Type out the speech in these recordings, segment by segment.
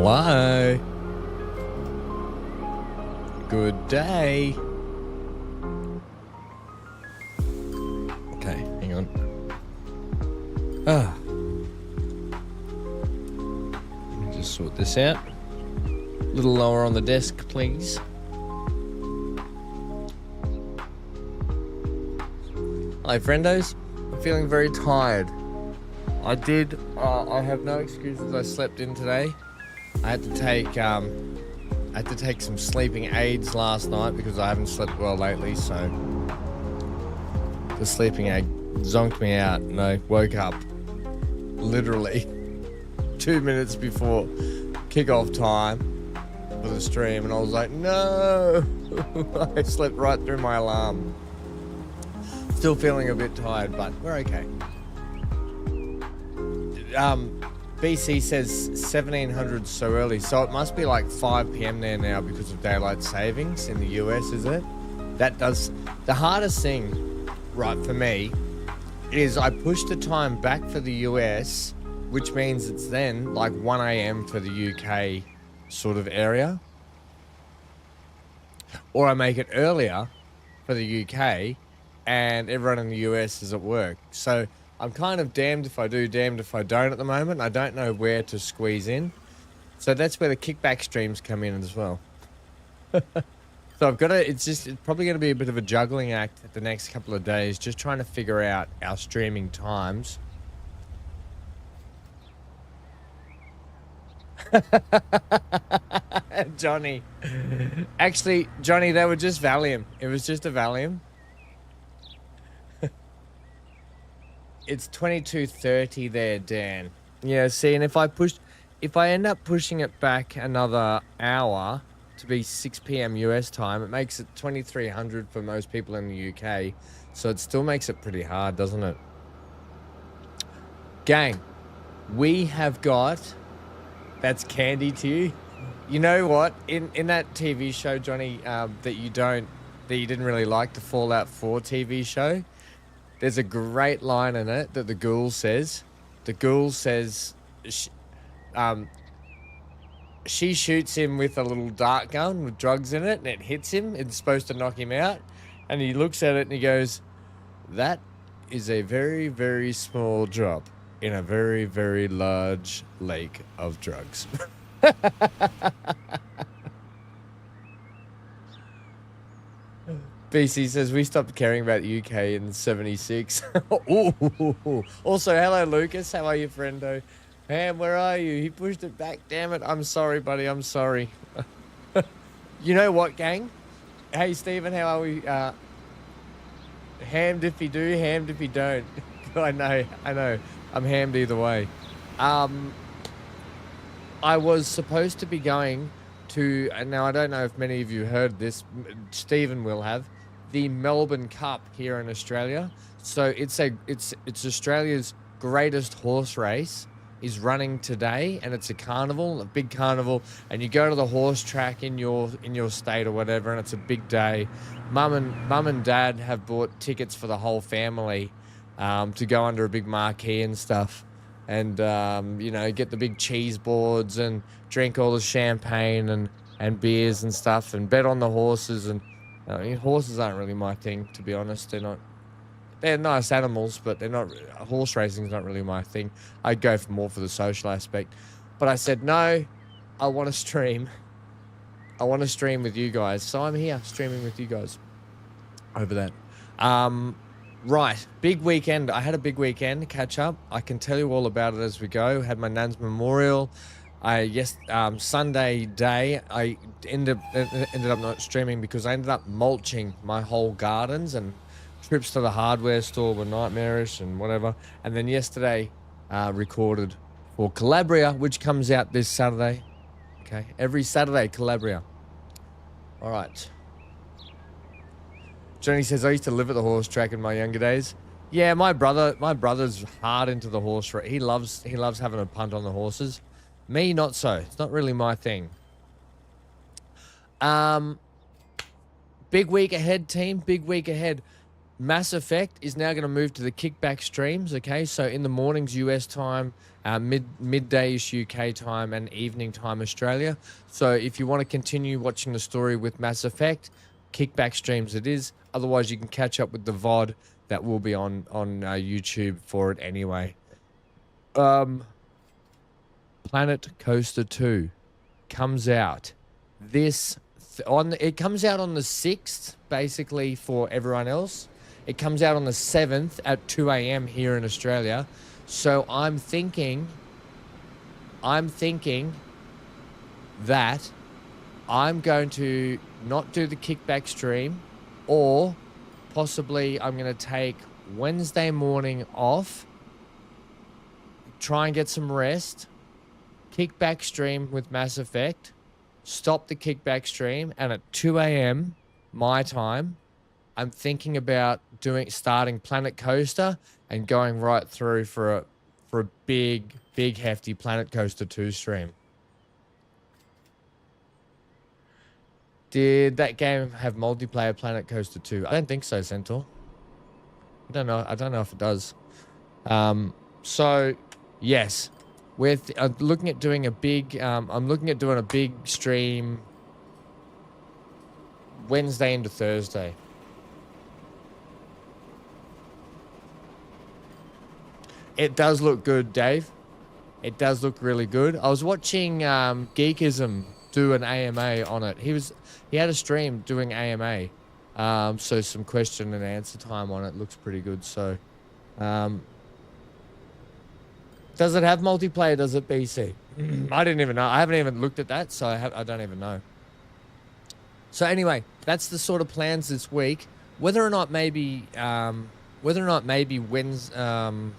Hello. Good day. Okay, hang on. Let me just sort this out. A little lower on the desk, please. Hi, friendos. I'm feeling very tired. I have no excuses. I slept in today. I had to take some sleeping aids last night because I haven't slept well lately, so the sleeping aid zonked me out and I woke up literally 2 minutes before kickoff time for the stream and I was like, no. I slept right through my alarm. Still feeling a bit tired, but we're okay. BC says 1700 so early, so it must be like 5 p.m. there now because of daylight savings in the US, is it? That does the hardest thing, right, for me is I push the time back for the US, which means it's then like 1 a.m. for the UK sort of area, or I make it earlier for the UK and everyone in the US is at work. So I'm kind of damned if I do, damned if I don't at the moment. I don't know where to squeeze in. So that's where the kickback streams come in as well. So I've got to, it's probably going to be a bit of a juggling act the next couple of days, just trying to figure out our streaming times. Johnny. Actually, Johnny, they were just Valium. It was just a Valium. It's 22:30 there, Dan. Yeah, see, and if I end up pushing it back another hour to be 6 p.m. US time, it makes it 2300 for most people in the UK. So it still makes it pretty hard, doesn't it? Gang, we have got, that's candy to you. You know what? In that TV show, Johnny, that you didn't really like, the Fallout 4 TV show, there's a great line in it that the ghoul says. The ghoul says she shoots him with a little dart gun with drugs in it and it hits him. It's supposed to knock him out. And he looks at it and he goes, that is a very, very small drop in a very, very large lake of drugs. BC says, we stopped caring about the UK in 76. Ooh. Also, hello, Lucas. How are you, friendo? Ham, where are you? He pushed it back. Damn it. I'm sorry, buddy. I'm sorry. You know what, gang? Hey, Stephen, how are we? Hammed if you do, hammed if you don't. I know. I'm hammed either way. I was supposed to be going to, and now I don't know if many of you heard this, Stephen will have, the Melbourne Cup here in Australia. So it's Australia's greatest horse race is running today, and it's a carnival, a big carnival, and you go to the horse track in your state or whatever, and it's a big day. Mum and Dad have bought tickets for the whole family to go under a big marquee and stuff, and you know, get the big cheese boards and drink all the champagne and beers and stuff and bet on the horses. And horses aren't really my thing, to be honest. They're nice animals, but they're not. Horse racing's not really my thing. I'd go more for the social aspect. But I said, no, I want to stream. I want to stream with you guys. So I'm here streaming with you guys over that. Right, big weekend. I had a big weekend, catch up. I can tell you all about it as we go. Had my nan's memorial. Sunday day, I ended up not streaming because I ended up mulching my whole gardens, and trips to the hardware store were nightmarish and whatever. And then yesterday, recorded for Calabria, which comes out this Saturday. Okay, every Saturday, Calabria. All right. Johnny says, I used to live at the horse track in my younger days. Yeah, my brother's hard into the horse race. He loves having a punt on the horses. Me, not so. It's not really my thing. Big week ahead, team. Big week ahead. Mass Effect is now going to move to the kickback streams. Okay, so in the mornings US time, midday-ish UK time, and evening time Australia. So if you want to continue watching the story with Mass Effect, kickback streams it is. Otherwise, you can catch up with the VOD that will be on YouTube for it anyway. Planet Coaster 2 comes out it comes out on the 6th, basically, for everyone else. It comes out on the 7th at 2 a.m. here in Australia. So I'm thinking that I'm going to not do the kickback stream, or possibly I'm going to take Wednesday morning off, try and get some rest, kickback stream with Mass Effect, stop the kickback stream, and at 2 a.m. my time, I'm thinking about starting Planet Coaster and going right through for a big hefty Planet Coaster 2 stream. Did that game have multiplayer Planet Coaster 2? I don't think so, Centaur. I don't know if it does. So yes, with looking at doing a big I'm looking at doing a big stream Wednesday into Thursday. It does look good, Dave. It does look really good. I was watching Geekism do an AMA on it. He had a stream doing AMA. So some question and answer time on it. Looks pretty good. So does it have multiplayer? Does it BC? I didn't even know. I haven't even looked at that, so I don't even know. So anyway, that's the sort of plans this week. Whether or not maybe Wednesday,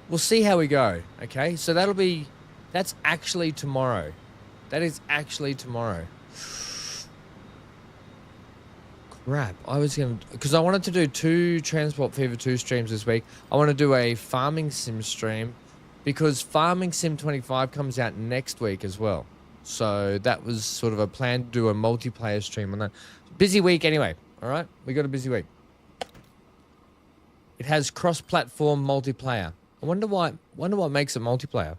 we'll see how we go. Okay, so that's actually tomorrow. That is actually tomorrow. Crap, because I wanted to do 2 Transport Fever 2 streams this week. I want to do a Farming Sim stream, because Farming Sim 25 comes out next week as well. So that was sort of a plan to do a multiplayer stream on that. Busy week anyway, all right? We got a busy week. It has cross-platform multiplayer. I wonder what makes it multiplayer.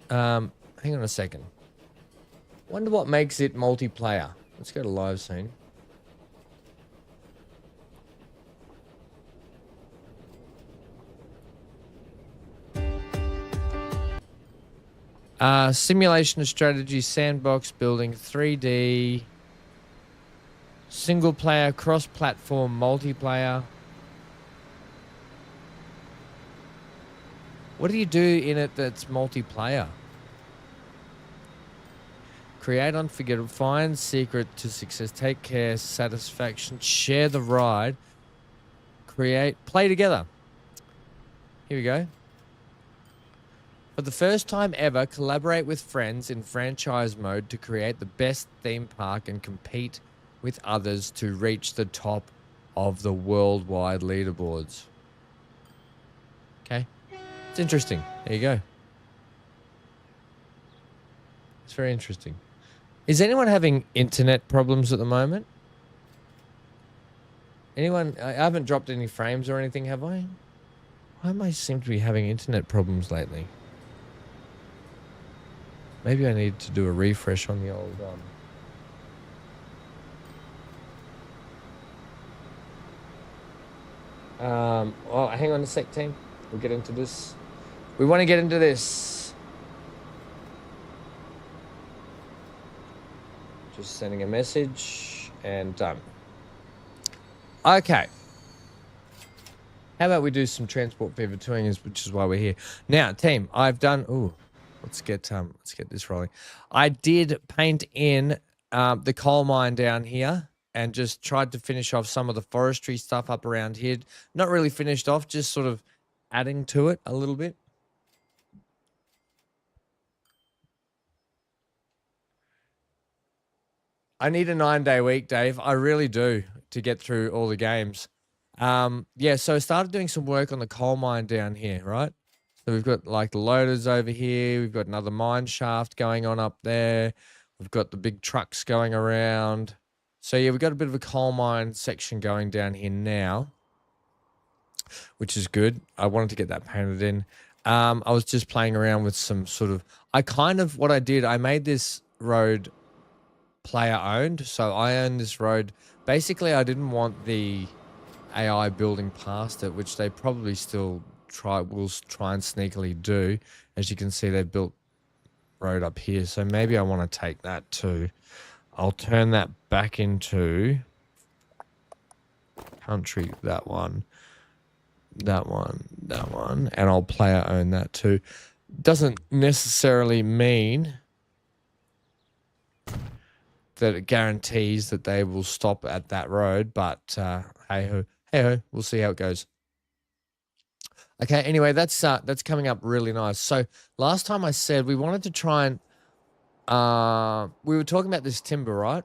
Hang on a second. Wonder what makes it multiplayer. Let's go to live scene. Simulation of strategy, sandbox building, 3D, single player, cross-platform, multiplayer. What do you do in it that's multiplayer? Create unforgettable, find secret to success, take care, satisfaction, share the ride, play together. Here we go. For the first time ever, collaborate with friends in franchise mode to create the best theme park and compete with others to reach the top of the worldwide leaderboards. Okay. It's interesting. There you go. It's very interesting. Is anyone having internet problems at the moment? Anyone? I haven't dropped any frames or anything, have I? Why am I seem to be having internet problems lately? Maybe I need to do a refresh on the old oh, hang on a sec, team. We'll get into this. We want to get into this. Just sending a message and done. Okay. How about we do some Transport Fever 2ing, which is why we're here. Now, team, I've done... Ooh, let's get this rolling. I did paint in the coal mine down here and just tried to finish off some of the forestry stuff up around here. Not really finished off, just sort of adding to it a little bit. I need a 9-day week, Dave. I really do, to get through all the games. Yeah, so I started doing some work on the coal mine down here, right? So we've got like the loaders over here. We've got another mine shaft going on up there. We've got the big trucks going around. So yeah, we've got a bit of a coal mine section going down here now, which is good. I wanted to get that painted in. I was just playing around with some sort of, what I did, I made this road player owned. So I own this road. Basically, I didn't want the AI building past it, which they probably still will try and sneakily do. As you can see, they built road up here. So maybe I want to take that too. I'll turn that back into country, that one, and I'll player own that too. Doesn't necessarily mean that it guarantees that they will stop at that road, but hey ho, we'll see how it goes. Okay, anyway, that's coming up really nice. So last time I said we wanted to try and we were talking about this timber, right?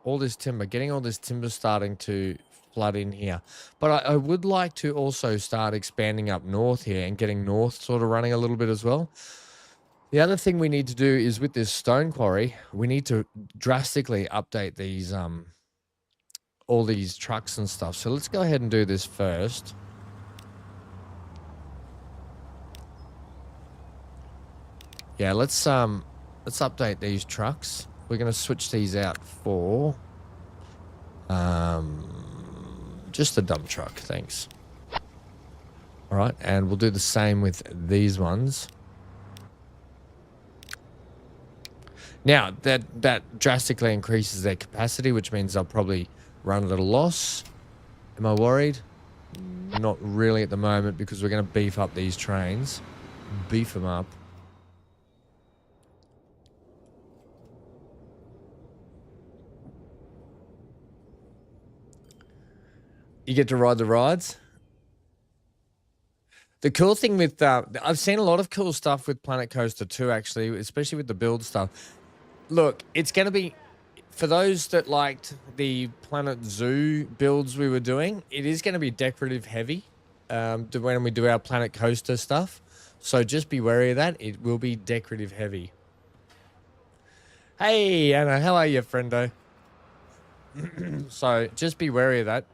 All this timber, getting all this timber starting to flood in here. But I would like to also start expanding up north here and getting north sort of running a little bit as well. The other thing we need to do is with this stone quarry, we need to drastically update these all these trucks and stuff. So let's go ahead and do this first. Yeah, let's update these trucks. We're going to switch these out for just a dump truck, thanks. All right, and we'll do the same with these ones. Now, that drastically increases their capacity, which means they'll probably run at a loss. Am I worried? Not really at the moment, because we're going to beef up these trains. Beef them up. You get to ride the rides. The cool thing with I've seen a lot of cool stuff with Planet Coaster 2, actually, especially with the build stuff. Look, it's going to be, for those that liked the Planet Zoo builds we were doing, it is going to be decorative heavy when we do our Planet Coaster stuff. So just be wary of that. It will be decorative heavy. Hey, Anna, how are you, friendo? So just be wary of that.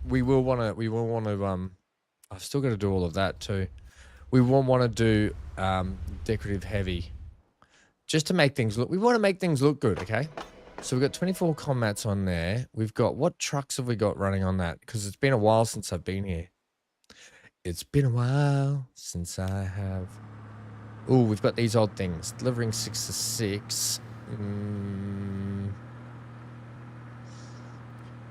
We will want to, I've still got to do all of that too. We won't want to do decorative heavy, just to make things look, we want to make things look good, okay? So we've got 24 combats on there. We've got, what trucks have we got running on that? Because it's been a while since I've been here. It's been a while since I have. Oh, we've got these odd things. Delivering 6 to 6.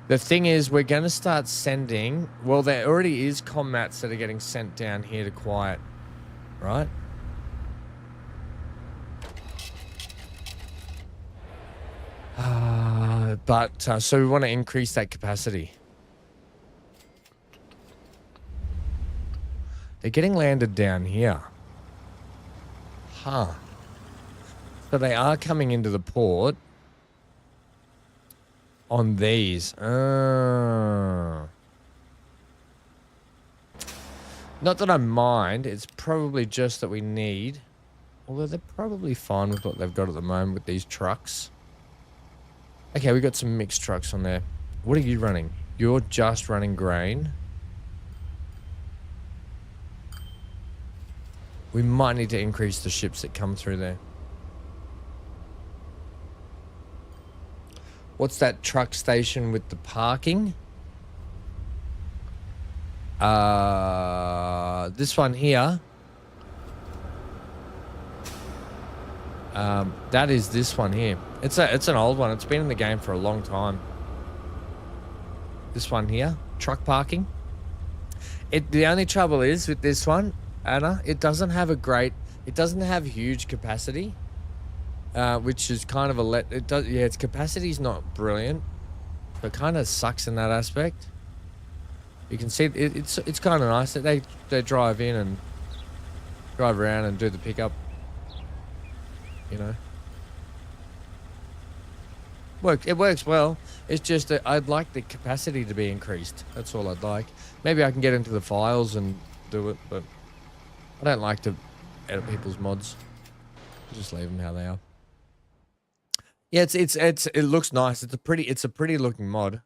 The thing is, we're going to start sending... Well, there already is combats that are getting sent down here to Quiet, right? So we want to increase that capacity. They're getting landed down here. Huh. So they are coming into the port on these. Not that I mind. It's probably just that we need... Although they're probably fine with what they've got at the moment with these trucks. Okay, we got some mixed trucks on there. What are you running? You're just running grain. We might need to increase the ships that come through there. What's that truck station with the parking? This one here. That is this one here. It's an old one. It's been in the game for a long time. This one here, truck parking. The only trouble is with this one, Anna, it doesn't have huge capacity, which is kind of its capacity's not brilliant. So it kind of sucks in that aspect. You can see it's kind of nice that they drive in and drive around and do the pickup. You know, it works well. It's just that I'd like the capacity to be increased. That's all I'd like. Maybe I can get into the files and do it, but I don't like to edit people's mods. Just leave them how they are. Yeah, it looks nice. It's a pretty looking mod.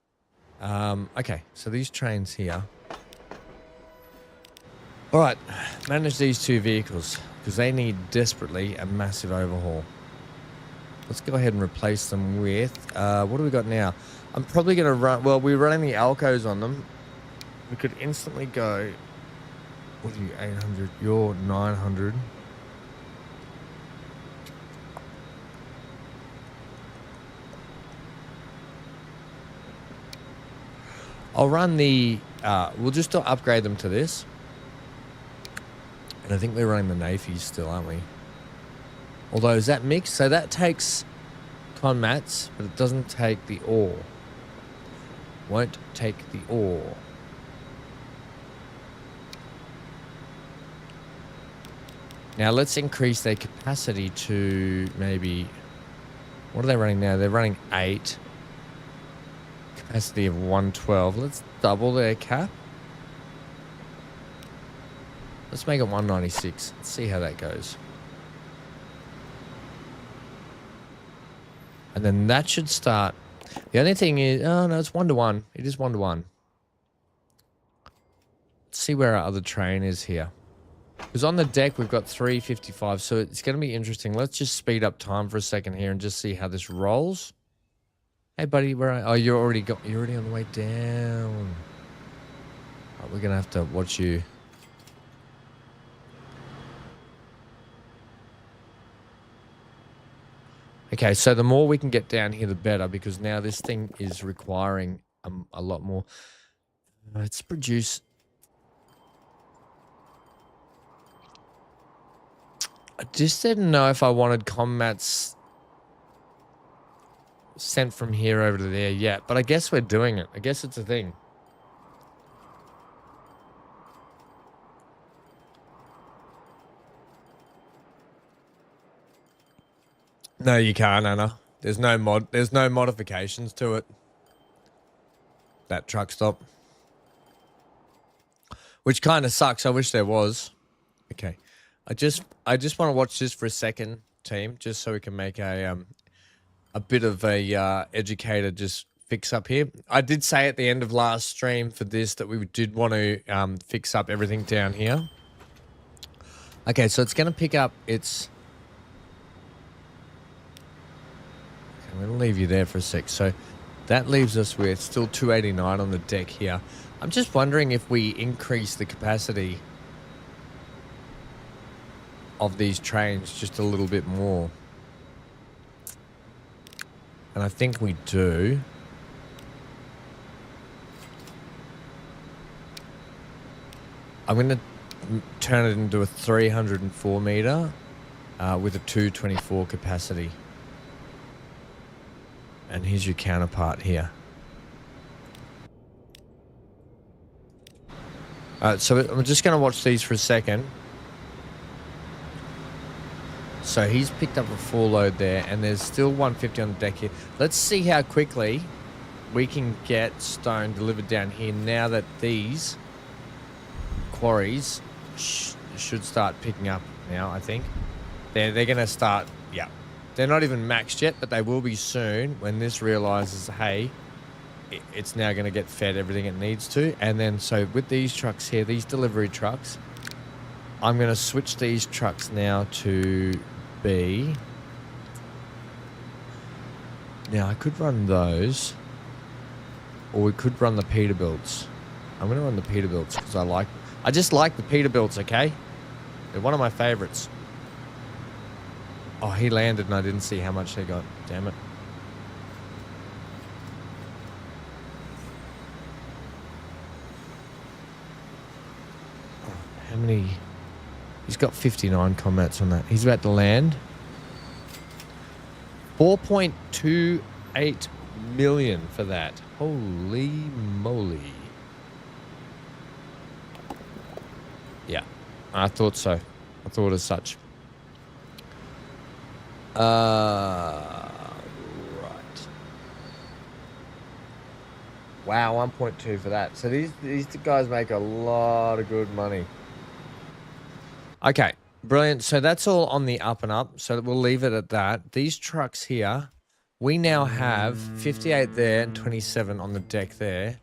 Okay, so these trains here. All right, manage these two vehicles because they need desperately a massive overhaul. Let's go ahead and replace them with, what do we got now? I'm probably going to run, well, we're running the Alcos on them. We could instantly go, what are you, 800? You're 900. I'll run the, we'll just upgrade them to this. And I think we're running the Nafies still, aren't we? Although, is that mixed? So that takes con mats, but it doesn't take the ore. Won't take the ore. Now, let's increase their capacity to maybe... What are they running now? They're running 8. Capacity of 112. Let's double their cap. Let's make it 196. Let's see how that goes. And then that should start. The only thing is, oh no, it's 1-to-1. It is 1-to-1. Let's see where our other train is here. Because on the deck, we've got 355, so it's going to be interesting. Let's just speed up time for a second here and just see how this rolls. Hey, buddy, where are you? Oh, you're already on the way down. Oh, we're going to have to watch you. Okay, so the more we can get down here, the better, because now this thing is requiring a lot more. Let's produce... I just didn't know if I wanted combats sent from here over to there yet, but I guess we're doing it. I guess it's a thing. No, you can't, Anna. There's no modifications to it. That truck stop. Which kind of sucks. I wish there was. Okay. I just want to watch this for a second, team, just so we can make a bit of a educated just fix up here. I did say at the end of last stream for this that we did want to fix up everything down here. Okay, so it's going to pick up its... Okay, I'm going to leave you there for a sec. So that leaves us with still 289 on the deck here. I'm just wondering if we increase the capacity of these trains just a little bit more. And I think we do. I'm going to turn it into a 304 meter with a 224 capacity. And here's your counterpart here. So I'm just going to watch these for a second. So he's picked up a full load there, and there's still 150 on the deck here. Let's see how quickly we can get stone delivered down here now that these quarries should start picking up now, I think. They're going to start, yeah. They're not even maxed yet, but they will be soon when this realizes, hey, it's now going to get fed everything it needs to. And then, so with these trucks here, these delivery trucks, I'm going to switch these trucks now to B. Now, I could run those, or we could run the Peterbilts. I'm going to run the Peterbilts because I just like the Peterbilts, okay? They're one of my favorites. Oh, he landed and I didn't see how much they got. Damn it. Oh, how many? He's got 59 combats on that. He's about to land. 4.28 million for that. Holy moly. Yeah, I thought so. I thought as such. Right. Wow, 1.2 for that. So these guys make a lot of good money. Okay, brilliant. So that's all on the up and up. So we'll leave it at that. These trucks here, We now have 58 there and 27 on the deck there.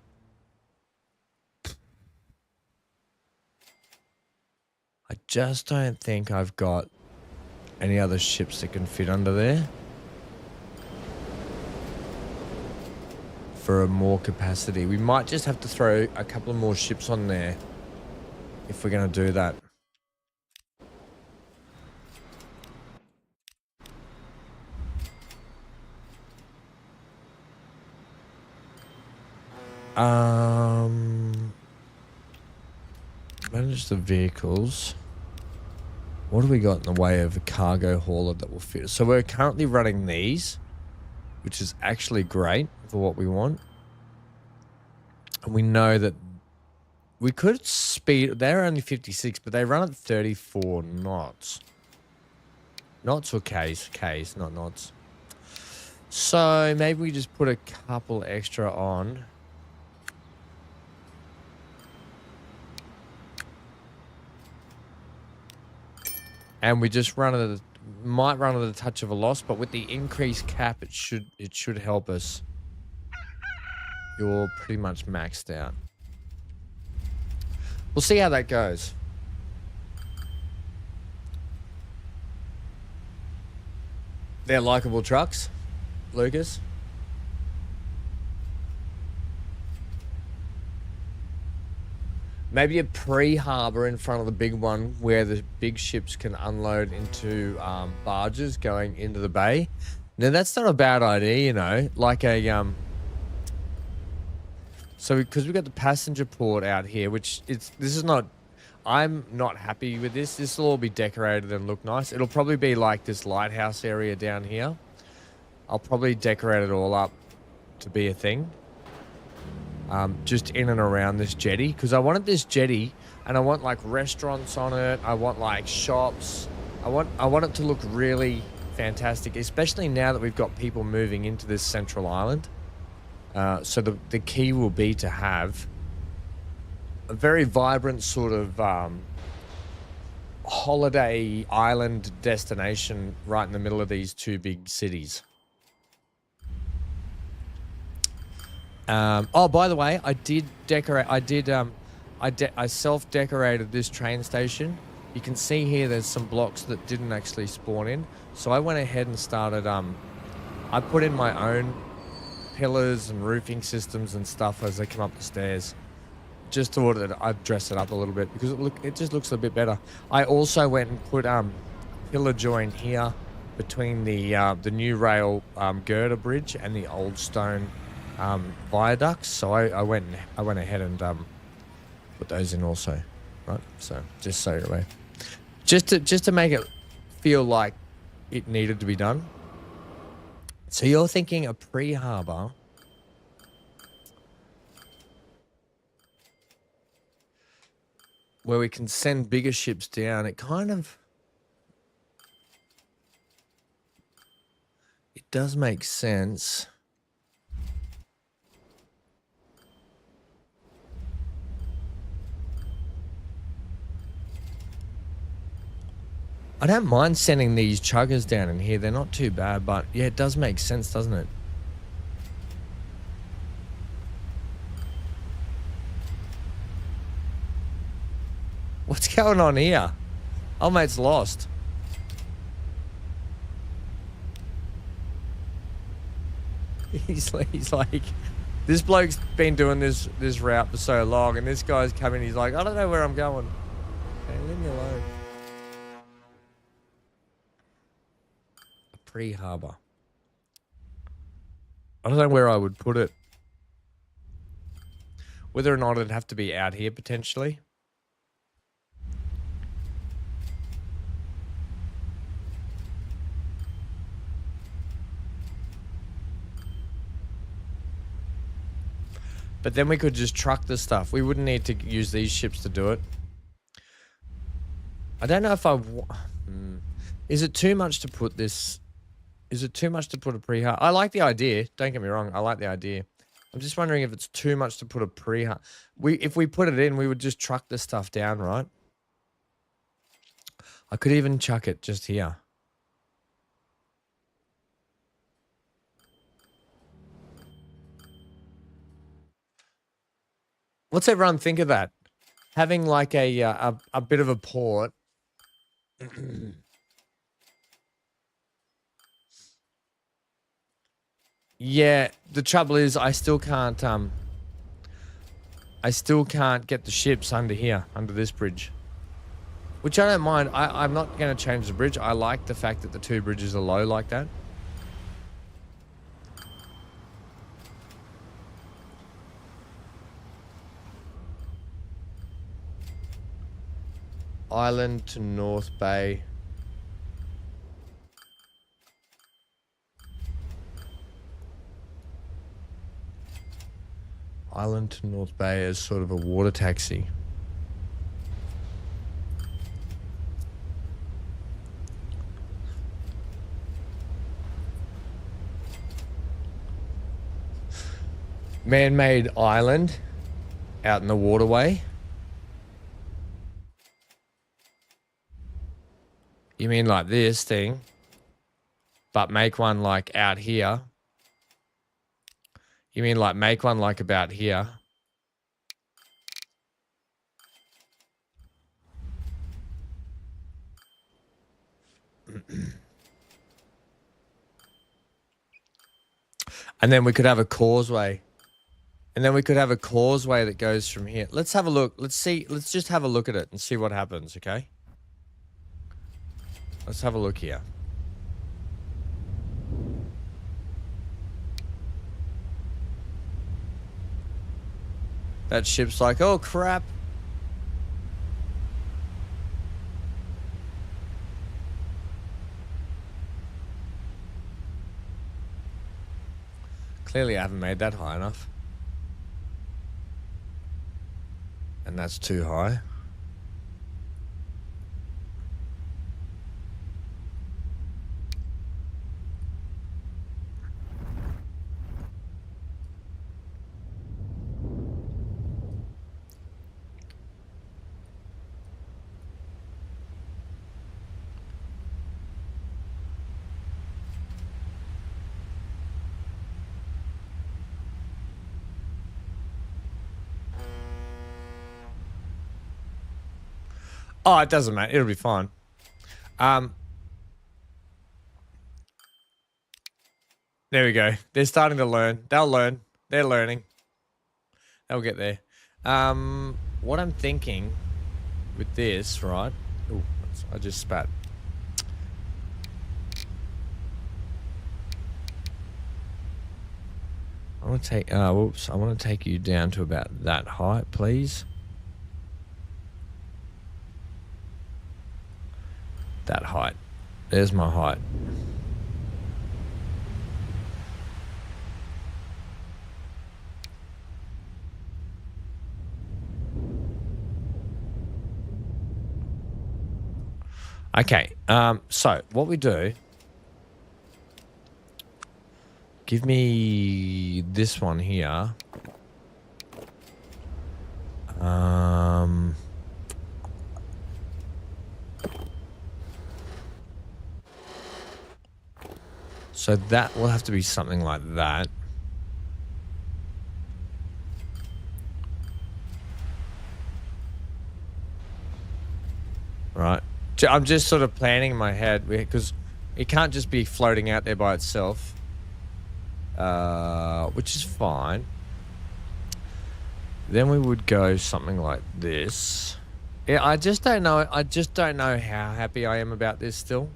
I just don't think I've got any other ships that can fit under there for a more capacity. We might just have to throw a couple of more ships on there if we're going to do that. Manage the vehicles. What do we got in the way of a cargo hauler that will fit? So we're currently running these, which is actually great for what we want. And we know that we could speed, they're only 56, but they run at 34 knots. Knots or Ks? Ks, not knots. So maybe we just put a couple extra on. And we just run it, might run at a touch of a loss, but with the increased cap, it should help us. You're pretty much maxed out. We'll see how that goes. They're likable trucks, Lucas. Maybe a pre-harbor in front of the big one where the big ships can unload into barges going into the bay. Now, that's not a bad idea, you know, like a... So, because we've got the passenger port out here, which this is not... I'm not happy with this. This will all be decorated and look nice. It'll probably be like this lighthouse area down here. I'll probably decorate it all up to be a thing. Just in and around this jetty, because I wanted this jetty and I want like restaurants on it. I want like shops. I want it to look really fantastic, especially now that we've got people moving into this central island. So the key will be to have a very vibrant sort of holiday island destination right in the middle of these two big cities. Oh, by the way, I did decorate. I self-decorated this train station. You can see here there's some blocks that didn't actually spawn in. So I went ahead and started, I put in my own pillars and roofing systems and stuff as they come up the stairs. Just thought that I'd dress it up a little bit because it just looks a bit better. I also went and put pillar join here between the new rail girder bridge and the old stone viaducts. So I went ahead and put those in also, right? So just so you're aware, just to make it feel like it needed to be done. So you're thinking a pre-harbor where we can send bigger ships down. It does make sense. I don't mind sending these chuggers down in here. They're not too bad, but yeah, it does make sense, doesn't it? What's going on here? Oh, mate's lost. He's like, this bloke's been doing this route for so long, and this guy's coming. He's like, I don't know where I'm going. Okay, leave me alone. Pre-harbor. I don't know where I would put it. Whether or not it'd have to be out here potentially. But then we could just truck the stuff. We wouldn't need to use these ships to do it. I don't know if is it too much to put this... Is it too much to put a pre-harbor? I like the idea. Don't get me wrong. I like the idea. I'm just wondering if it's too much to put a pre-harbor. If we put it in, we would just truck the stuff down, right? I could even chuck it just here. What's everyone think of that? Having like a bit of a port. Yeah, the trouble is I still can't get the ships under here, under this bridge. Which I don't mind. I'm not going to change the bridge. I like the fact that the two bridges are low like that. Island to North Bay. Island to North Bay as sort of a water taxi. Man-made island out in the waterway. You mean like this thing, but make one like out here? You mean like make one like about here? And then we could have a causeway. And then we could have a causeway that goes from here. Let's have a look. Let's see. Let's just have a look at it and see what happens, okay? Let's have a look here. That ship's like, oh, crap. Clearly, I haven't made that high enough. And that's too high. Oh, it doesn't matter. It'll be fine. There we go. They're starting to learn. They'll learn. They're learning. They'll get there. What I'm thinking with this, right? Oh, I just spat. I want to take. Whoops! I want to take you down to about that height, please. That height. There's my height. Okay, so what we do, give me this one here. So that will have to be something like that. Right. I'm just sort of planning in my head because it can't just be floating out there by itself, which is fine. Then we would go something like this. Yeah, I just don't know. I just don't know how happy I am about this still.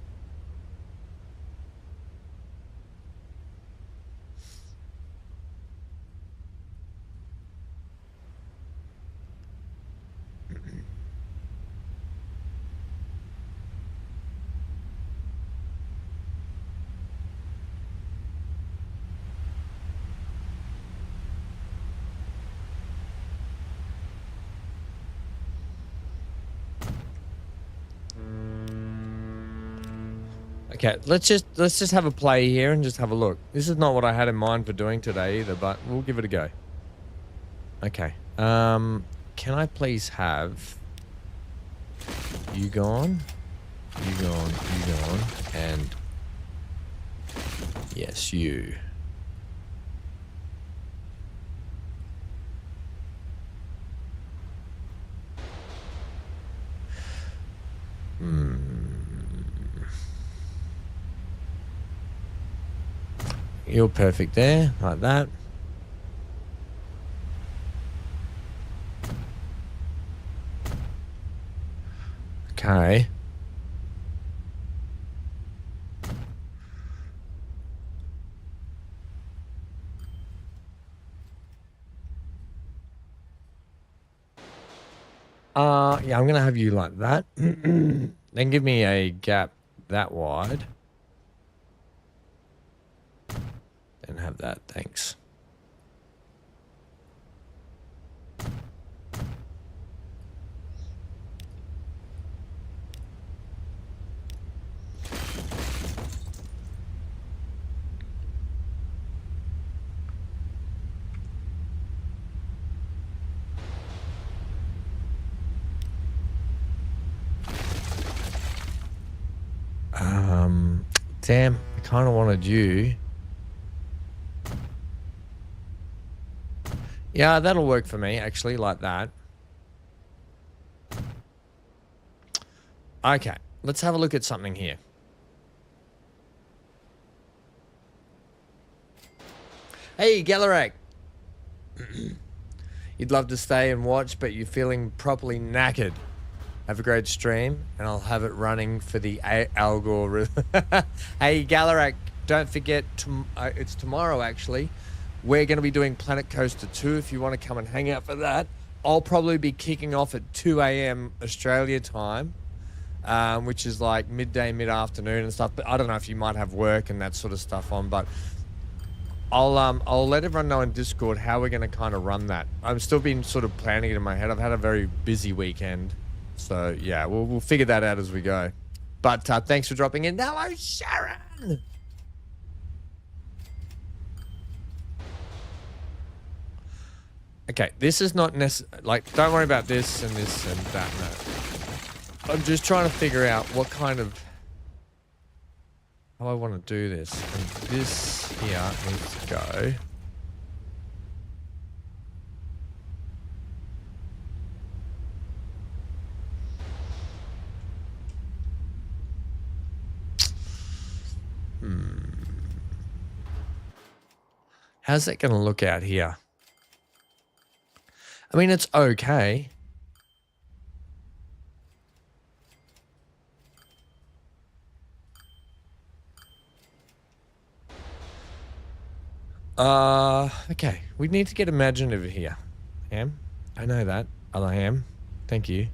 Okay, let's just have a play here and just have a look. This is not what I had in mind for doing today either, but we'll give it a go. Okay. Can I please have you gone, and yes, you. You're perfect there, like that. Okay. Yeah, I'm gonna have you like that. Then give me a gap that wide. And have that, thanks. Damn, I kind of wanted you. Yeah, that'll work for me, actually, like that. Okay, let's have a look at something here. Hey, Galarak. You'd love to stay and watch, but you're feeling properly knackered. Have a great stream, and I'll have it running for the algorithm. Hey, Galarak, don't forget, it's tomorrow, actually. We're going to be doing Planet Coaster 2 if you want to come and hang out for that. I'll probably be kicking off at 2 a.m. Australia time, which is like midday, mid-afternoon and stuff. But I don't know if you might have work and that sort of stuff on, but I'll let everyone know in Discord how we're going to kind of run that. I'm still been sort of planning it in my head. I've had a very busy weekend. So, yeah, we'll figure that out as we go. But thanks for dropping in. Hello, Sharon! Okay, this is not necessary. Like, don't worry about this and this and that. No. I'm just trying to figure out what kind of... how I want to do this. And this here needs to go. How's that going to look out here? I mean, it's okay. Okay. We need to get imaginative here. Ham? I know that. Other ham. Thank you.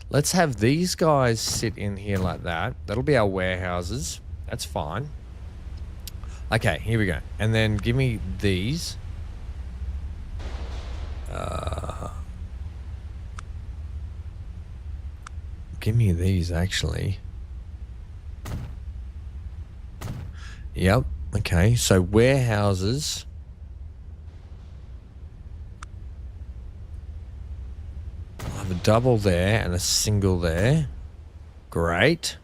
Let's have these guys sit in here like that. That'll be our warehouses. That's fine. Okay, here we go. And then give me these. Give me these, actually. Yep. Okay, so warehouses. I'll have a double there and a single there. Great.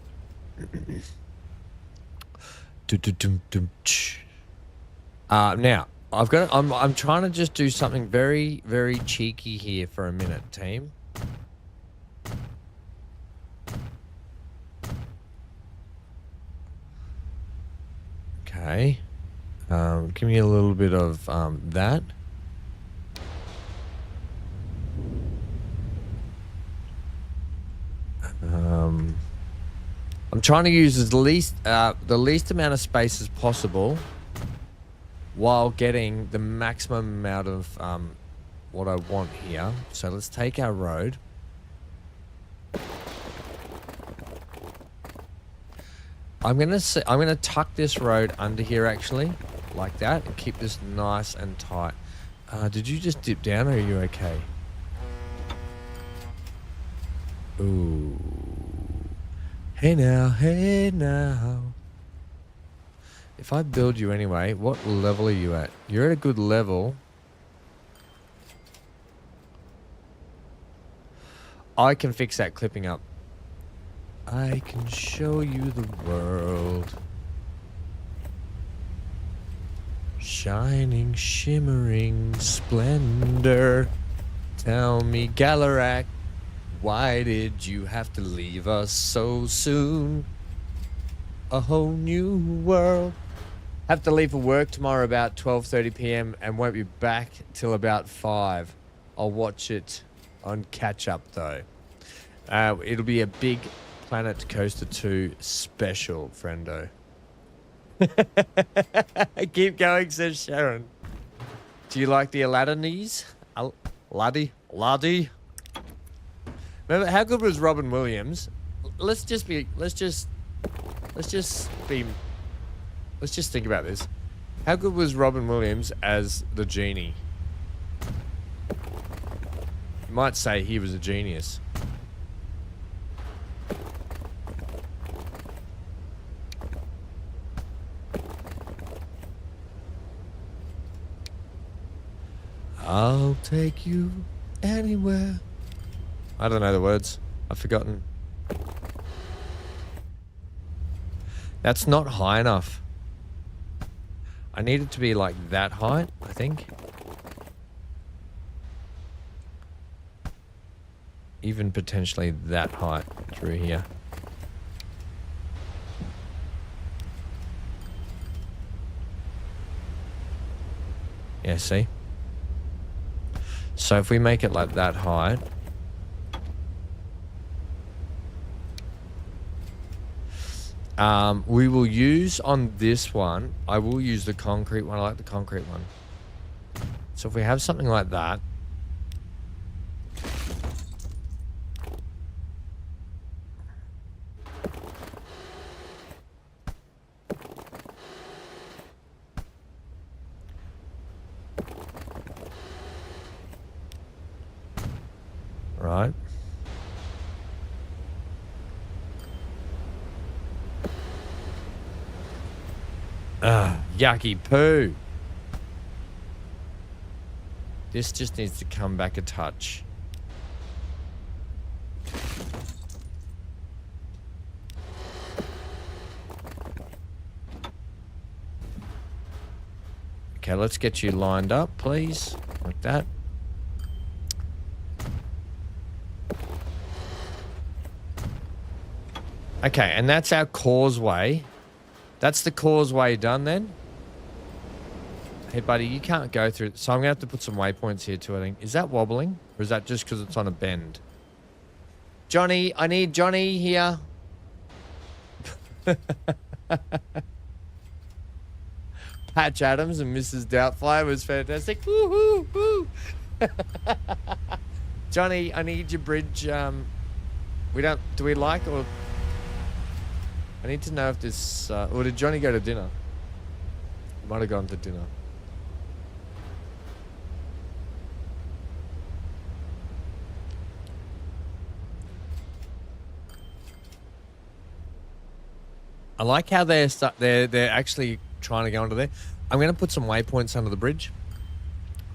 Now I'm trying to just do something very, very cheeky here for a minute, team. Okay. Give me a little bit of that. I'm trying to use the least amount of space as possible while getting the maximum amount of what I want here. So let's take our road. I'm gonna tuck this road under here, actually, like that, and keep this nice and tight. Did you just dip down, or are you okay? Ooh. Hey now, hey now. If I build you anyway, what level are you at? You're at a good level. I can fix that clipping up. I can show you the world. Shining, shimmering splendor. Tell me, Galarak, why did you have to leave us so soon? A whole new world. Have to leave for work tomorrow about 12:30 p.m. and won't be back till about 5. I'll watch it on catch up though. It'll be a big Planet Coaster 2 special, friendo. Keep going, says Sharon. Do you like the Aladdinese? Laddie? Remember, how good was Robin Williams? Let's just think about this. How good was Robin Williams as the genie? You might say he was a genius. I'll take you anywhere. I don't know the words. I've forgotten. That's not high enough. I need it to be like that height, I think. Even potentially that height through here. Yeah, see? So if we make it like that height, we will use on this one, I will use the concrete one. I like the concrete one. So if we have something like that, right? Yucky poo. This just needs to come back a touch. Okay, let's get you lined up, please. Like that. Okay, and that's our causeway. That's the causeway done then. Hey, buddy, you can't go through. So I'm going to have to put some waypoints here too, I think. Is that wobbling? Or is that just because it's on a bend? Johnny, I need Johnny here. Patch Adams and Mrs. Doubtfire was fantastic. Woo, woo, woo. Johnny, I need your bridge. Do we like or... I need to know if this... or did Johnny go to dinner? He might have gone to dinner. I like how they're actually trying to go under there. I'm going to put some waypoints under the bridge.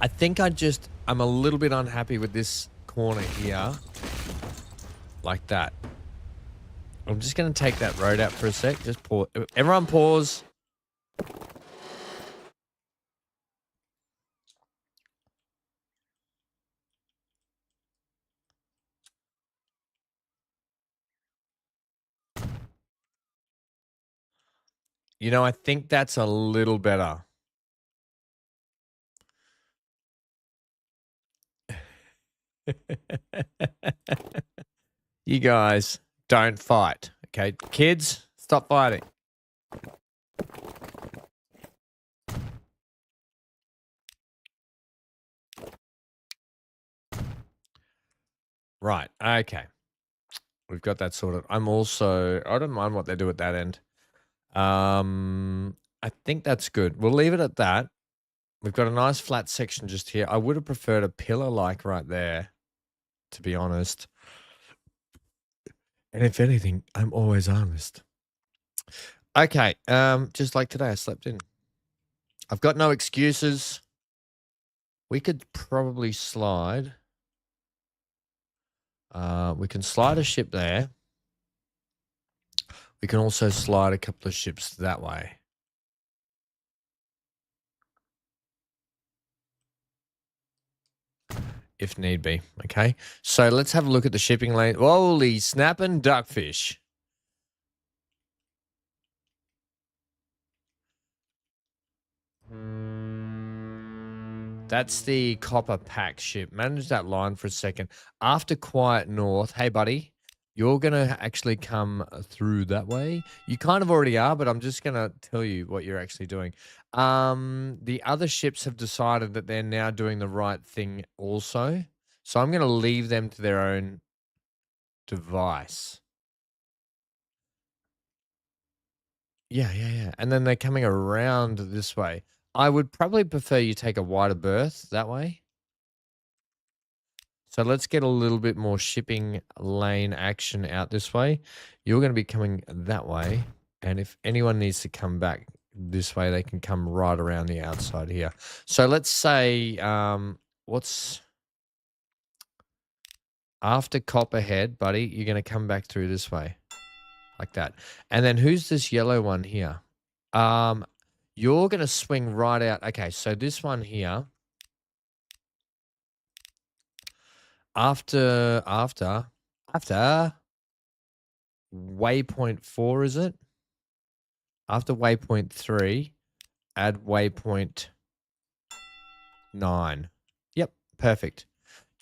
I think I'm a little bit unhappy with this corner here. Like that. I'm just going to take that road out for a sec. Just pause. Everyone pause. You know, I think that's a little better. You guys don't fight. Okay, kids, stop fighting. Right, okay. We've got that sorted. I don't mind what they do at that end. I think that's good. We'll leave it at that. We've got a nice flat section just here. I would have preferred a pillar like right there, to be honest. And if anything, I'm always honest. Okay, just like today, I slept in. I've got no excuses. We could probably slide. We can slide a ship there. We can also slide a couple of ships that way. If need be, okay? So let's have a look at the shipping lane. Holy snapping duckfish. That's the copper pack ship. Manage that line for a second. After Quiet North, hey, buddy, you're going to actually come through that way. You kind of already are, but I'm just going to tell you what you're actually doing. The other ships have decided that they're now doing the right thing also. So I'm going to leave them to their own device. Yeah. And then they're coming around this way. I would probably prefer you take a wider berth that way. So let's get a little bit more shipping lane action out this way. You're going to be coming that way. And if anyone needs to come back this way, they can come right around the outside here. So let's say, what's after Copperhead, buddy, you're going to come back through this way like that. And then who's this yellow one here? You're going to swing right out. Okay, so this one here, after waypoint 4, is it? After waypoint 3, add waypoint 9. Yep, perfect.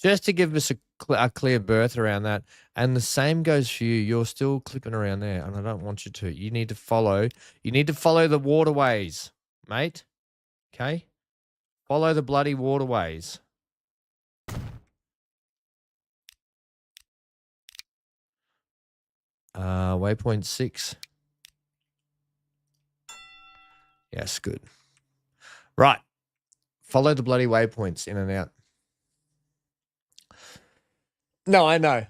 Just to give us a clear berth around that. And the same goes for you. You're still clipping around there, and I don't want you to. You need to follow. You need to follow the waterways, mate. Okay? Follow the bloody waterways. Waypoint 6. Yes, good. Right. Follow the bloody waypoints in and out. No, I know.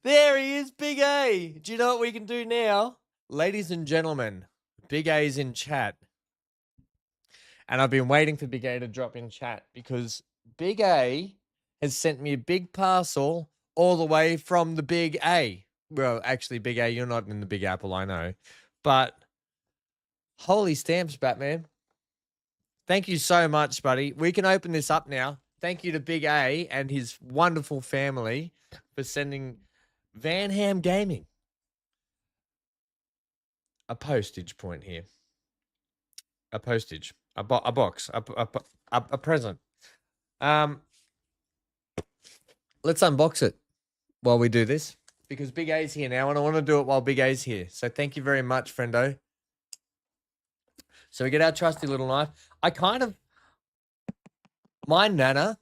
There he is, Big A. Do you know what we can do now? Ladies and gentlemen, Big A's in chat. And I've been waiting for Big A to drop in chat because Big A has sent me a big parcel all the way from the Big A. Well, actually, Big A, you're not in the Big Apple, I know. But holy stamps, Batman. Thank you so much, buddy. We can open this up now. Thank you to Big A and his wonderful family for sending VanHam Gaming a postage point here. A postage. A box. A present. Let's unbox it while we do this because Big A's here now and I want to do it while Big A's here. So thank you very much, friendo. So we get our trusty little knife. My nana,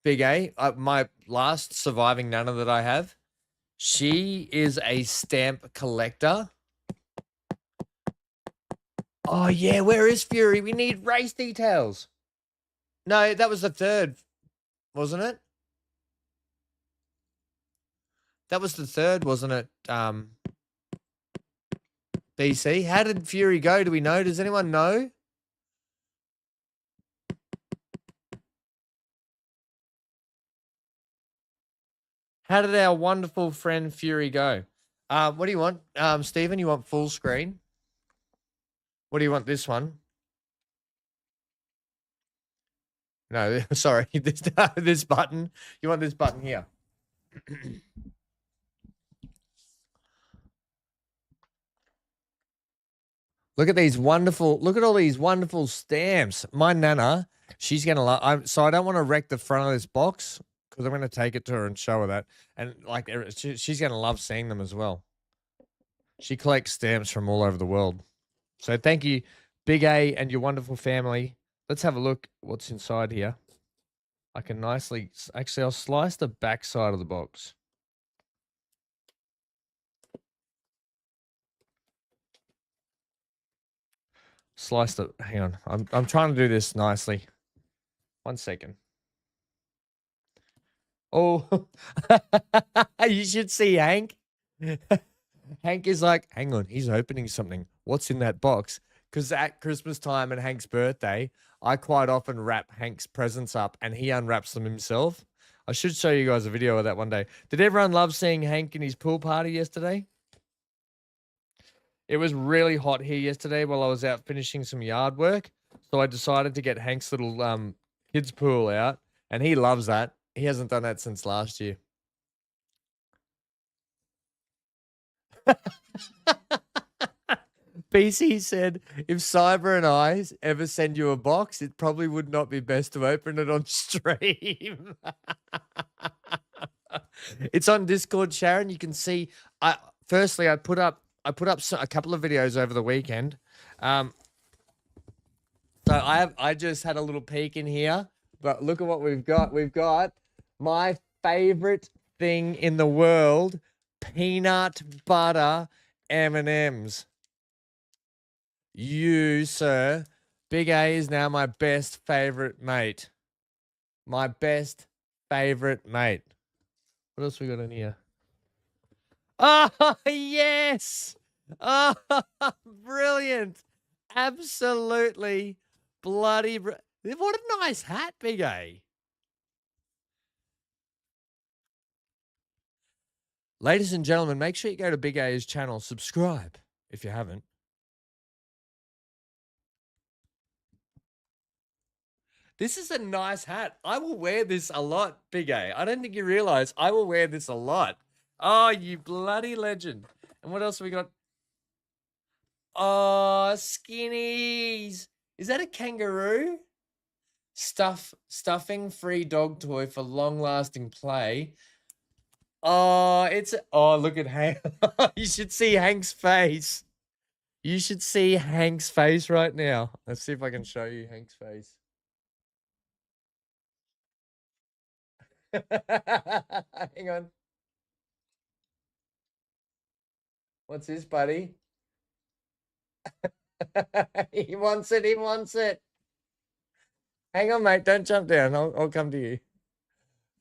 Big A, my last surviving nana that I have, she is a stamp collector. Oh, yeah, where is Fury? We need race details. No, that was the third, wasn't it? That was the third, wasn't it? BC. How did Fury go? Do we know? Does anyone know? How did our wonderful friend Fury go? What do you want? Stephen, you want full screen? What do you want, this one? No, sorry, this button. You want this button here. Look at all these wonderful stamps. My nana, she's going to love, so I don't want to wreck the front of this box because I'm going to take it to her and show her that. And like, she's going to love seeing them as well. She collects stamps from all over the world. So thank you, Big A and your wonderful family. Let's have a look what's inside here. I can nicely, actually, I'll slice the back side of the box. Slice it. Hang on. I'm trying to do this nicely. 1 second. Oh, you should see Hank. Hank is like, hang on, he's opening something. What's in that box? Because at Christmas time and Hank's birthday, I quite often wrap Hank's presents up and he unwraps them himself. I should show you guys a video of that one day. Did everyone love seeing Hank in his pool party yesterday? It was really hot here yesterday while I was out finishing some yard work. So I decided to get Hank's little kids pool out and he loves that. He hasn't done that since last year. BC said, if Cyber and I ever send you a box, it probably would not be best to open it on stream. It's on Discord, Sharon. You can see. Firstly, I put up a couple of videos over the weekend. So I just had a little peek in here, but look at what we've got. We've got my favorite thing in the world: peanut butter M&Ms. You, sir, Big A is now my best favorite mate. My best favorite mate. What else we got in here? Oh, yes. Oh, brilliant. Absolutely bloody. What a nice hat, Big A. Ladies and gentlemen, make sure you go to Big A's channel. Subscribe if you haven't. This is a nice hat. I will wear this a lot, Big A. I don't think you realize I will wear this a lot. Oh, you bloody legend. And what else have we got? Oh, skinnies. Is that a kangaroo? Stuffing free dog toy for long-lasting play. Oh, look at Hank. You should see Hank's face. You should see Hank's face right now. Let's see if I can show you Hank's face. Hang on. What's this, buddy? He wants it. He wants it. Hang on, mate. Don't jump down. I'll come to you.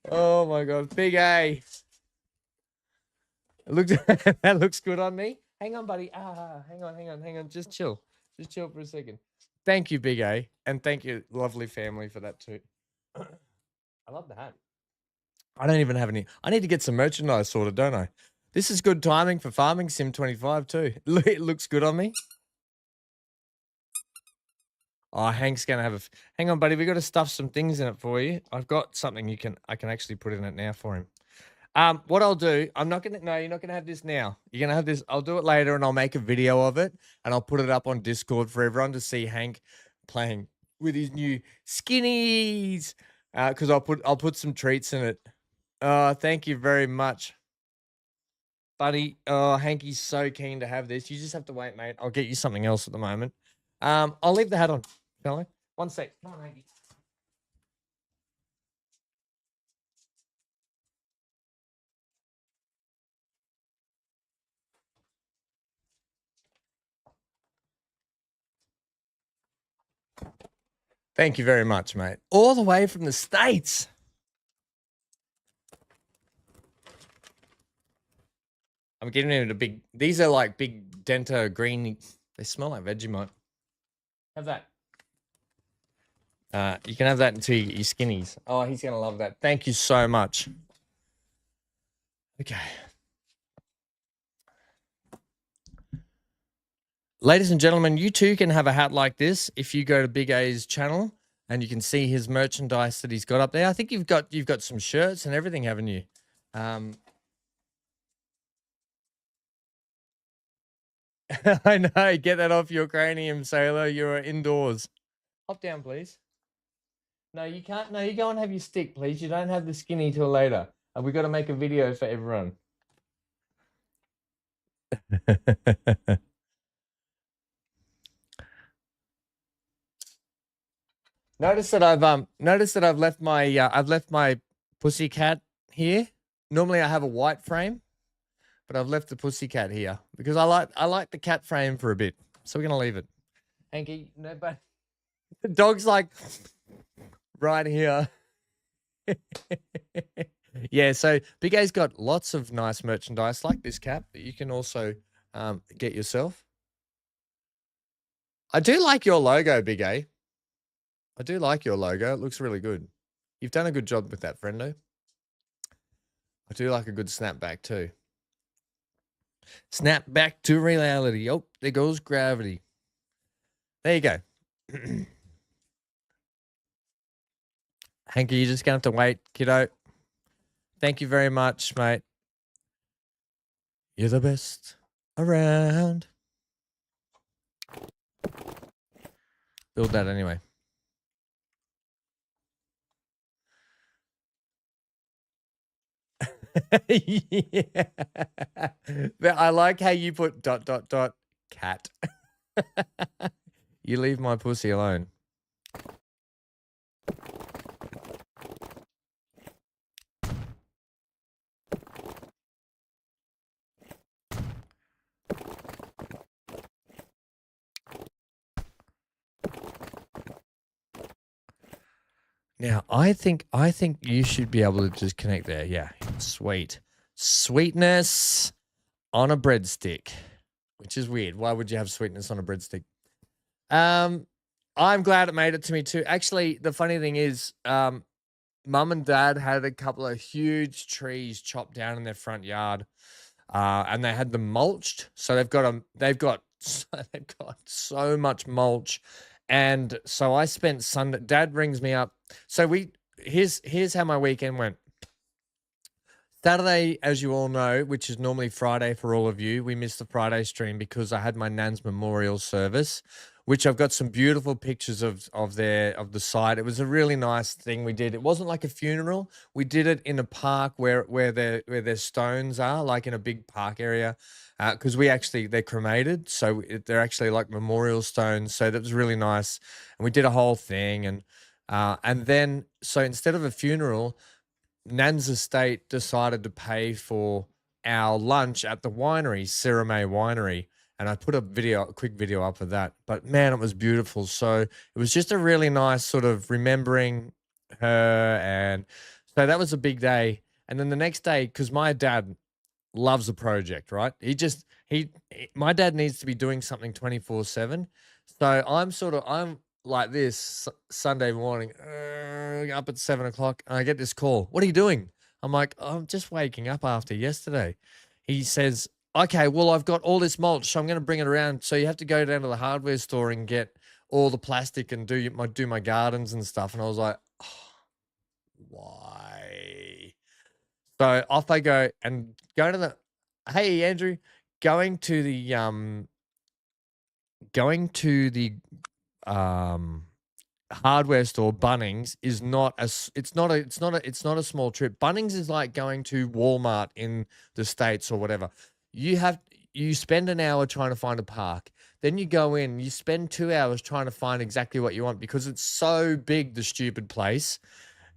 Oh my God, Big A. That looks good on me. Hang on, buddy. Hang on. Just chill for a second. Thank you, Big A, and thank you, lovely family, for that too. I love the hat. I don't even have any. I need to get some merchandise sorted, don't I? This is good timing for Farming Sim 25 too. It looks good on me. Oh, Hank's gonna have hang on, buddy. We got to stuff some things in it for you. I've got something I can actually put in it now for him. What I'll do, you're not gonna have this now. You're gonna have this. I'll do it later, and I'll make a video of it, and I'll put it up on Discord for everyone to see Hank playing with his new skinnies. Because I'll put some treats in it. Thank you very much, buddy. Oh, Hanky's so keen to have this. You just have to wait, mate. I'll get you something else at the moment. I'll leave the hat on, shall I? One sec. Come on, Hanky. Thank you very much, mate. All the way from the States. I'm getting into big. These are like big Dento green. They smell like Vegemite. Have that. You can have that until you get your skinnies. Oh, he's gonna love that. Thank you so much. Okay. Ladies and gentlemen, you too can have a hat like this if you go to Big A's channel and you can see his merchandise that he's got up there. I think you've got some shirts and everything, haven't you? I know. Get that off your cranium, sailor. You're indoors. Hop down, please. No, you can't. No, you go and have your stick, please. You don't have the skinny till later. We've got to make a video for everyone. Notice that I've left my pussycat here. Normally I have a white frame, but I've left the pussycat here because I like the cat frame for a bit. So we're gonna leave it. Hanky, no, but the dog's like right here. Yeah, so Big A's got lots of nice merchandise like this cap that you can also get yourself. I do like your logo, Big A. I do like your logo. It looks really good. You've done a good job with that, friendo. I do like a good snapback too. Snap back to reality. Oh, there goes gravity. There you go. Hanky, you're just going to have to wait, kiddo. Thank you very much, mate. You're the best around. Build that anyway. Yeah. But I like how you put ... cat. You leave my pussy alone. Now, I think you should be able to just connect there. Yeah, sweet. Sweetness on a breadstick, which is weird. Why would you have sweetness on a breadstick? I'm glad it made it to me too. Actually, the funny thing is, mum and dad had a couple of huge trees chopped down in their front yard, and they had them mulched. So they've got they've got so much mulch, and so I spent Sunday. Dad rings me up. So here's how my weekend went. Saturday, as you all know, which is normally Friday for all of you, we missed the Friday stream because I had my nan's memorial service, which I've got some beautiful pictures of the site. It was a really nice thing we did. It wasn't like a funeral. We did it in a park where their stones are, like in a big park area, because they're cremated, so they're actually like memorial stones. So that was really nice, and we did a whole thing, and then so instead of a funeral, Nan's estate decided to pay for our lunch at the winery, May Winery. And I put a quick video up of that. But man, it was beautiful. So it was just a really nice sort of remembering her. And so that was a big day. And then the next day, because my dad loves a project, right? My dad needs to be doing something 24/7. So I'm like this Sunday morning, up at 7 o'clock, and I get this call. What are you doing? I'm like, I'm just waking up after yesterday. He says, okay, well, I've got all this mulch, so I'm going to bring it around. So you have to go down to the hardware store and get all the plastic and do my gardens and stuff. And I was like, oh, why? So off I go and go to the, hey Andrew, going to the going to the um hardware store, Bunnings, is not a it's not a small trip. Bunnings is like going to Walmart in the States or whatever. You spend an hour trying to find a park. Then you go in, you spend 2 hours trying to find exactly what you want because it's so big, the stupid place.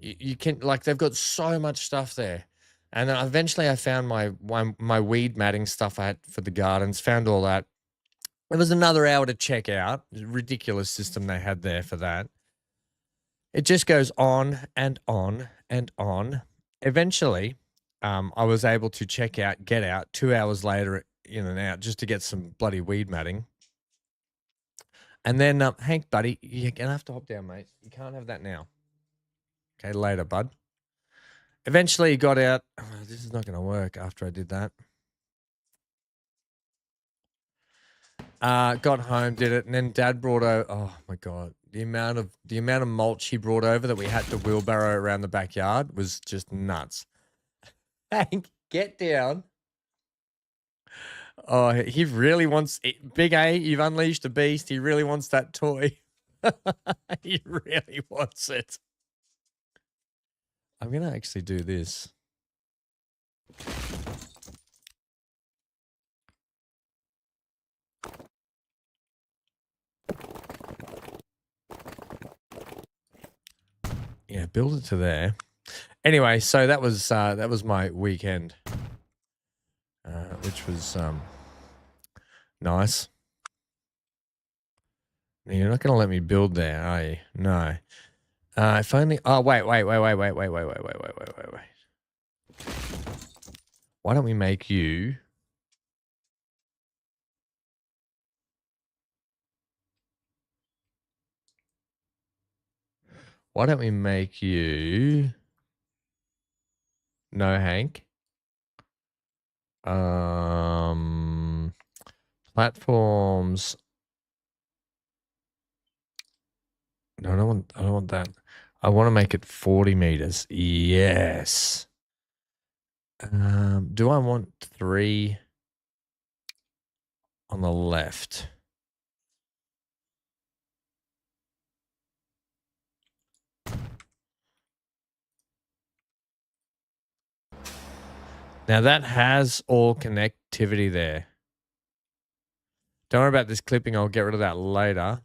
You can, like, they've got so much stuff there. And then eventually I found my weed matting stuff I had for the gardens, found all that. It was another hour to check out. Ridiculous system they had there for that. It just goes on and on and on. Eventually, I was able to get out 2 hours later, in and out, just to get some bloody weed matting. And then, Hank, buddy, you're going to have to hop down, mate. You can't have that now. Okay, later, bud. Eventually, he got out. Oh, this is not going to work after I did that. Got home, did it, and then Dad brought over. Oh my god, the amount of mulch he brought over that we had to wheelbarrow around the backyard was just nuts. Hank, get down. Oh, he really wants Big A. You've unleashed a beast. He really wants that toy. He really wants it. I'm gonna actually do this. Yeah, build it to there. Anyway, so that was my weekend, which was nice. You're not gonna let me build there, are you? No. If only. Oh wait. Why don't we make you? Why don't we make you? No, Hank. Platforms. No, I don't want that. I want to make it 40 meters. Yes. Do I want 3 on the left? Now that has all connectivity there. Don't worry about this clipping. I'll get rid of that later.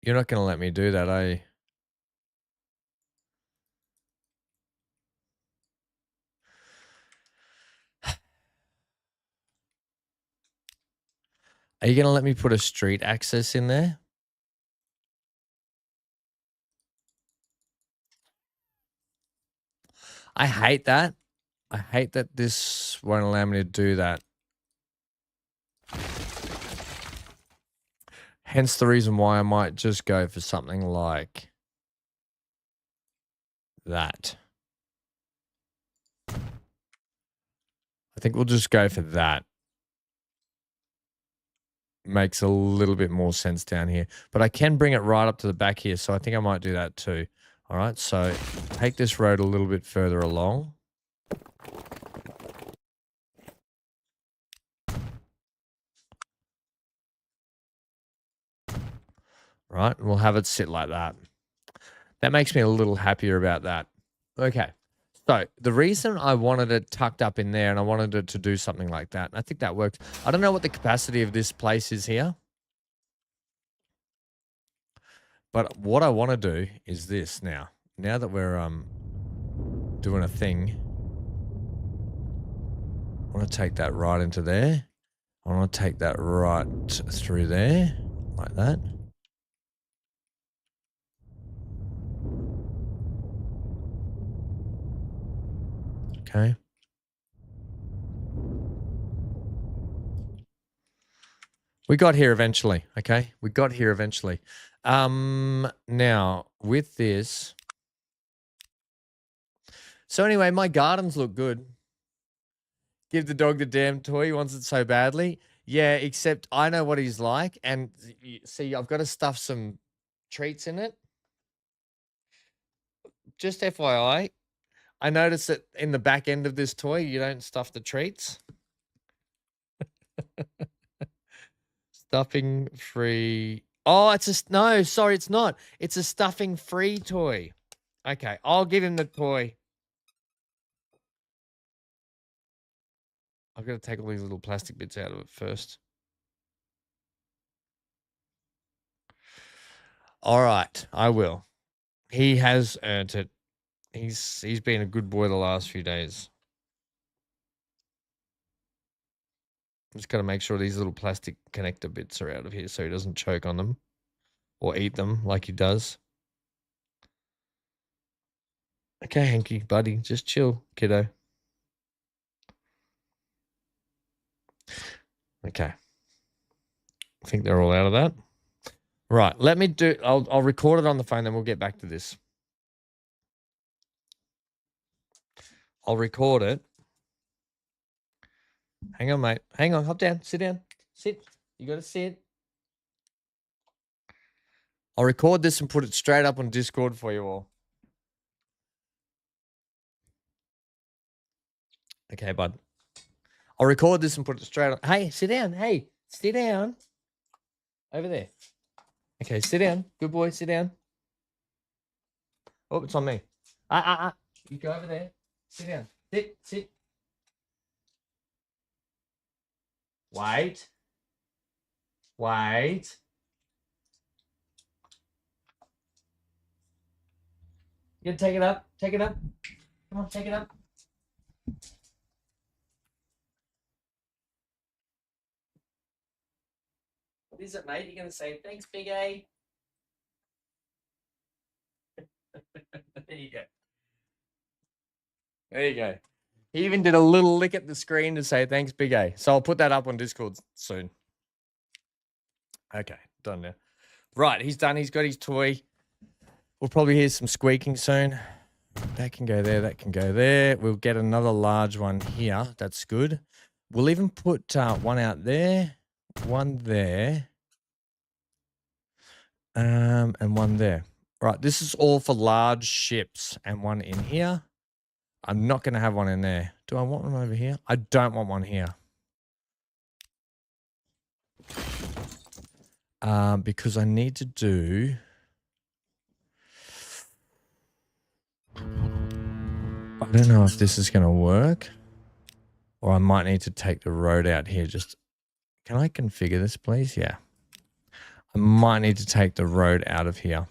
You're not going to let me do that, are you? Are you going to let me put a street access in there? I hate that. I hate that this won't allow me to do that. Hence the reason why I might just go for something like that. I think we'll just go for that. Makes a little bit more sense down here. But I can bring it right up to the back here, so I think I might do that too. All right, so take this road a little bit further along. Right, and we'll have it sit like that. That makes me a little happier about that. Okay, so the reason I wanted it tucked up in there and I wanted it to do something like that, and I think that worked. I don't know what the capacity of this place is here. But what I want to do is this now. Now that we're doing a thing, I want to take that right into there. I want to take that right through there, like that. Okay. We got here eventually, okay? We got here eventually. Now, with this... So anyway, my gardens look good. Give the dog the damn toy. He wants it so badly. Yeah, except I know what he's like. And see, I've got to stuff some treats in it. Just FYI, I noticed that in the back end of this toy, you don't stuff the treats. Stuffing free. Oh, it's a... No, sorry, it's not. It's a stuffing free toy. Okay, I'll give him the toy. I've got to take all these little plastic bits out of it first. All right, I will. He has earned it. He's been a good boy the last few days. Just got to make sure these little plastic connector bits are out of here so he doesn't choke on them or eat them like he does. Okay, Hanky, buddy, just chill, kiddo. Okay. I think they're all out of that. Right, let me do... I'll record it on the phone, then we'll get back to this. I'll record it. Hang on, mate. Hang on, hop down. Sit down. Sit. You got to sit. I'll record this and put it straight up on Discord for you all. Okay, bud. I'll record this and put it straight on. Hey, sit down. Hey, sit down. Over there. Okay, sit down. Good boy, sit down. Oh, it's on me. You go over there. Sit down. Sit. Wait. You take it up. Take it up. Come on, take it up. What is it, mate? You're going to say, thanks, Big A. There you go. There you go. He even did a little lick at the screen to say, thanks, Big A. So I'll put that up on Discord soon. Okay, done now. Right, he's done. He's got his toy. We'll probably hear some squeaking soon. That can go there. That can go there. We'll get another large one here. That's good. We'll even put one out there, one there, and one there. Right, this is all for large ships, and one in here. I'm not going to have one in there. Do I want one over here? I don't want one here. because I need to do... I don't know if this is going to work, or I might need to take the road out here. Just, can I configure this, please? Yeah. I might need to take the road out of here.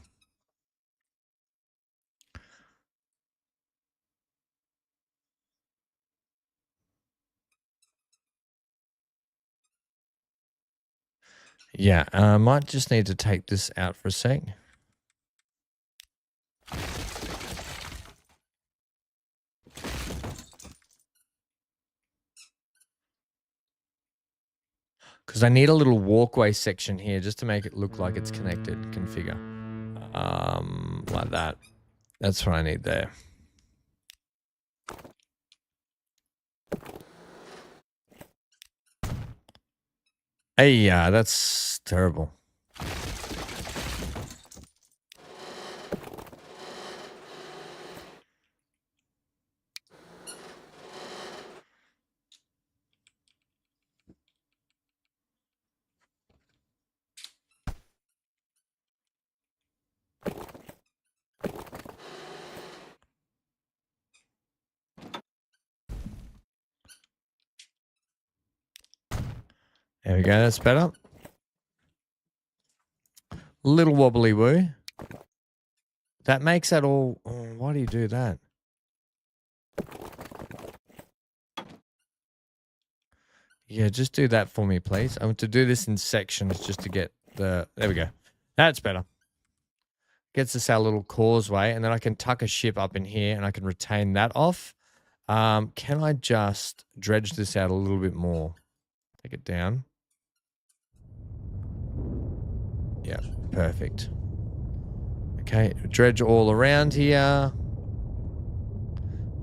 Yeah, I might just need to take this out for a sec. Because I need a little walkway section here just to make it look like it's connected. Configure. Like that. That's what I need there. Hey, that's terrible. There we go. That's better. Little wobbly woo. That makes that all... Oh, why do you do that? Yeah, just do that for me, please. I want to do this in sections just to get the... There we go. That's better. Gets us our little causeway, and then I can tuck a ship up in here, and I can retain that off. Can I just dredge this out a little bit more? Take it down. Yeah, perfect. Okay, dredge all around here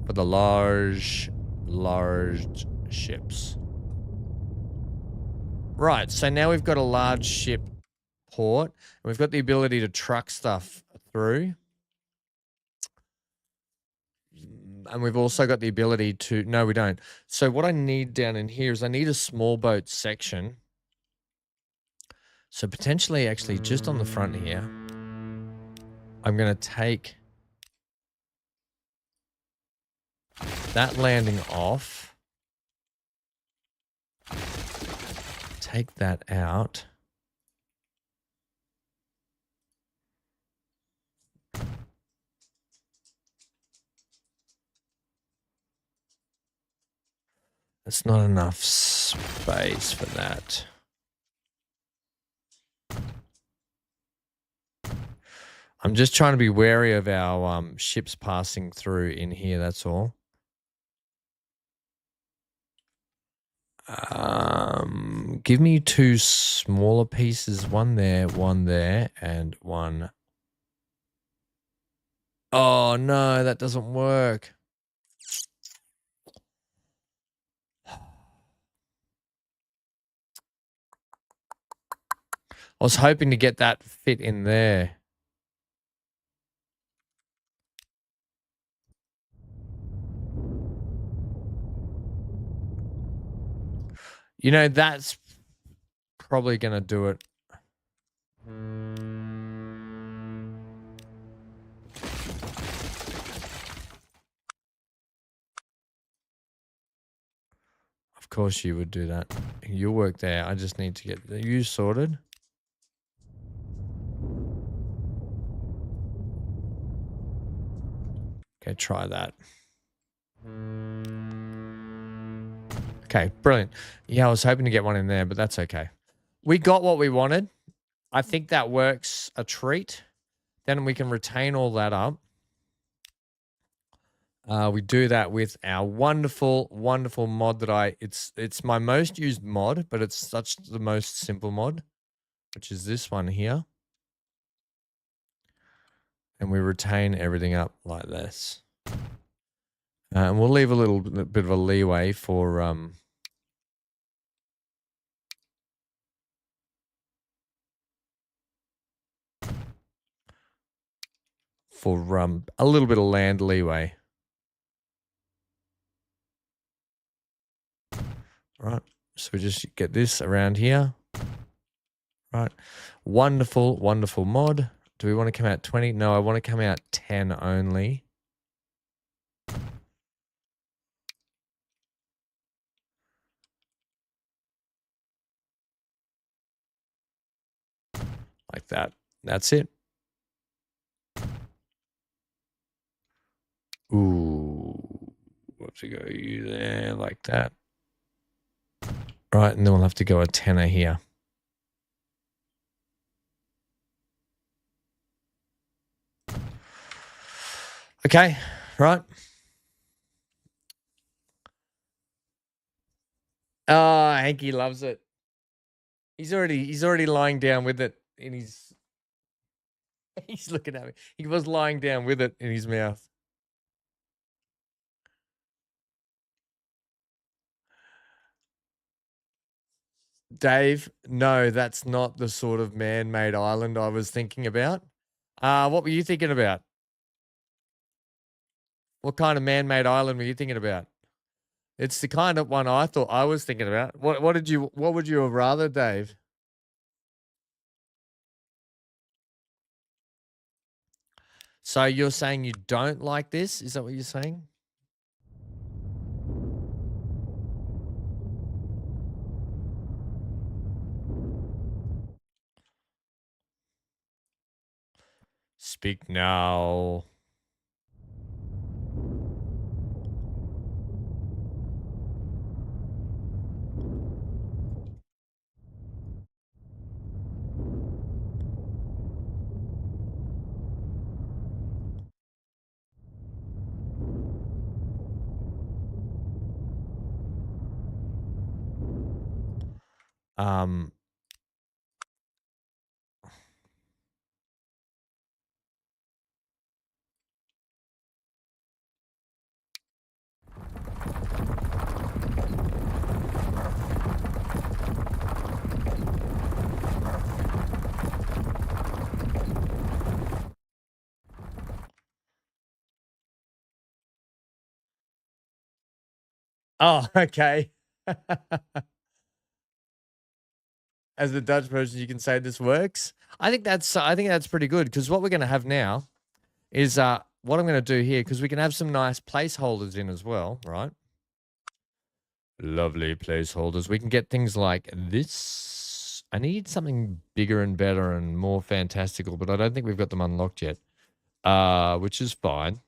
for the large ships. Right, so now we've got a large ship port, and we've got the ability to truck stuff through. And we've also got the ability to... No, we don't. So what I need down in here is I need a small boat section. So potentially, actually, just on the front here, I'm going to take that landing off. Take that out. That's not enough space for that. I'm just trying to be wary of our ships passing through in here, that's all. Give me two smaller pieces, one there, and one. Oh, no, that doesn't work. I was hoping to get that fit in there. You know, that's probably going to do it. Of course you would do that. You work there. I just need to get you sorted. Okay, try that. Okay, brilliant. Yeah, I was hoping to get one in there, but that's okay. We got what we wanted. I think that works a treat. Then we can retain all that up. We do that with our wonderful, wonderful mod that it's my most used mod, but it's such the most simple mod, which is this one here. And we retain everything up like this. And we'll leave a little bit of a leeway for a little bit of land leeway. Right, so we just get this around here. Right. Wonderful, wonderful mod. Do we want to come out 20? No, I want to come out 10 only. Like that. That's it. Ooh. Whoops, go you there like that. Right, and then we'll have to go a tenner here. Okay, right. Oh, Hanky loves it. He's already lying down with it in his. He's looking at me. He was lying down with it in his mouth. Dave, no, that's not the sort of man-made island I was thinking about. What were you thinking about? What kind of man-made island were you thinking about? It's the kind of one I thought I was thinking about. What would you have rather, Dave? So you're saying you don't like this? Is that what you're saying? Speak now. Um, oh, okay. As a Dutch person, you can say this works. I think that's pretty good because what we're going to have now is what I'm going to do here because we can have some nice placeholders in as well, right? Lovely placeholders. We can get things like this. I need something bigger and better and more fantastical, but I don't think we've got them unlocked yet, which is fine.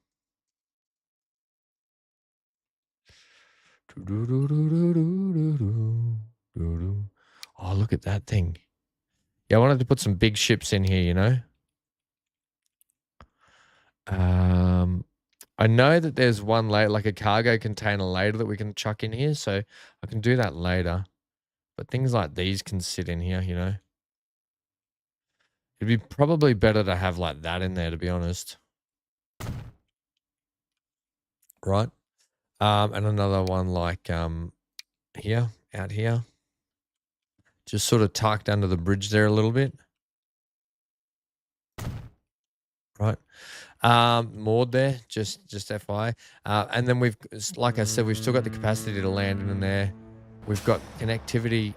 Oh, look at that thing. Yeah, I wanted to put some big ships in here, you know. I know that there's one later, like a cargo container later that we can chuck in here, so I can do that later. But things like these can sit in here, you know. It'd be probably better to have like that in there, to be honest. Right? And another one like here, out here. Just sort of tucked under the bridge there a little bit. Right? Moored there, just FYI. And then we've, like I said, we've still got the capacity to land in there. We've got connectivity.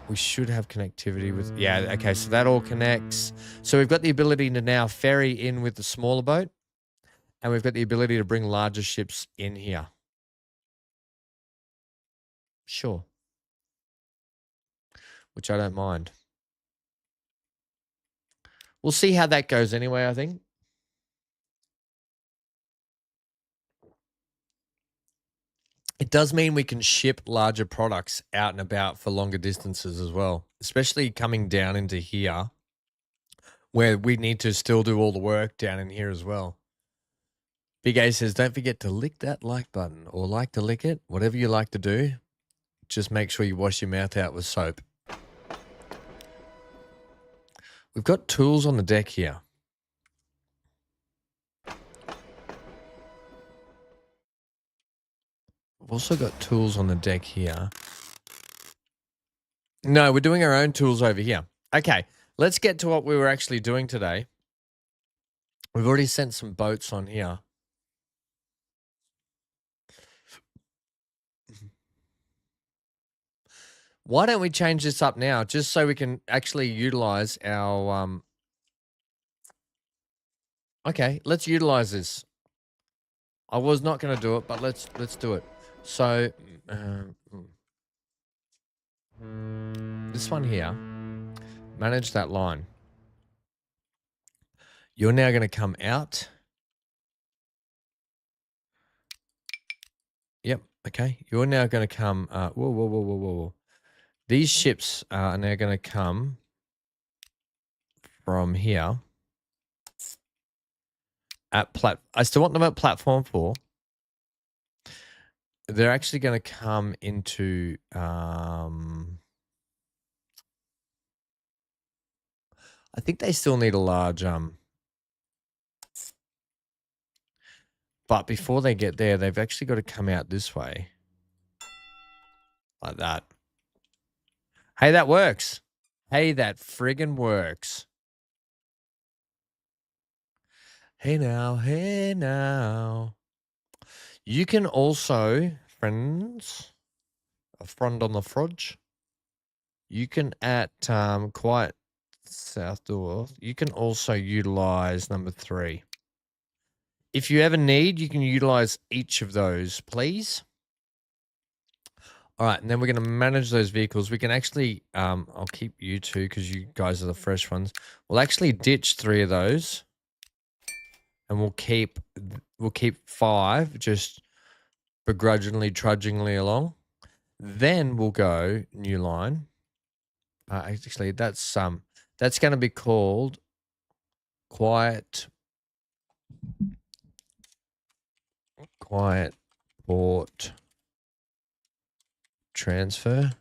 We should have connectivity with, yeah, okay, so that all connects. So we've got the ability to now ferry in with the smaller boat, and we've got the ability to bring larger ships in here. Sure. Which I don't mind. We'll see how that goes anyway, I think. It does mean we can ship larger products out and about for longer distances as well, especially coming down into here where we need to still do all the work down in here as well. Big A says, don't forget to lick that like button or like to lick it, whatever you like to do. Just make sure you wash your mouth out with soap. We've got tools on the deck here. We've also got tools on the deck here. No, we're doing our own tools over here. Okay, let's get to what we were actually doing today. We've already sent some boats on here. Why don't we change this up now, just so we can actually utilize our okay, let's utilize this. I was not going to do it, but let's do it. So this one here, manage that line. You're now going to come out. Yep. Okay. You're now going to come. Whoa. These ships are now going to come from here. I still want them at platform 4. They're actually going to come into. I think they still need a large But before they get there, they've actually got to come out this way. Like that. Hey, that works. Hey, that friggin' works. Hey now. You can also, friends, a friend on the fridge. You can at quite south door. You can also utilize number 3. If you ever need, you can utilize each of those, please. All right, and then we're going to manage those vehicles. We can actually, I'll keep you 2 because you guys are the fresh ones. We'll actually ditch 3 of those, and we'll keep 5 just begrudgingly, trudgingly along. Then we'll go new line. Actually, that's going to be called quiet port transfer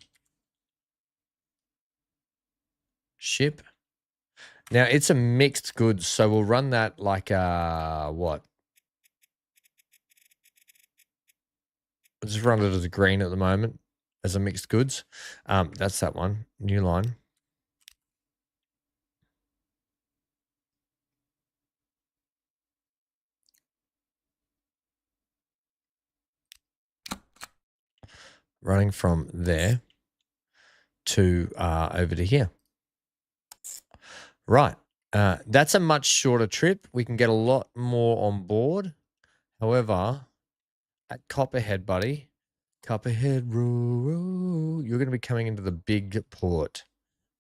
ship. Now it's a mixed goods, so we'll run that like what? I'll just run it as a green at the moment as a mixed goods. That's that one. New line. Running from there to over to here. Right. That's a much shorter trip. We can get a lot more on board. However, at Copperhead, buddy, Copperhead, you're going to be coming into the big port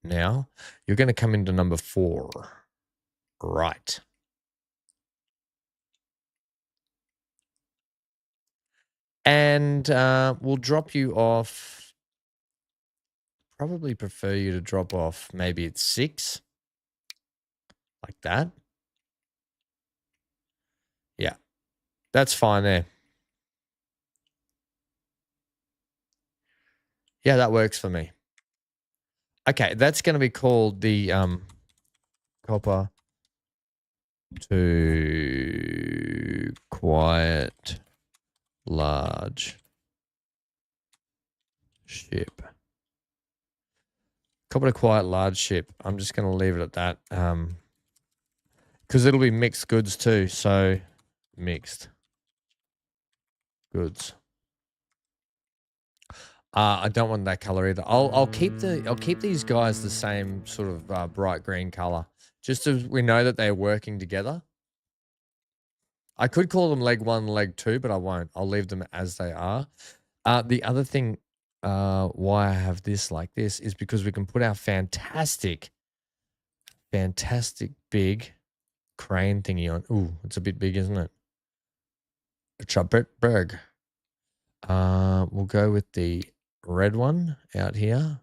now. You're going to come into number 4. Right. And we'll drop you off. Probably prefer you to drop off maybe at 6. Like that. Yeah. That's fine there. Yeah, that works for me. Okay, that's going to be called the copper to quiet large ship. Copper to quiet large ship. I'm just going to leave it at that. Because it'll be mixed goods too. So mixed goods. I don't want that color either. I'll keep these guys the same sort of bright green color, just so we know that they're working together. I could call them leg 1, leg 2, but I won't. I'll leave them as they are. The other thing why I have this like this is because we can put our fantastic big crane thingy on. Ooh, it's a bit big, isn't it? It's a bit big. We'll go with the red one out here.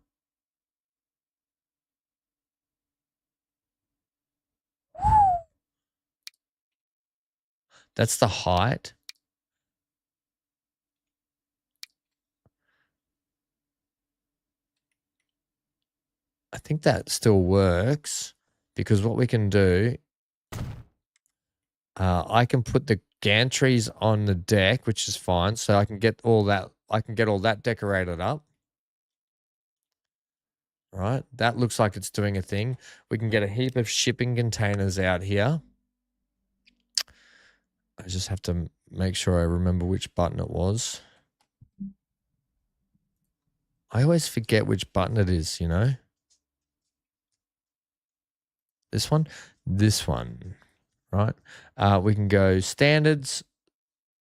That's the height. I think that still works because what we can do, I can put the gantries on the deck, which is fine. So I can get all that. I can get all that decorated up. Right, that looks like it's doing a thing. We can get a heap of shipping containers out here. I just have to make sure I remember which button it was. I always forget which button it is, you know? This one? This one, right? We can go standards.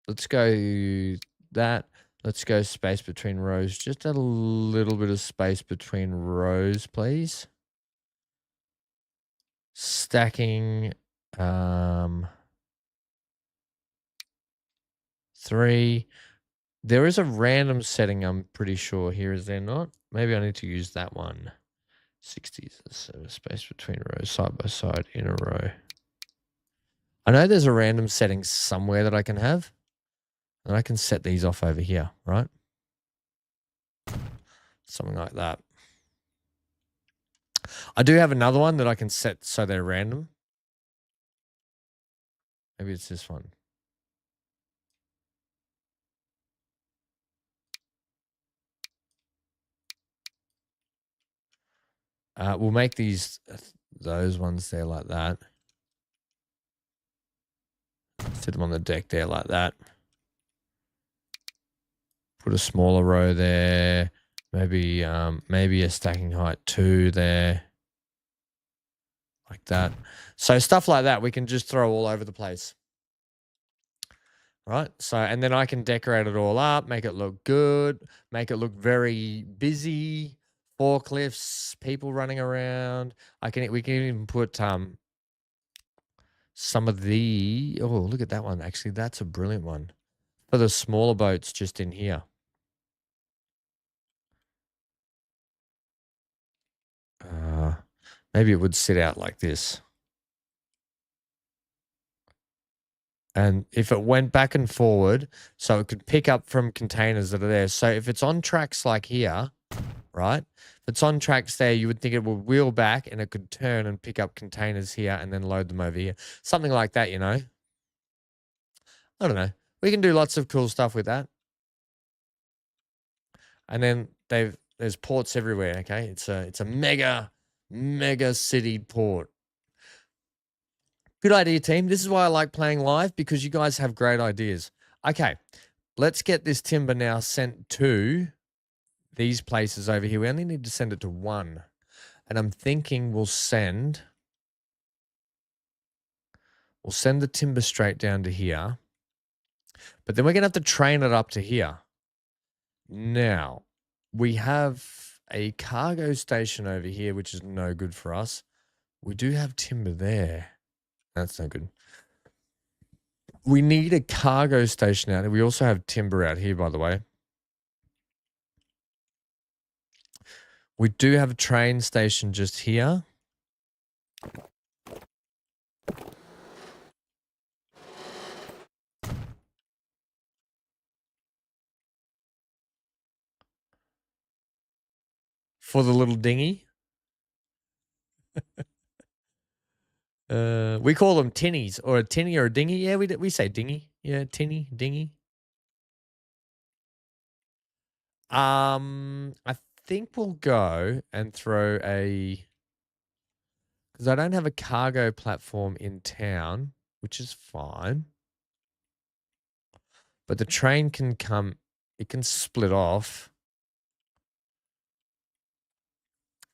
Let's go that. Let's go space between rows. Just a little bit of space between rows, please. Stacking. 3. There is a random setting, I'm pretty sure here, is there not? Maybe I need to use that one. 60s, so space between rows, side by side, in a row. I know there's a random setting somewhere that I can have. And I can set these off over here, right? Something like that. I do have another one that I can set so they're random. Maybe it's this one. We'll make those ones there like that. Set them on the deck there like that. Put a smaller row there. Maybe a stacking height 2 there. Like that. So stuff like that we can just throw all over the place. Right? So, and then I can decorate it all up, make it look good, make it look very busy, forklifts, people running around. We can even put some of the, oh, look at that one. Actually, that's a brilliant one. For the smaller boats just in here. Maybe it would sit out like this. And if it went back and forward, so it could pick up from containers that are there. So if it's on tracks like here, right? If it's on tracks there, you would think it would wheel back and it could turn and pick up containers here and then load them over here. Something like that, you know? I don't know. We can do lots of cool stuff with that. And then there's ports everywhere, okay? It's a mega city port. Good idea, team. This is why I like playing live, because you guys have great ideas. Okay, let's get this timber now sent to these places over here. We only need to send it to one. And I'm thinking we'll send the timber straight down to here. But then we're going to have to train it up to here. Now, we have a cargo station over here, which is no good for us. We do have timber there. That's no good. We need a cargo station out here. We also have timber out here, by the way. We do have a train station just here. For the little dinghy. We call them tinnies, or a tinny or a dinghy. Yeah, we say dinghy. Yeah, tinny, dinghy. I think we'll go and throw because I don't have a cargo platform in town, which is fine. But the train can come, it can split off.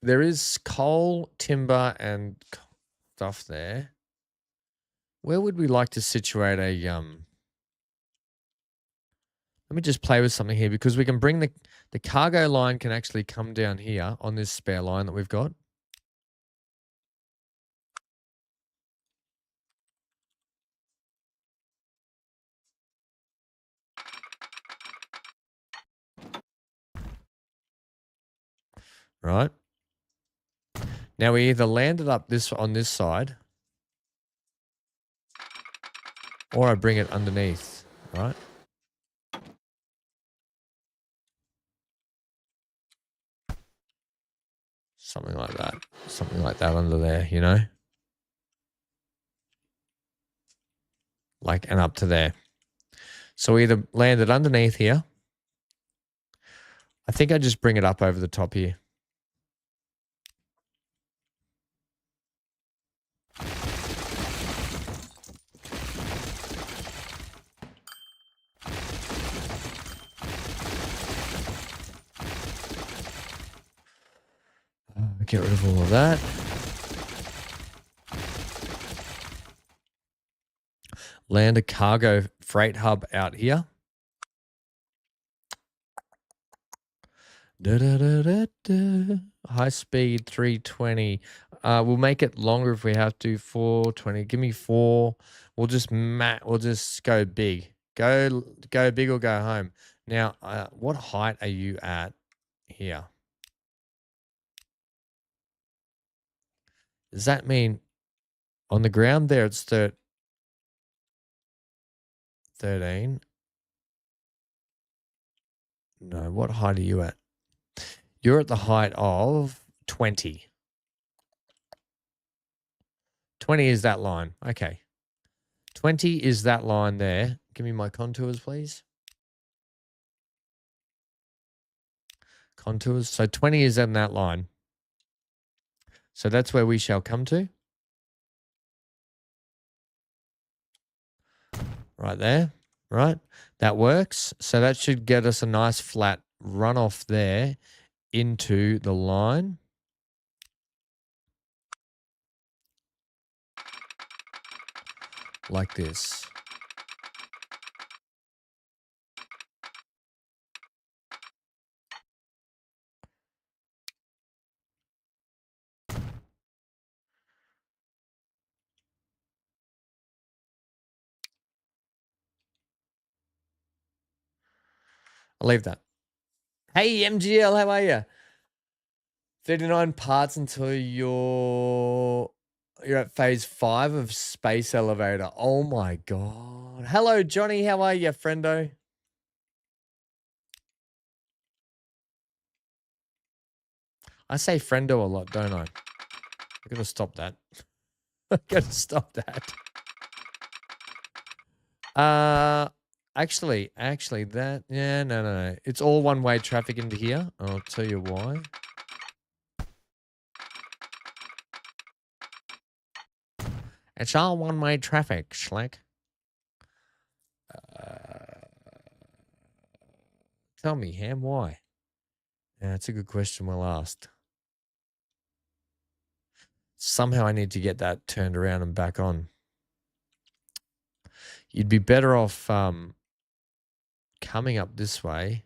There is coal, timber, and stuff there. Where would we like to situate a let me just play with something here, because we can bring the cargo line can actually come down here on this spare line that we've got. Right. Now we either land it up on this side, or I bring it underneath, right? Something like that. Something like that under there, you know? Like, and up to there. So we either land it underneath here. I think I just bring it up over the top here. Get rid of all of that. Land a cargo freight hub out here. High speed 320. We'll make it longer if we have to. 420. Give me 4. We'll just go big. Go big or go home. Now, what height are you at here? Does that mean on the ground there it's 13? No, what height are you at? You're at the height of 20. 20 is that line. Okay. 20 is that line there. Give me my contours, please. Contours. So 20 is in that line. So that's where we shall come to. Right there. Right. That works. So that should get us a nice flat runoff there into the line. Like this. I'll leave that. Hey, MGL, how are you? 39 parts until you're at phase 5 of Space Elevator. Oh my God. Hello, Johnny. How are you, friendo? I say friendo a lot, don't I? I gotta stop that. I gotta stop that. Actually, that, yeah, no. It's all one-way traffic into here. I'll tell you why. It's all one-way traffic, Schleck. Tell me, Ham, why? Yeah, that's a good question well asked. Somehow I need to get that turned around and back on. You'd be better off coming up this way.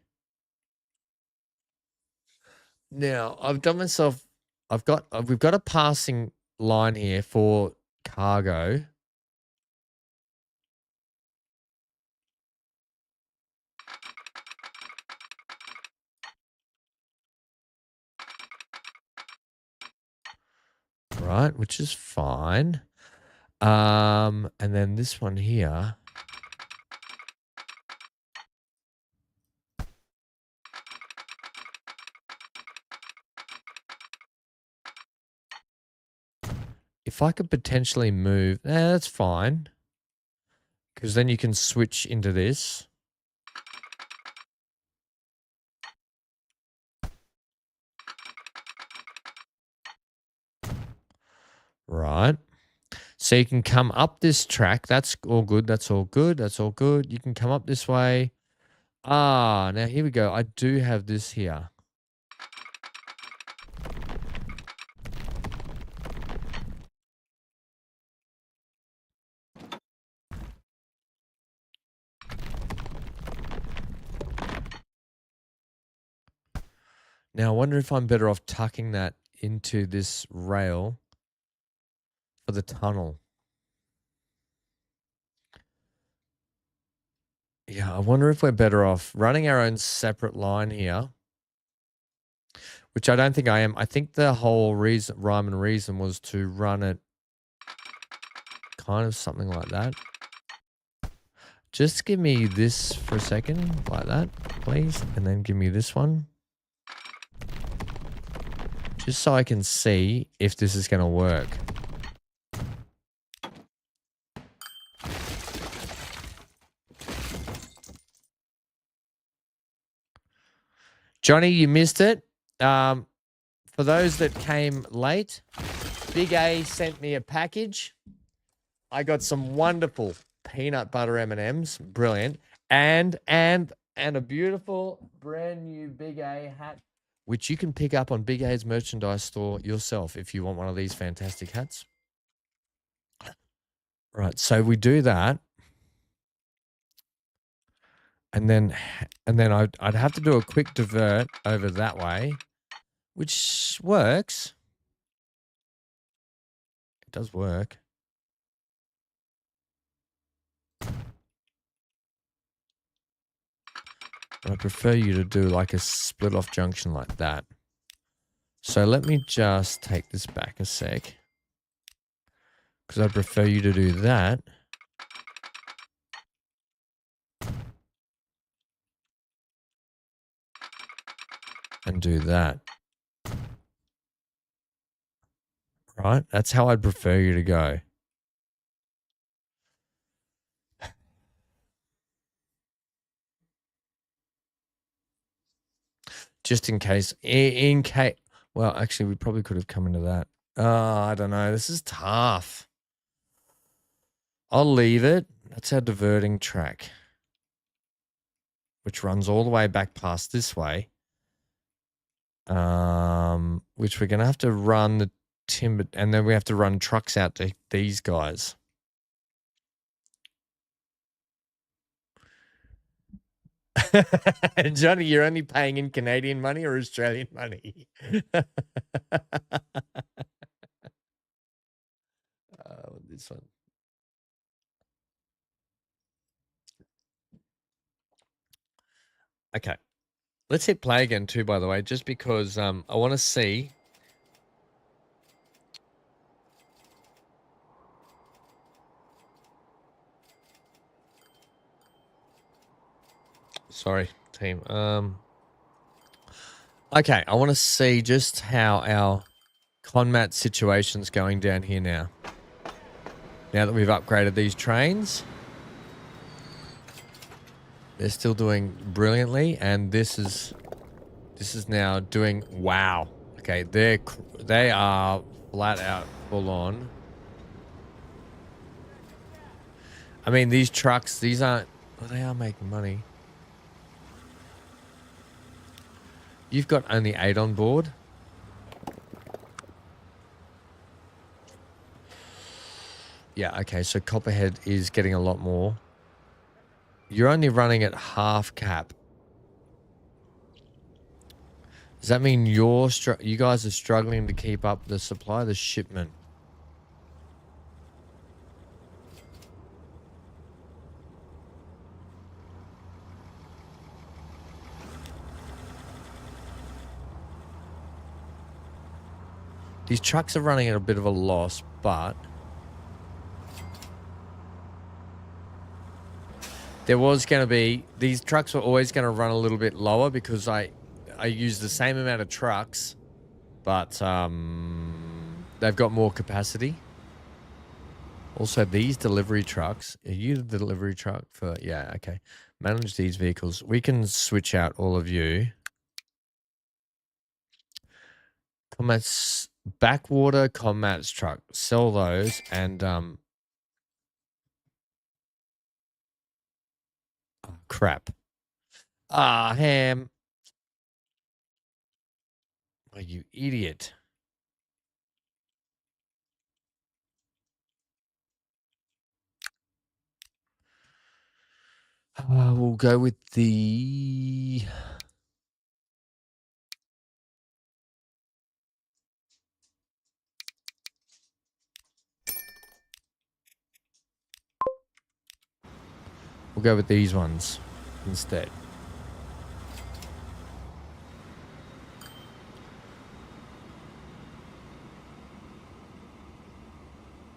Now, I've done myself, we've got a passing line here for cargo. Right, which is fine. And then this one here. If I could potentially move, that's fine. Because then you can switch into this. Right. So you can come up this track. That's all good. That's all good. That's all good. You can come up this way. Now here we go. I do have this here. Now, I wonder if I'm better off tucking that into this rail for the tunnel. Yeah, I wonder if we're better off running our own separate line here, which I don't think I am. I think the whole rhyme and reason was to run it kind of something like that. Just give me this for a second, like that, please, and then give me this one. Just so I can see if this is going to work. Johnny, you missed it. For those that came late, Big A sent me a package. I got some wonderful peanut butter M&Ms, brilliant, and a beautiful brand new Big A hat which you can pick up on Big A's merchandise store yourself if you want one of these fantastic hats. Right, so we do that. And then I'd have to do a quick divert over that way, which works. It does work. But I prefer you to do like a split off junction like that. So let me just take this back a sec. Because I prefer you to do that. And do that. Right? That's how I'd prefer you to go. Just in case. Well, actually, we probably could have come into that. I don't know. This is tough. I'll leave it. That's our diverting track, which runs all the way back past this way. Which we're going to have to run the timber, and then we have to run trucks out to these guys. Johnny, you're only paying in Canadian money or Australian money? This one. Okay. Let's hit play again too, by the way, just because I want to see. Sorry, team. Okay, I want to see just how our Conmat situation's going down here now. Now that we've upgraded these trains. They're still doing brilliantly, and this is now doing wow. Okay, they are flat out full on. I mean, these trucks, these aren't. Well, they are making money. You've got only 8 on board. Yeah, okay, so Copperhead is getting a lot more. You're only running at half cap. Does that mean you guys are struggling to keep up the supply, the shipment? These trucks are running at a bit of a loss, but there was going to be, these trucks were always going to run a little bit lower because I use the same amount of trucks, but they've got more capacity. Also, these delivery trucks, are you the delivery truck for, yeah, okay. Manage these vehicles. We can switch out all of you. Comats, backwater Comats truck. Sell those and, oh, crap. Ah, Ham. Oh, you idiot. We'll go with the... We'll go with these ones instead.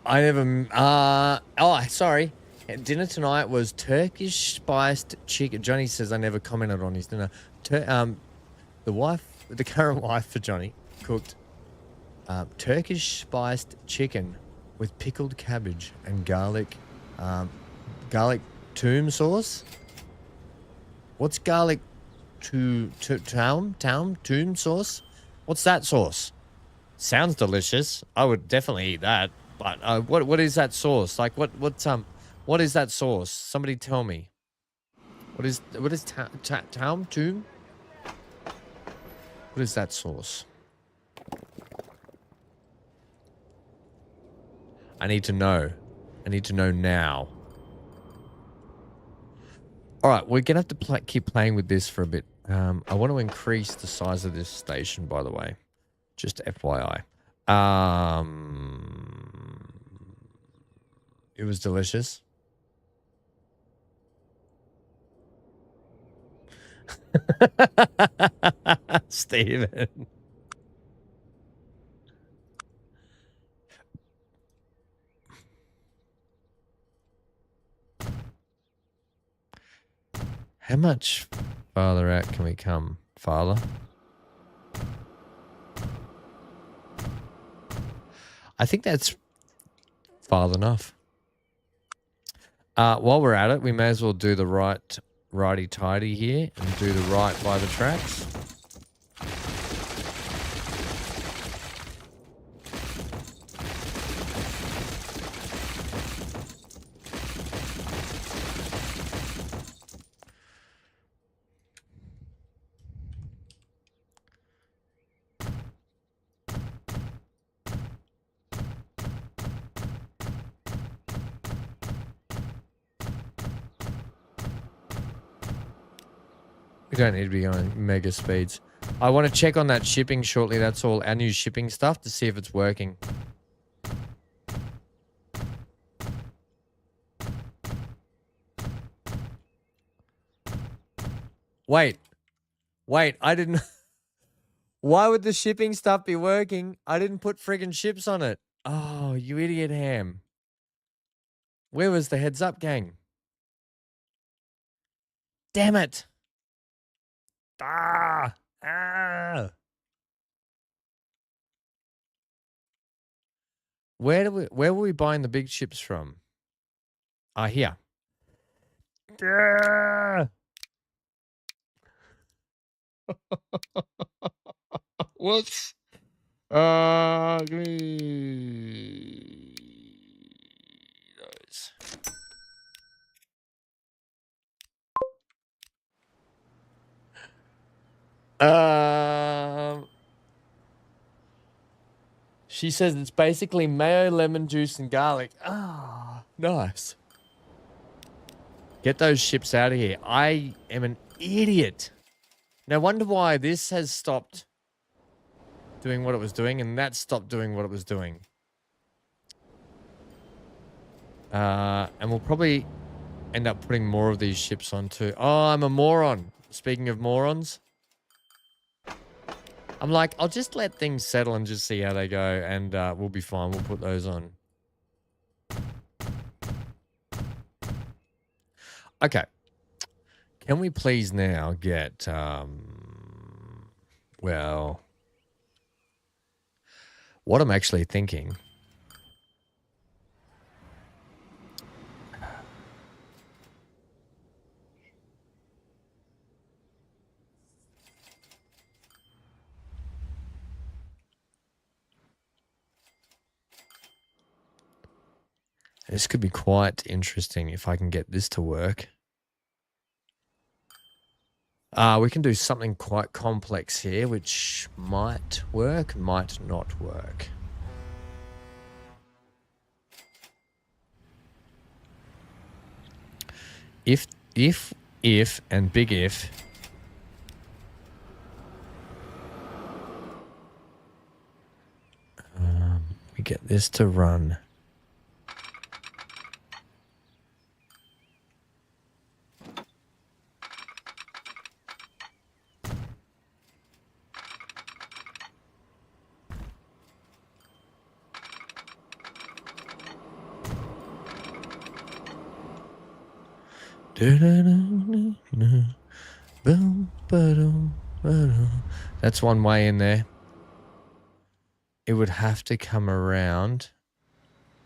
I never... oh, sorry. Dinner tonight was Turkish spiced chicken. Johnny says I never commented on his dinner. The current wife for Johnny cooked Turkish spiced chicken with pickled cabbage and garlic toom sauce. What's garlic toom sauce? What's that sauce? Sounds delicious. I would definitely eat that. But what is that sauce? Like what is that sauce? Somebody tell me. What is toom? What is that sauce? I need to know. I need to know now. All right, we're going to have to keep playing with this for a bit. I want to increase the size of this station, by the way. Just FYI. It was delicious. Steven. How much farther out can we come, Father? I think that's far enough. While we're at it, we may as well do the righty-tighty here and do the right by the tracks. We don't need to be going mega speeds. I want to check on that shipping shortly. That's all. Our new shipping stuff to see if it's working. Wait, I didn't... Why would the shipping stuff be working? I didn't put friggin' ships on it. Oh, you idiot ham. Where was the heads up, gang? Damn it. Ah. Where were we buying the big ships from? Here. Whoops. Give me those. She says it's basically mayo, lemon juice, and garlic. Ah, nice. Get those ships out of here. I am an idiot. No wonder why this has stopped doing what it was doing, and that stopped doing what it was doing. And we'll probably end up putting more of these ships on too. Oh, I'm a moron. Speaking of morons. I'm like, I'll just let things settle and just see how they go, and we'll be fine. We'll put those on. Okay. Can we please now get, well, what I'm actually thinking... This could be quite interesting if I can get this to work. We can do something quite complex here, which might work, might not work. If, and big if, we get this to run. That's one way in there. It would have to come around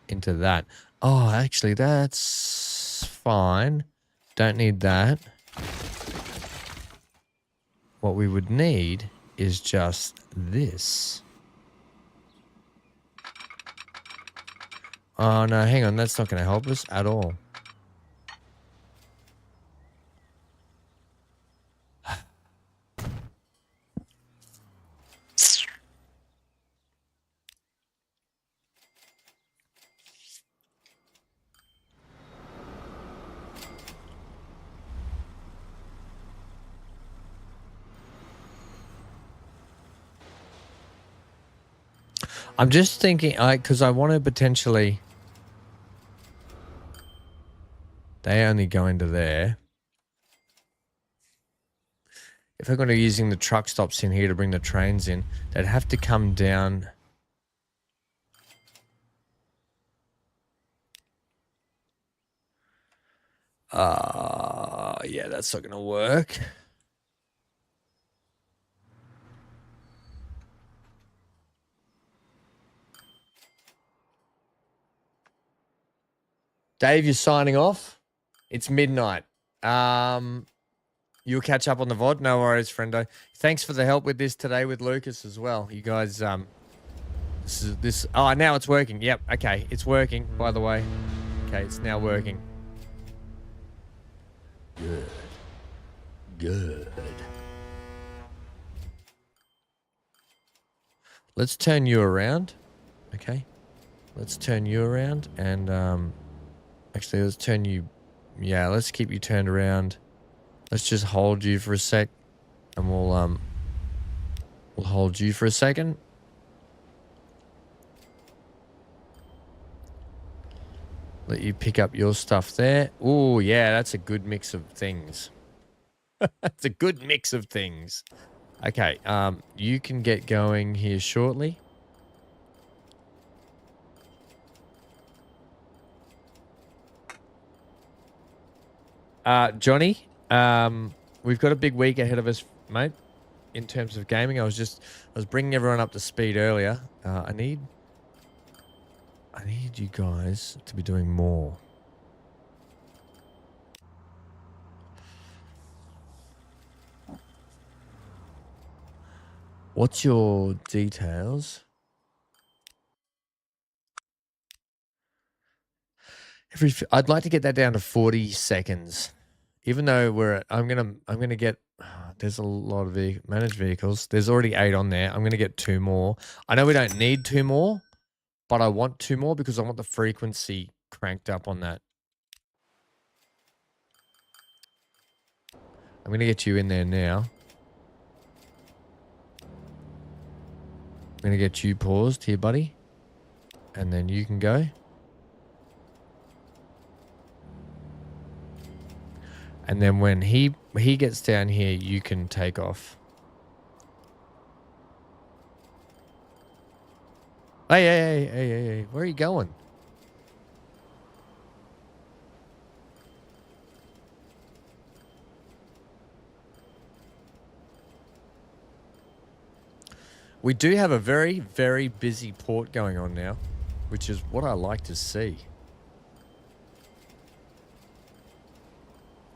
into that. Oh, actually, that's fine. Don't need that. What we would need is just this. Oh, no, hang on. That's not going to help us at all. I'm just thinking, because I want to potentially... They only go into there. If they're going to be using the truck stops in here to bring the trains in, they'd have to come down. Yeah, that's not going to work. Dave, you're signing off. It's midnight. You'll catch up on the VOD. No worries, friendo. Thanks for the help with this today with Lucas as well. You guys, this. Oh, now it's working. Yep. Okay, it's working. By the way. Okay, it's now working. Good. Good. Let's turn you around. Okay. Let's turn you around and actually let's turn you. Yeah, let's keep you turned around. Let's just hold you for a sec, and we'll hold you for a second. Let you pick up your stuff there. Oh, yeah, that's a good mix of things. That's a good mix of things. Okay, you can get going here shortly. Johnny, we've got a big week ahead of us, mate, in terms of gaming. I was bringing everyone up to speed earlier. I need you guys to be doing more. What's your details? I'd like to get that down to 40 seconds. Even though I'm gonna get. There's a lot of managed vehicles. There's already 8 on there. I'm gonna get 2 more. I know we don't need 2 more, but I want 2 more because I want the frequency cranked up on that. I'm gonna get you in there now. I'm gonna get you paused here, buddy, and then you can go. And then when he gets down here, you can take off. Hey, where are you going? We do have a very, very busy port going on now, which is what I like to see.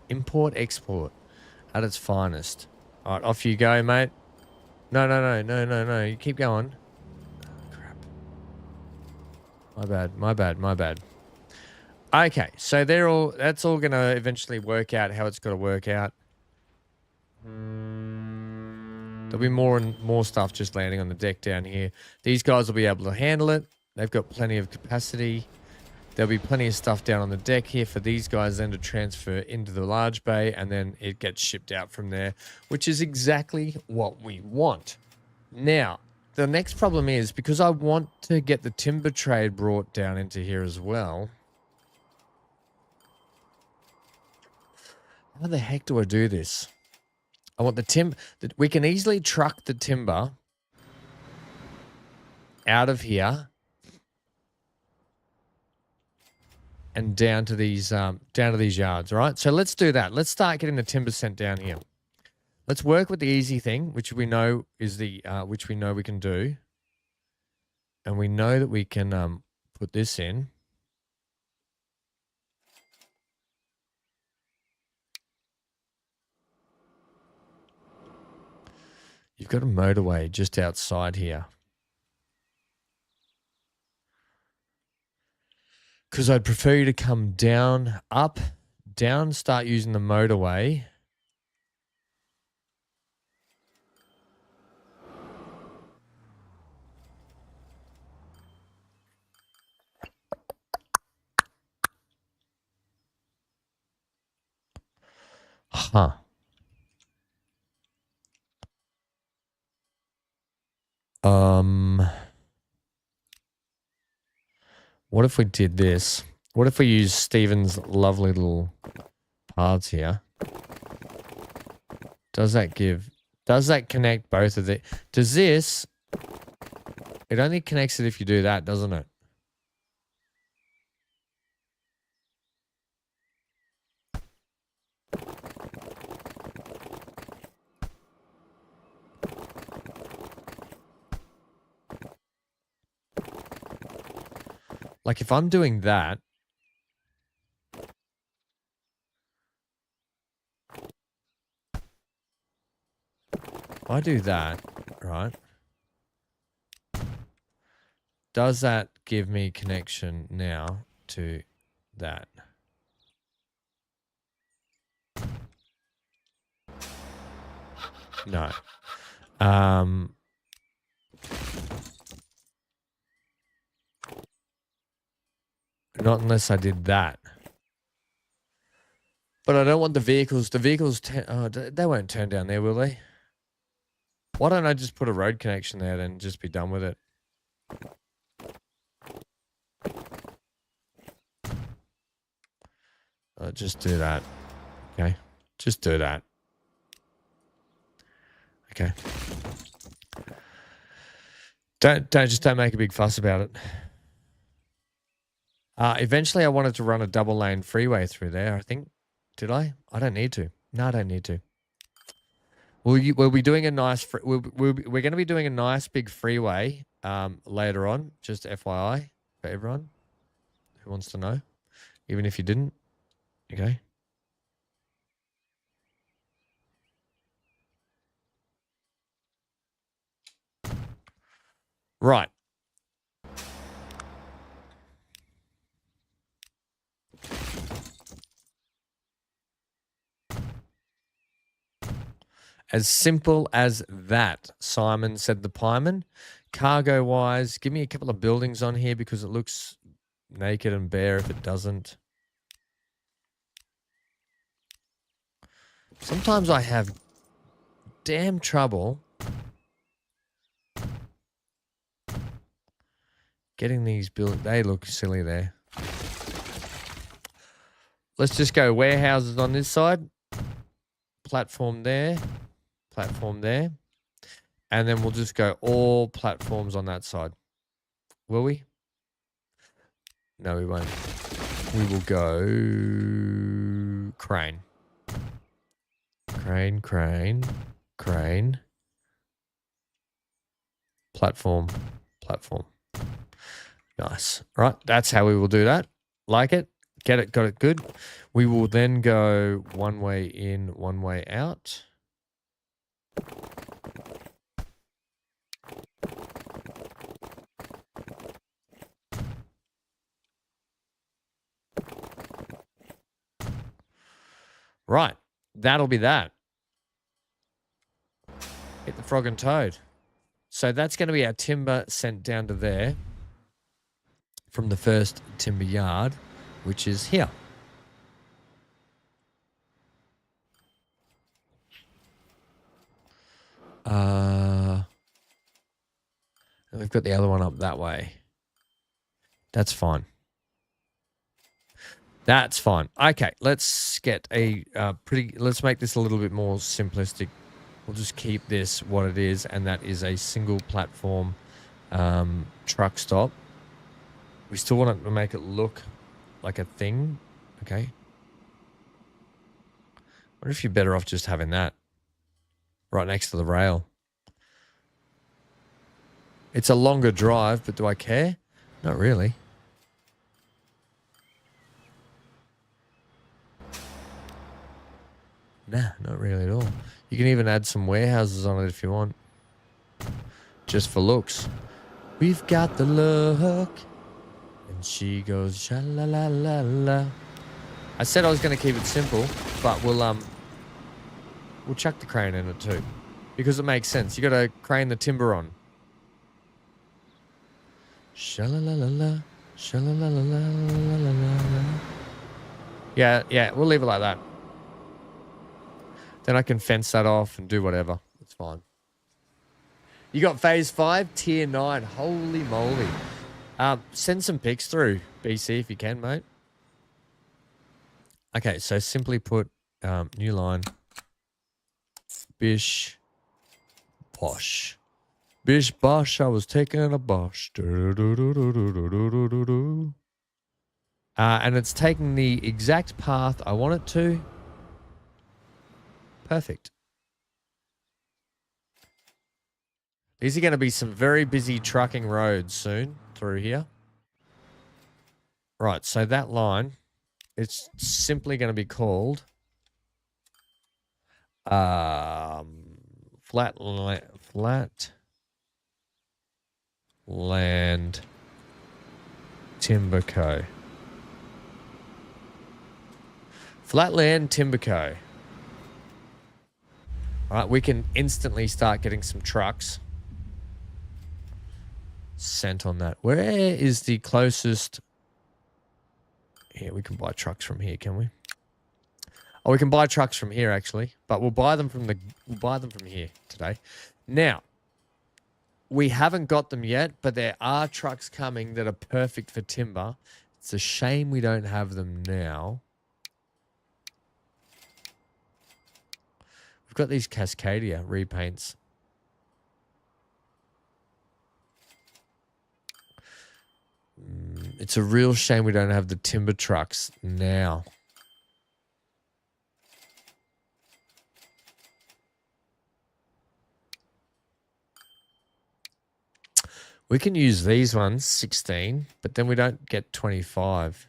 Import, export at its finest. All right, off you go, mate. No. You keep going. Oh, crap. My bad. Okay, so that's all going to eventually work out how it's got to work out. There'll be more and more stuff just landing on the deck down here. These guys will be able to handle it. They've got plenty of capacity. There'll be plenty of stuff down on the deck here for these guys then to transfer into the large bay, and then it gets shipped out from there, which is exactly what we want. Now, the next problem is, because I want to get the timber trade brought down into here as well. How the heck do I do this? I want the timber. We can easily truck the timber out of here and down to these yards, all right? So let's do that. Let's start getting the timber sent down here. Let's work with the easy thing, which we know is which we know we can do. And we know that we can put this in. You've got a motorway just outside here. Because I'd prefer you to come down, up, down, start using the motorway. Huh. What if we did this? What if we use Steven's lovely little paths here? Does that connect both of the, does this, it only connects it if you do that, doesn't it? Like if I'm doing that, if I do that, right? Does that give me connection now to that? No. Not unless I did that. But I don't want the vehicles. The vehicles, they won't turn down there, will they? Why don't I just put a road connection there then and just be done with it? Just do that. Okay. Just do that. Okay. Don't make a big fuss about it. Eventually I wanted to run a double lane freeway through there, I think. Did I? I don't need to. No, I don't need to. We'll be doing a nice, we're going to be doing a nice big freeway later on, just FYI for everyone who wants to know, even if you didn't. Okay. Right. As simple as that, Simon, said the pieman. Cargo-wise, give me a couple of buildings on here because it looks naked and bare if it doesn't. Sometimes I have damn trouble getting these built. They look silly there. Let's just go warehouses on this side. Platform there. Platform there. And then we'll just go all platforms on that side. Will we? No, we won't. We will go crane. Crane, crane, crane. Platform, platform. Nice. Right, that's how we will do that. Like it. Get it, got it good. We will then go one way in, one way out. Right, that'll be that. Hit the frog and toad. So that's going to be our timber sent down to there from the first timber yard, which is here. And we've got the other one up that way. That's fine. That's fine. Okay, let's get a let's make this a little bit more simplistic. We'll just keep this what it is, and that is a single platform truck stop. We still want to make it look like a thing. Okay. I wonder if you're better off just having that right next to the rail. It's a longer drive, but do I care? Not really. Nah, not really at all. You can even add some warehouses on it if you want. Just for looks. We've got the look. And she goes sha-la-la-la-la. I said I was going to keep it simple, but we'll chuck the crane in it too. Because it makes sense. You got to crane the timber on. Sha-la-la-la-la. Sha-la-la-la-la-la-la-la. Yeah, we'll leave it like that. Then I can fence that off and do whatever. It's fine. You got phase 5, tier 9. Holy moly. Send some pics through, BC, if you can, mate. Okay, so simply put, new line. Bish, posh. Bish, bosh, I was taking a bosh. And it's taking the exact path I want it to. Perfect. These are going to be some very busy trucking roads soon through here. Right, so that line, it's simply going to be called Flat Land Timber Co. Flatland Timber Co. All right, we can instantly start getting some trucks sent on that. Where is the closest? Here, we can buy trucks from here, can we? Oh, we can buy trucks from here actually, but we'll buy them from here today. Now, we haven't got them yet, but there are trucks coming that are perfect for timber. It's a shame we don't have them now. We've got these Cascadia repaints. It's a real shame we don't have the timber trucks now. We can use these ones, 16, but then we don't get 25.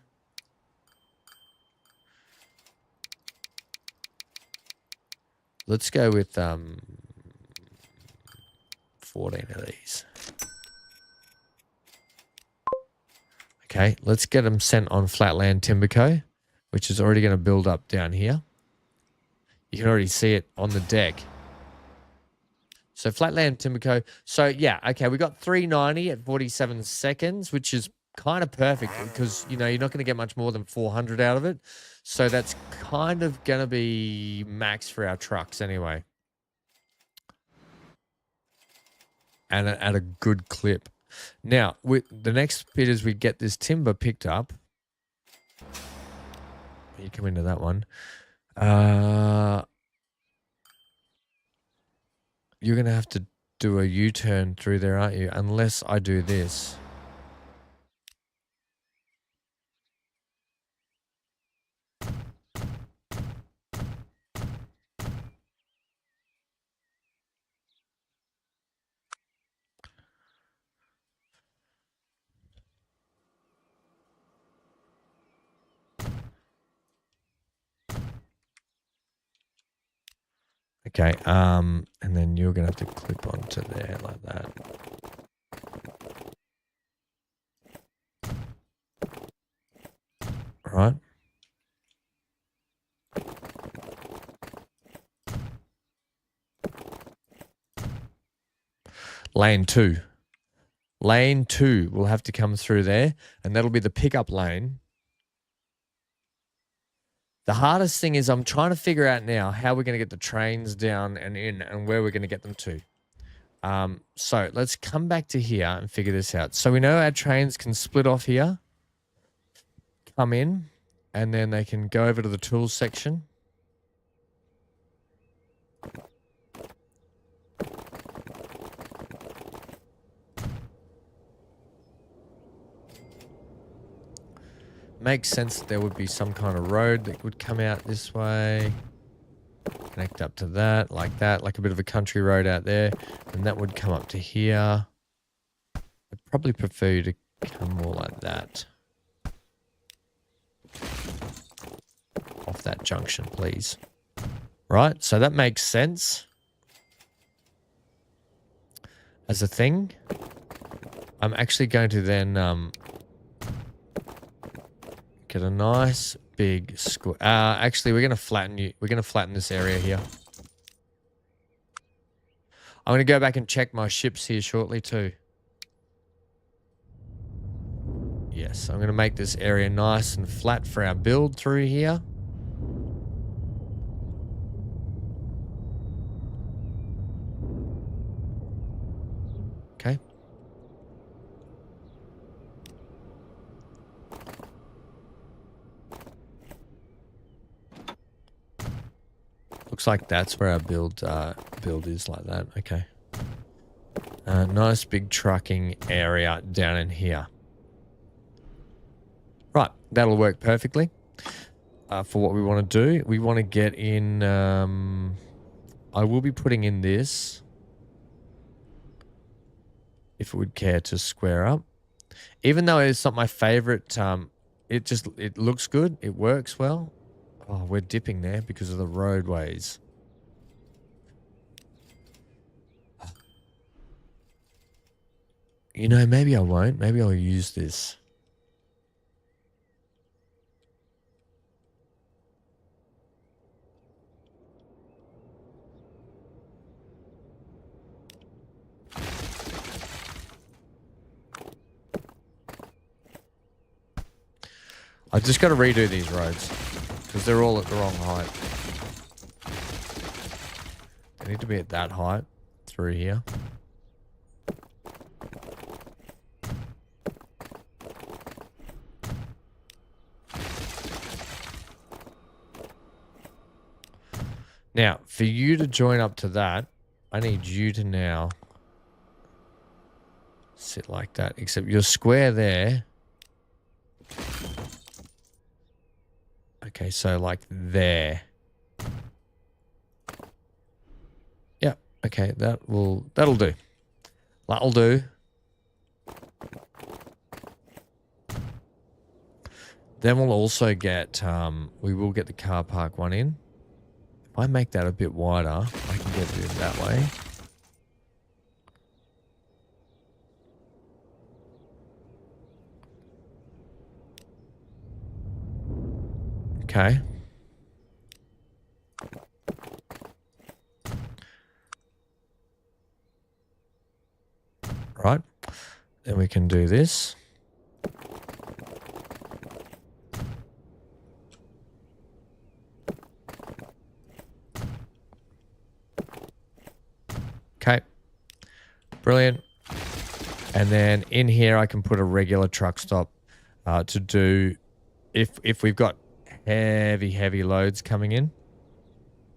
Let's go with 14 of these. Okay, let's get them sent on Flatland Timber Co., which is already going to build up down here. You can already see it on the deck. So Flatland Timber Co. So yeah, okay, we got 390 at 47 seconds, which is kind of perfect because, you know, you're not going to get much more than 400 out of it. So that's kind of going to be max for our trucks anyway. And at a good clip. Now, the next bit is we get this timber picked up. You come into that one. You're going to have to do a U-turn through there, aren't you? Unless I do this. Okay, and then you're going to have to clip onto there like that. All right. Lane 2. Lane 2 will have to come through there, and that'll be the pickup lane. The hardest thing is I'm trying to figure out now how we're going to get the trains down and in and where we're going to get them to. So let's come back to here and figure this out. So we know our trains can split off here, come in, and then they can go over to the tools section. Makes sense that there would be some kind of road that would come out this way, connect up to that, like a bit of a country road out there, and that would come up to here. I'd probably prefer you to come more like that. Off that junction, please. Right, so that makes sense as a thing. I'm actually going to then get a nice big square. Actually, we're going to flatten you. We're going to flatten this area here. I'm going to go back and check my ships here shortly too. Yes, I'm going to make this area nice and flat for our build through here. Okay. looks like that's where our build is like that. Okay. Nice big trucking area down in here. Right, that'll work perfectly for what we want to do. We want to get in... I will be putting in this, if it would care to square up. Even though it's not my favorite, it looks good. It works well. Oh, we're dipping there because of the roadways. You know, maybe I won't. Maybe I'll use this. I've just got to redo these roads because they're all at the wrong height. They need to be at that height through here. Now, for you to join up to that, I need you to now sit like that, except your square there. Okay, so like there. Yeah, okay, that'll do. That'll do. Then we'll also get, we will get the car park one in. If I make that a bit wider, I can get it in that way. Okay. Right. Then we can do this. Okay. Brilliant. And then in here, I can put a regular truck stop to do if we've got heavy loads coming in,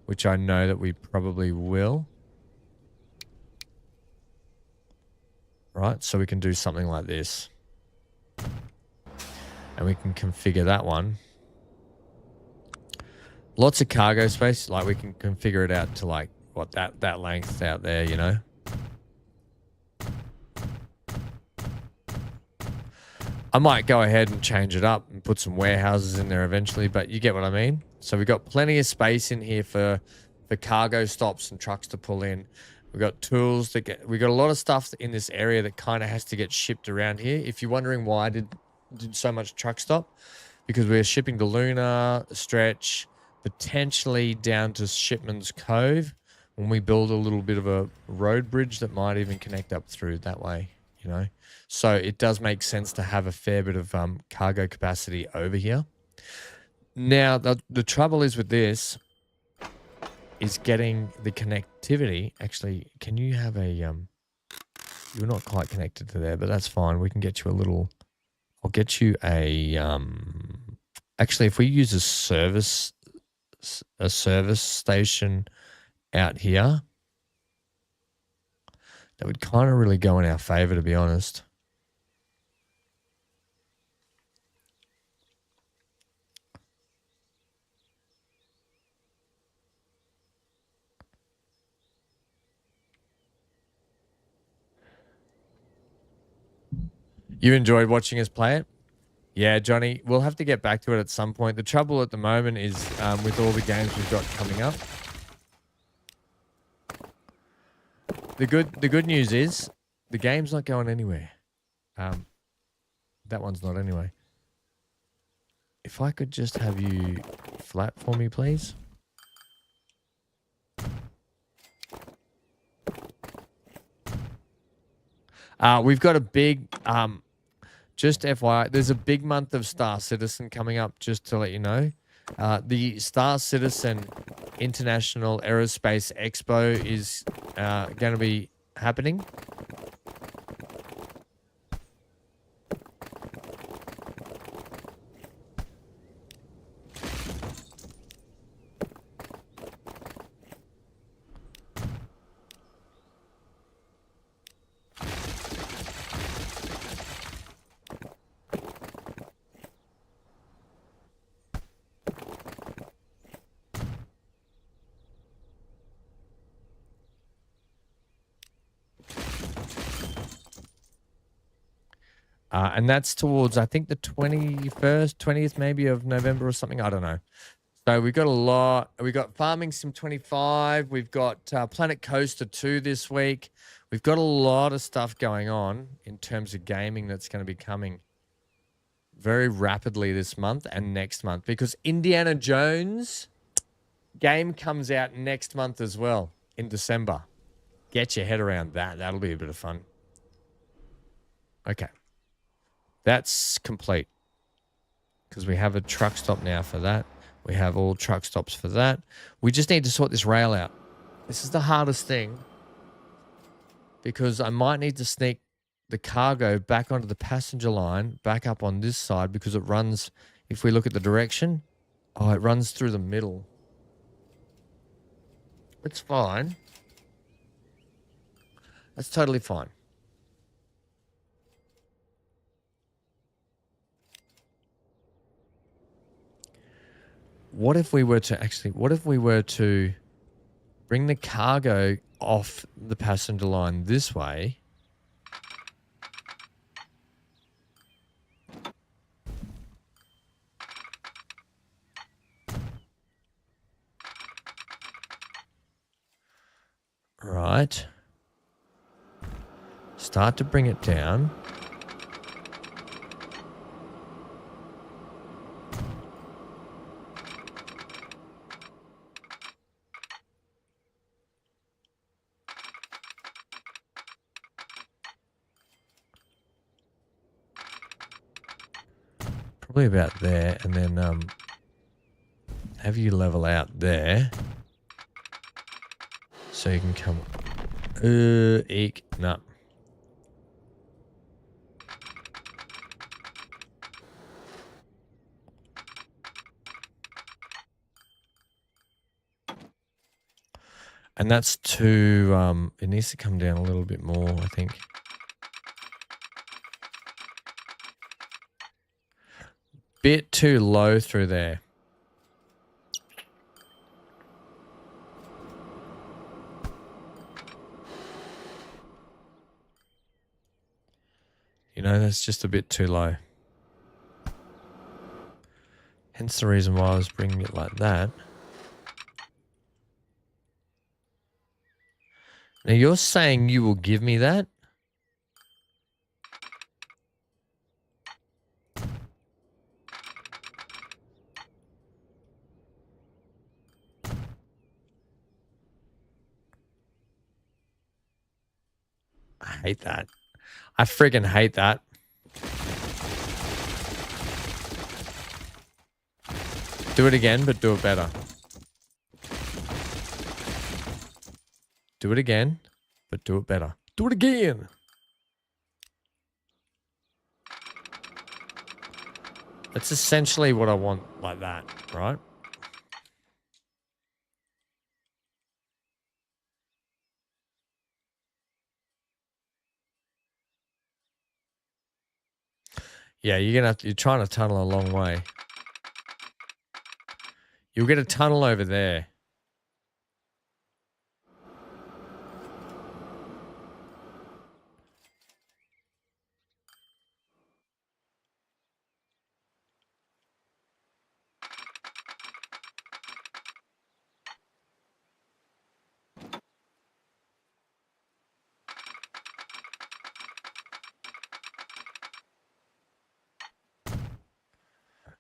which I know that we probably will. Right, so we can do something like this. And we can configure that one. Lots of cargo space, like we can configure it out to like, what, that length out there, you know? I might go ahead and change it up and put some warehouses in there eventually, but you get what I mean. So we've got plenty of space in here for cargo stops and trucks to pull in. We've got tools we got a lot of stuff in this area that kind of has to get shipped around here. If you're wondering why I did so much truck stop, because we're shipping to Luna, Stretch, potentially down to Shipman's Cove when we build a little bit of a road bridge that might even connect up through that way, you know. So it does make sense to have a fair bit of cargo capacity over here. Now, the trouble is with this is getting the connectivity. Actually, can you have a... you're not quite connected to there, but that's fine. We can get you a little... I'll get you a... actually, if we use a service station out here, that would kind of really go in our favor, to be honest. You enjoyed watching us play it? Yeah, Johnny, we'll have to get back to it at some point. The trouble at the moment is with all the games we've got coming up. The good news is the game's not going anywhere. That one's not anyway. If I could just have you flat for me, please. We've got a big... just FYI, there's a big month of Star Citizen coming up, just to let you know. The Star Citizen International Aerospace Expo is going to be happening. And that's towards, I think, the 21st, 20th maybe of November or something. I don't know. So we've got a lot. We've got Farming Sim 25. We've got Planet Coaster 2 this week. We've got a lot of stuff going on in terms of gaming that's going to be coming very rapidly this month and next month, because Indiana Jones game comes out next month as well in December. Get your head around that. That'll be a bit of fun. Okay. That's complete because we have a truck stop now for that. We have all truck stops for that. We just need to sort this rail out. This is the hardest thing because I might need to sneak the cargo back onto the passenger line, back up on this side because it runs, if we look at the direction, it runs through the middle. It's fine. That's totally fine. What if we were to bring the cargo off the passenger line this way? Right. Start to bring it down. Probably about there, and then have you level out there so you can come. Eek, no. And that's too, it needs to come down a little bit more, I think. Bit too low through there. You know, that's just a bit too low. Hence the reason why I was bringing it like that. Now you're saying you will give me that? I hate that. I friggin' hate that. Do it again, but do it better. Do it again, but do it better. Do it again. That's essentially what I want, like that, right? Yeah, you're trying to tunnel a long way. You'll get a tunnel over there.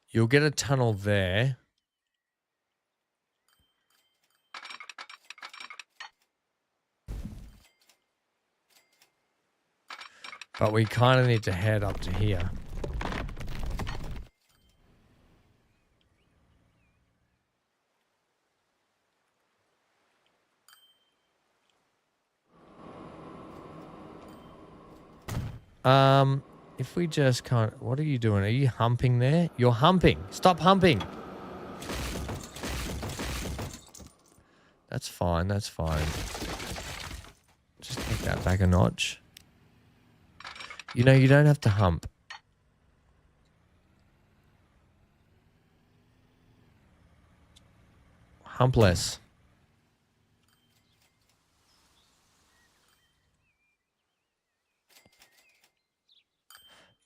You'll get a tunnel there. But we kind of need to head up to here. If we just can't, what are you doing? Are you humping there? You're humping. Stop humping. That's fine. That's fine. Just take that back a notch. You know, you don't have to hump. Hump less.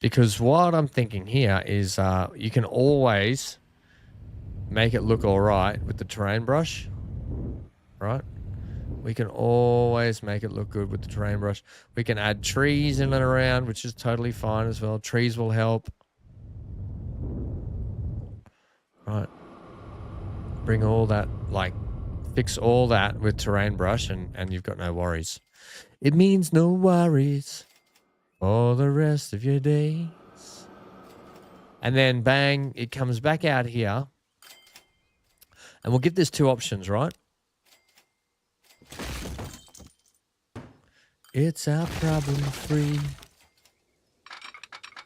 Because what I'm thinking here is you can always make it look all right with the terrain brush, right? We can always make it look good with the terrain brush. We can add trees in and around, which is totally fine as well. Trees will help. Right. Bring all that, like, fix all that with terrain brush and you've got no worries. It means no worries for the rest of your days. And then bang, it comes back out here. And we'll give this two options, right? It's our problem-free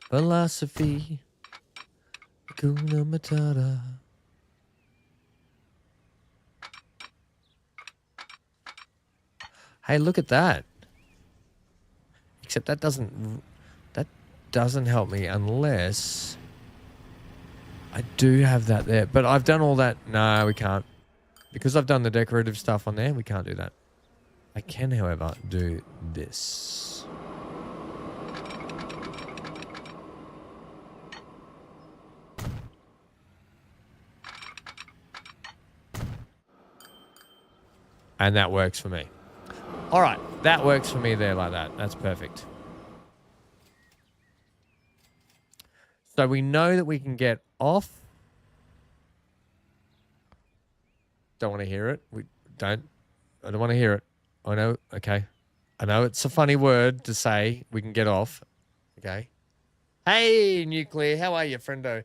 philosophy. Hakuna Matata. Hey, look at that. Except that doesn't help me unless I do have that there. But I've done all that. No, we can't. Because I've done the decorative stuff on there, we can't do that. I can, however, do this. And that works for me. All right, that works for me there like that. That's perfect. So we know that we can get off. Don't want to hear it. I don't want to hear it. I know. Okay. I know it's a funny word to say. We can get off. Okay. Hey, Nuclear. How are you, friendo?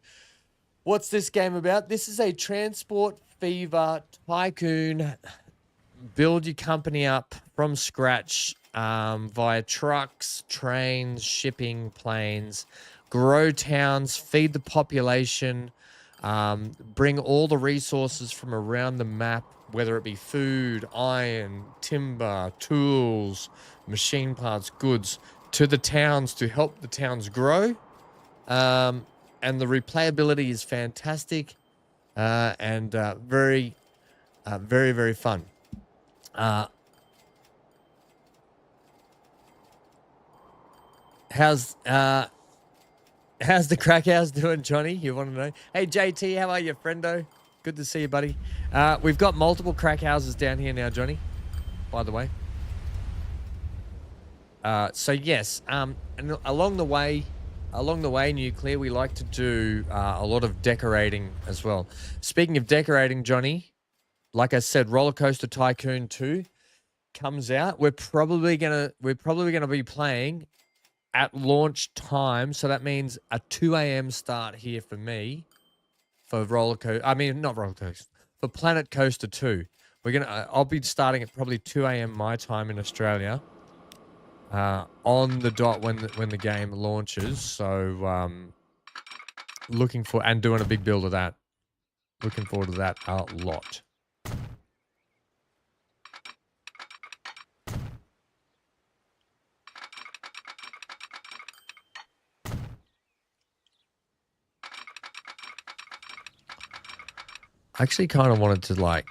What's this game about? This is a transport fever tycoon. Build your company up from scratch via trucks, trains, shipping, planes. Grow towns, feed the population, bring all the resources from around the map, whether it be food, iron, timber, tools, machine parts, goods, to the towns to help the towns grow. And the replayability is fantastic and very, very fun. How's the crack house doing, Johnny? You want to know? Hey, JT, how are you, friendo? Good to see you, buddy. We've got multiple crack houses down here now, Johnny, by the way. So yes, and along the way, Nuclear, we like to do a lot of decorating as well. Speaking of decorating, Johnny, like I said, Roller Coaster Tycoon 2 comes out. We're probably gonna be playing at launch time, so that means a 2 a.m. start here for me for for Planet Coaster 2. I'll be starting at probably 2 a.m. my time in Australia on the dot when the game launches. So looking for and doing a big build of that. Looking forward to that a lot. I actually kind of wanted to like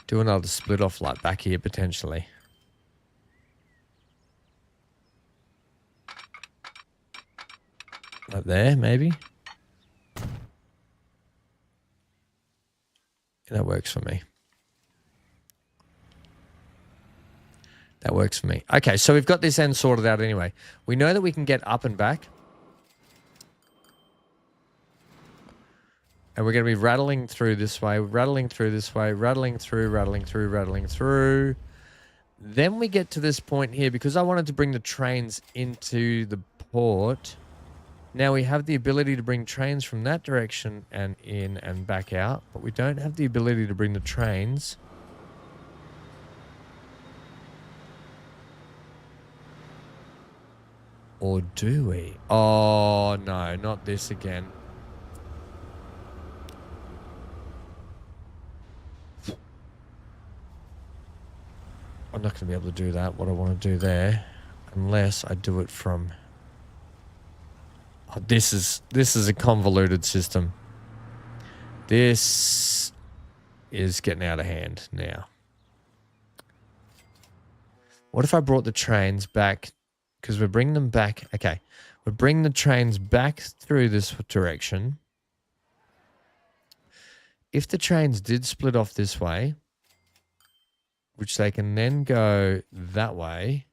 do another split off like back here potentially. Like there, maybe. That works for me. That works for me. Okay, so we've got this end sorted out anyway. We know that we can get up and back. And we're going to be rattling through this way, rattling through this way, rattling through, rattling through, rattling through. Then we get to this point here because I wanted to bring the trains into the port. Now we have the ability to bring trains from that direction and in and back out, but we don't have the ability to bring the trains. Or do we? Oh, no, not this again. I'm not going to be able to do that, what I want to do there, unless I do it from... Oh, this is a convoluted system. This is getting out of hand now. What if I brought the trains back? Because we're bringing them back. Okay. We bring the trains back through this direction. If the trains did split off this way, which they can then go that way.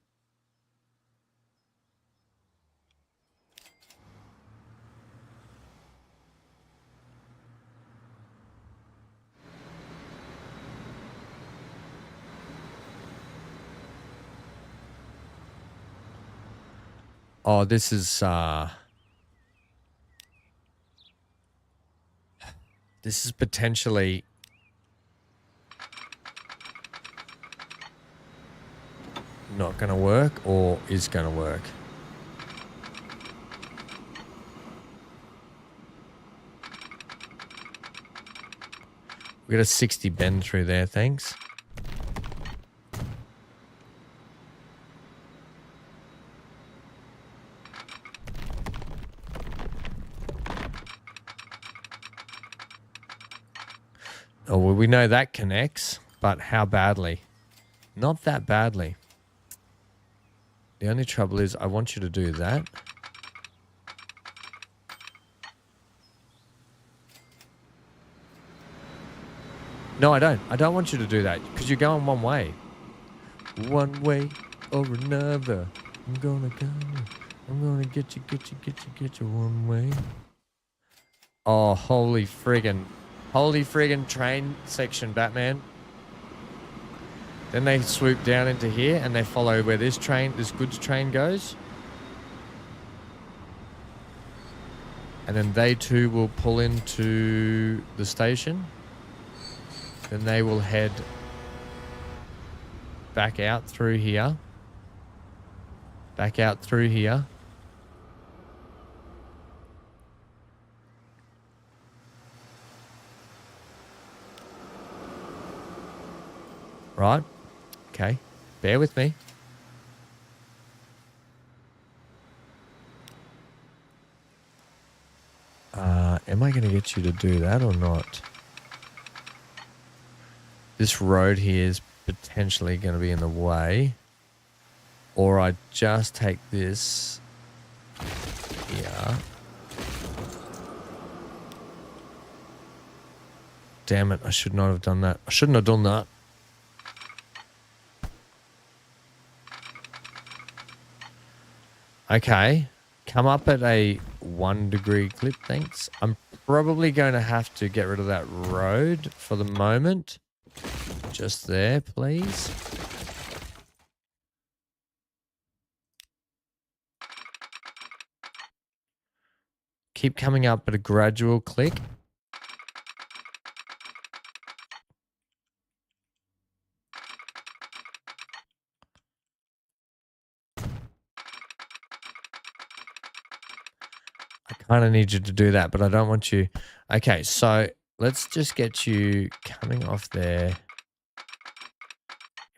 Oh, this is potentially not going to work, or is going to work. We got a 60 bend through there, thanks. Oh, well, we know that connects, but how badly? Not that badly. The only trouble is I want you to do that. No, I don't. I don't want you to do that because you're going one way. One way or another. I'm gonna get you one way. Oh, holy friggin' train section, Batman. Then they swoop down into here and they follow where this goods train goes. And then they too will pull into the station. Then they will head back out through here. Back out through here. Right. Okay. Bear with me. Am I going to get you to do that or not? This road here is potentially going to be in the way. Or I just take this here. Damn it, I should not have done that. I shouldn't have done that. Okay. Come up at a 1 degree clip, thanks. I'm probably going to have to get rid of that road for the moment. Just there, please. Keep coming up at a gradual click. I kind of need you to do that, but I don't want you. Okay, so let's just get you coming off there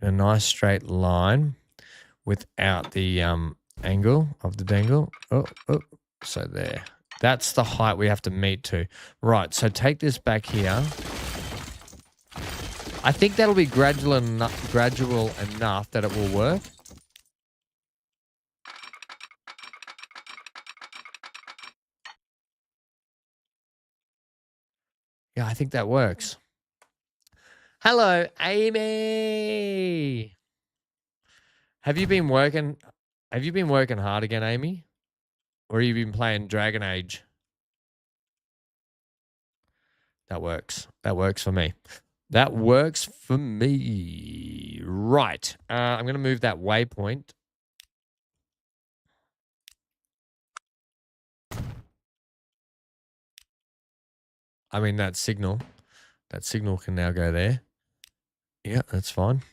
in a nice straight line without the angle of the dangle. Oh, so there. That's the height we have to meet to. Right, so take this back here. I think that'll be gradual enough that it will work. Yeah, I think that works. Hello, Amy. Have you been working hard again, Amy? Or have you been playing Dragon Age? That works. That works for me. That works for me. Right. I'm going to move that waypoint. I mean, that signal. That signal can now go there. Yeah, that's fine.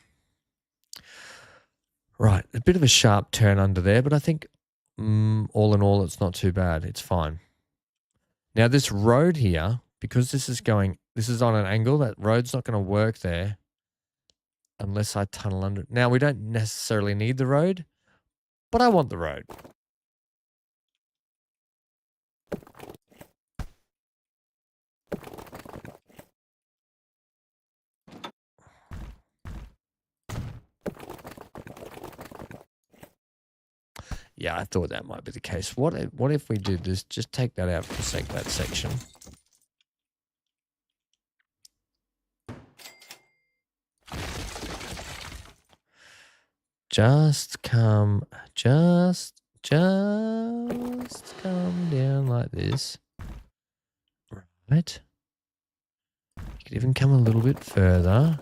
Right. A bit of a sharp turn under there, but I think all in all, it's not too bad. It's fine. Now, this road here, because this is on an angle, that road's not going to work there unless I tunnel under. Now, we don't necessarily need the road, but I want the road. Yeah, I thought that might be the case. What if we did this? Just take that out for a sec, that section. Just come down like this. Right. You could even come a little bit further.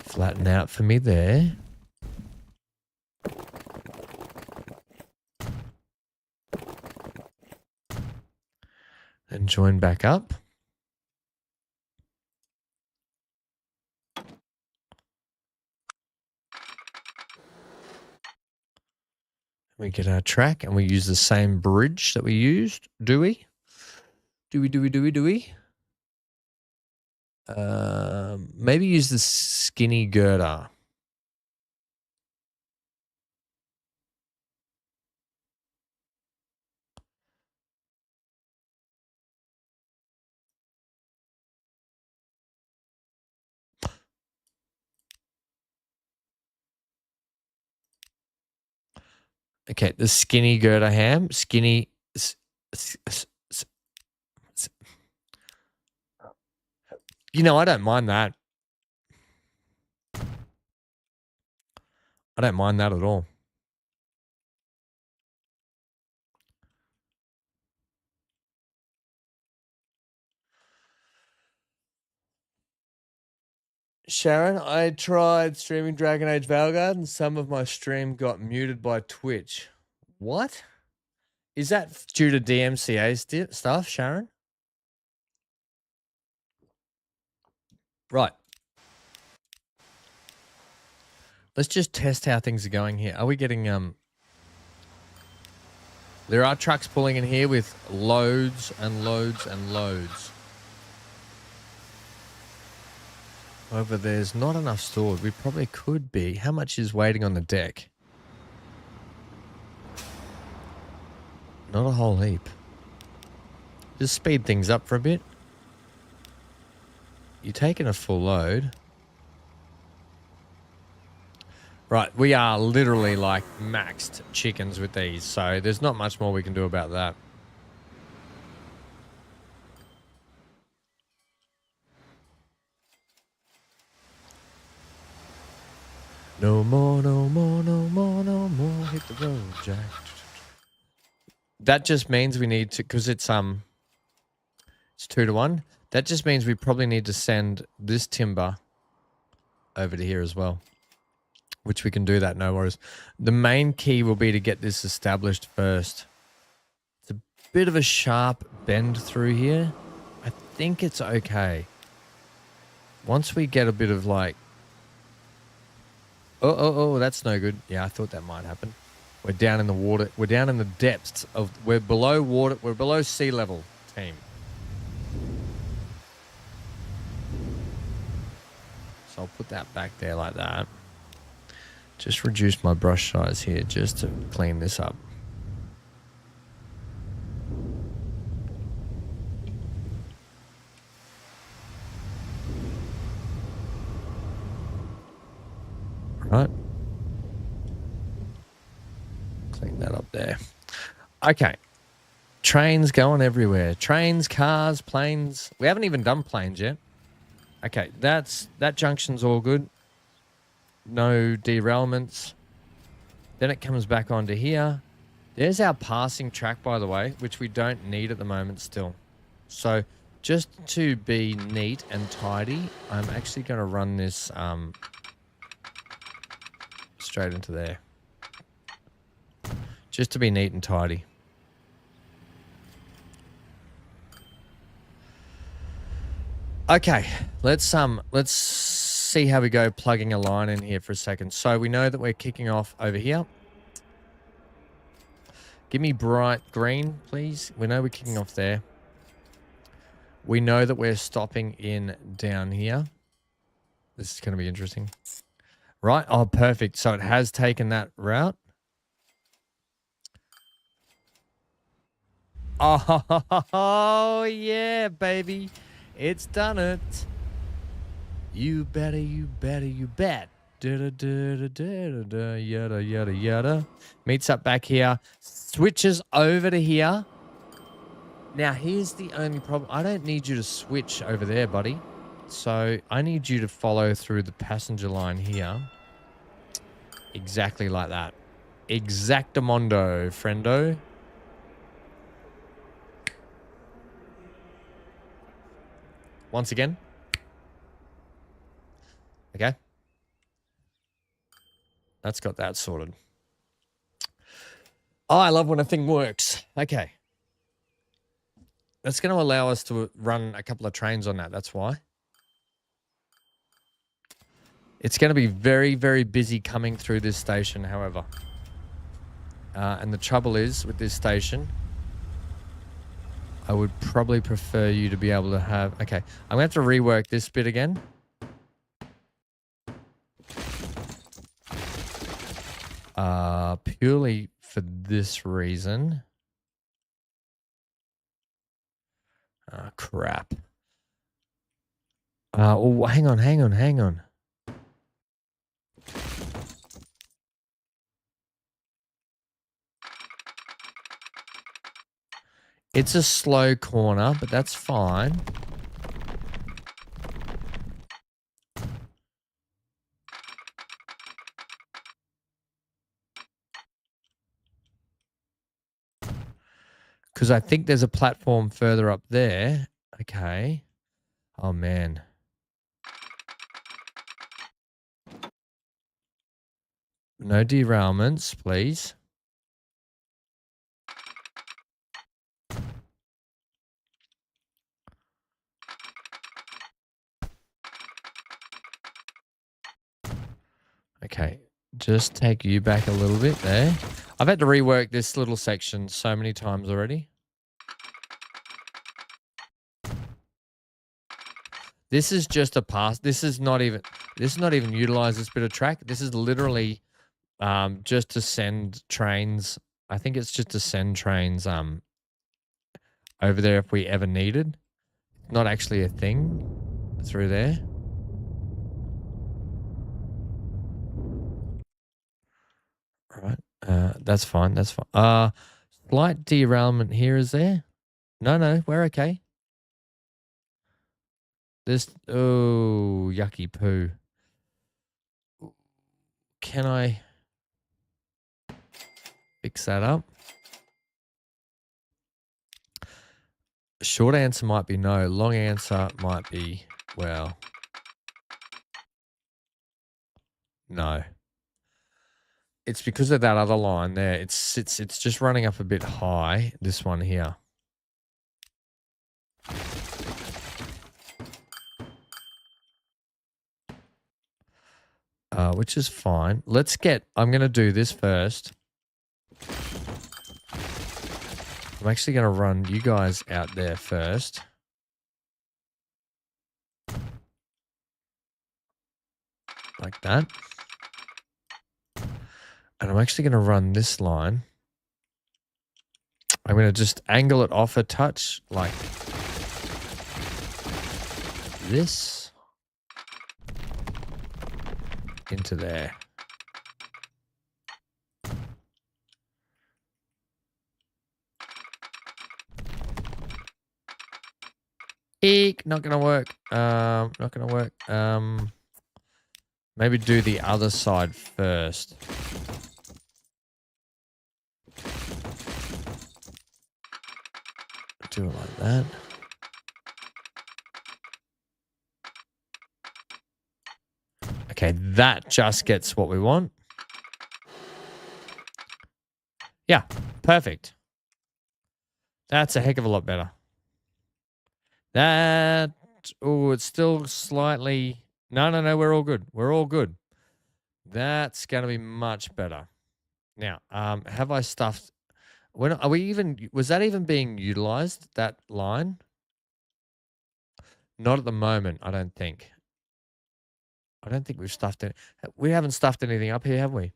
Flatten out for me there. And join back up. We get our track and we use the same bridge that we used. Do we? Do we? Maybe use the skinny girder. Okay, the skinny girder ham. Skinny. You know, I don't mind that. I don't mind that at all. Sharon, I tried streaming Dragon Age Valguard and some of my stream got muted by Twitch. What? Is that due to DMCA stuff, Sharon? Right. Let's just test how things are going here. Are we getting there are trucks pulling in here with loads and loads and loads. However, there's not enough stored. We probably could be. How much is waiting on the deck? Not a whole heap. Just speed things up for a bit. You're taking a full load. Right, we are literally like maxed chickens with these, so there's not much more we can do about that. No more, no more, no more, no more. Hit the road, Jack. That just means we need to, because it's 2-to-1. That just means we probably need to send this timber over to here as well, which we can do that, no worries. The main key will be to get this established first. It's a bit of a sharp bend through here. I think it's okay. Once we get a bit of like, oh, that's no good. Yeah, I thought that might happen. We're down in the water. We're down in the depths of, we're below water. We're below sea level, team. So I'll put that back there like that. Just reduce my brush size here just to clean this up. Right. Clean that up there. Okay. Trains going everywhere. Trains, cars, planes. We haven't even done planes yet. Okay, that junction's all good. No derailments. Then it comes back onto here. There's our passing track, by the way, which we don't need at the moment still. So just to be neat and tidy, I'm actually going to run this straight into there. Just to be neat and tidy. Okay, let's see how we go plugging a line in here for a second. So we know that we're kicking off over here. Give me bright green, please. We know we're kicking off there. We know that we're stopping in down here. This is going to be interesting. Right. Oh, perfect. So it has taken that route. Oh, yeah, baby. It's done it. You better, you better, you bet. Yada, yada, yada. Meets up back here. Switches over to here. Now, here's the only problem. I don't need you to switch over there, buddy. So I need you to follow through the passenger line here. Exactly like that. Exactamundo, friendo. Once again. Okay. That's got that sorted. Oh, I love when a thing works. Okay. That's going to allow us to run a couple of trains on that. That's why. It's going to be very, very busy coming through this station, however. And the trouble is with this station, I would probably prefer you to be able to have... Okay, I'm going to have to rework this bit again. Purely for this reason. Crap. Oh, hang on. It's a slow corner, but that's fine. Because I think there's a platform further up there. Okay. Oh, man. No derailments, please. Okay. Just take you back a little bit there. I've had to rework this little section so many times already. This is just a pass. This is not even utilize this bit of track. This is literally just to send trains. I think it's just to send trains over there if we ever needed. Not actually a thing through there. All right. That's fine. That's fine. Slight derailment here, is there? No, we're okay. Oh, yucky poo. Can I fix that up? Short answer might be no. Long answer might be, well, no. It's because of that other line there. It's just running up a bit high, this one here. Which is fine. I'm going to do this first. I'm actually going to run you guys out there first. Like that. And I'm actually going to run this line. I'm going to just angle it off a touch like this into there. Eek, not going to work. Not going to work. Maybe do the other side first. Do it like that. Okay, that just gets what we want. Yeah, perfect. That's a heck of a lot better. It's still slightly... No, we're all good. We're all good. That's going to be much better. Now, have I stuffed... Was that even being utilized, that line? Not at the moment, I don't think. I don't think we've stuffed it. We haven't stuffed anything up here, have we?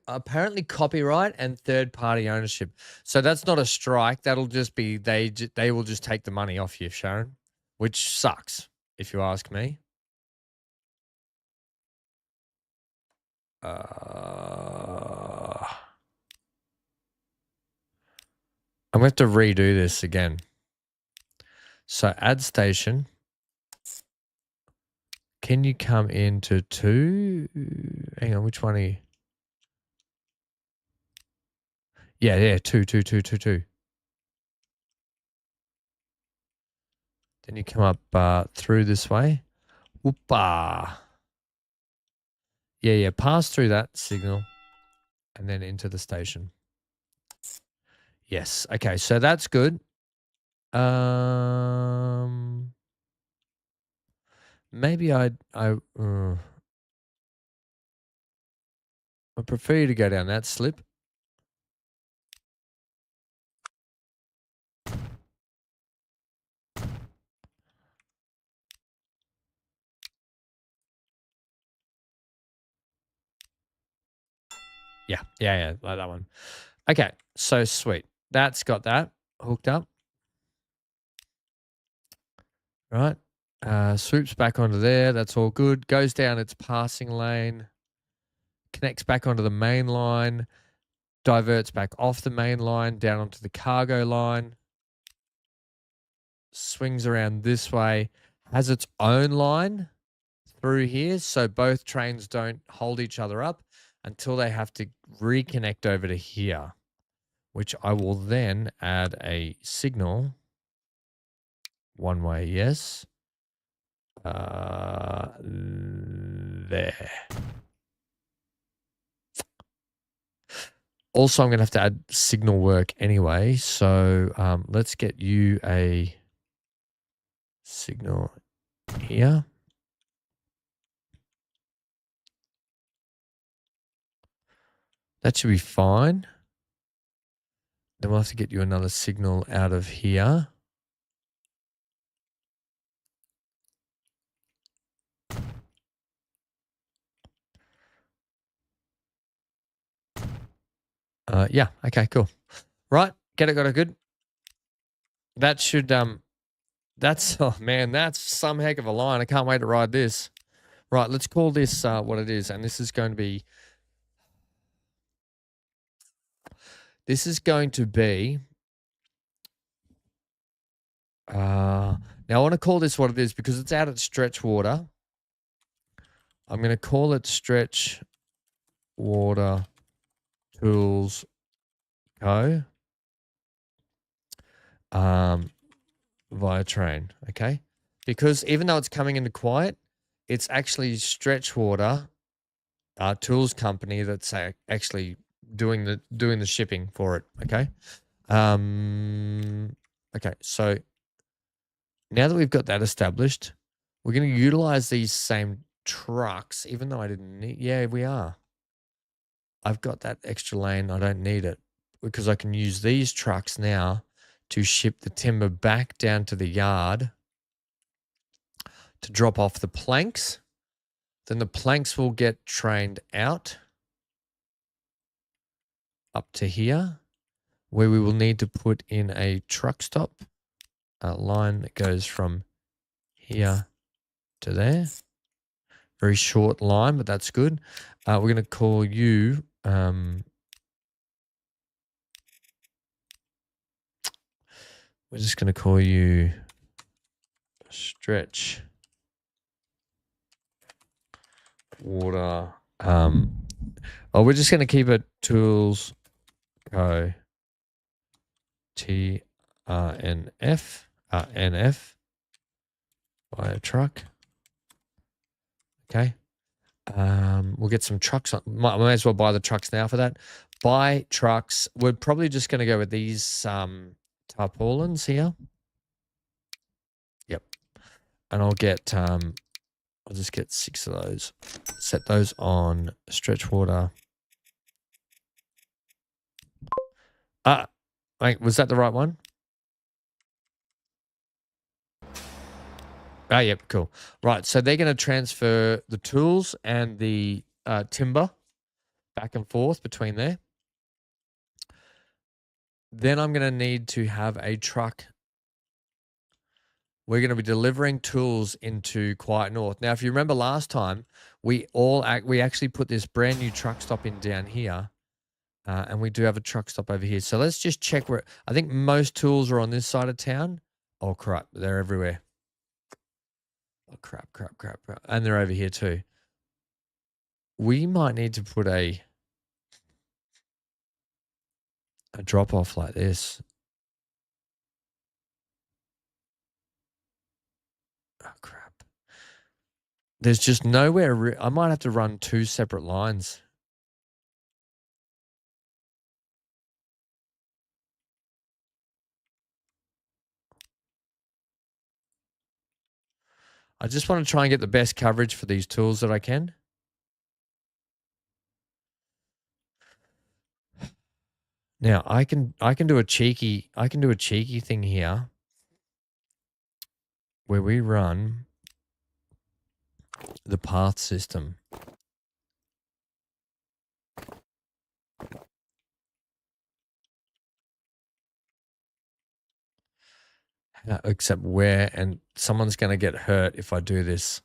Apparently copyright and third-party ownership. So that's not a strike. That'll just be they will just take the money off you, Sharon, which sucks, if you ask me. I'm going to have to redo this again. So add station. Can you come into 2? Hang on, which one are you? Yeah, 2. Then you come up through this way. Whoopa. Yeah, pass through that signal and then into the station. Yes. Okay, so that's good. Maybe I prefer you to go down that slip. Yeah, like that one. Okay, so sweet. That's got that hooked up. Right. Swoops back onto there. That's all good. Goes down its passing lane. Connects back onto the main line. Diverts back off the main line down onto the cargo line. Swings around this way. Has its own line through here, so both trains don't hold each other up until they have to reconnect over to here, which I will then add a signal. One way, yes. There. Also, I'm going to have to add signal work anyway, so let's get you a signal here. That should be fine. Then we'll have to get you another signal out of here. Yeah, okay, cool. Right, got it good. That should, that's, oh man, that's some heck of a line. I can't wait to ride this. Right, let's call this what it is, and this is going to be, now I want to call this what it is because it's out at stretch water. I'm going to call it stretch water tools co. Via train, okay? Because even though it's coming into quiet, it's actually stretch water tools company that's actually doing the shipping for it, okay? Okay, so now that we've got that established, we're going to utilize these same trucks, even though I didn't need, yeah, we are. I've got that extra lane. I don't need it because I can use these trucks now to ship the timber back down to the yard to drop off the planks. Then the planks will get trained out up to here where we will need to put in a truck stop, a line that goes from here to there. Very short line, but that's good. We're going to call you we're just going to call you stretch water. We're just going to keep it tools co TRNF NF by a truck. Okay. We'll get some trucks. Might as well buy the trucks now for that. Buy trucks. We're probably just going to go with these tarpaulins here. Yep. And I'll just get 6 of those. Set those on stretch water. Wait, was that the right one? Yep, cool. Right, so they're going to transfer the tools and the timber back and forth between there. Then I'm going to need to have a truck We're going to be delivering tools into Quiet North. Now, if you remember last time, we actually put this brand new truck stop in down here, and we do have a truck stop over here. So let's just check where. I think most tools are on this side of town. Oh crap, they're everywhere. Oh crap, and they're over here too. We might need to put a drop off like this. Oh crap. There's just nowhere. I might have to run 2 separate lines. I just want to try and get the best coverage for these tools that I can. Now I can do a cheeky thing here where we run the path system. Except where, and someone's going to get hurt if I do this.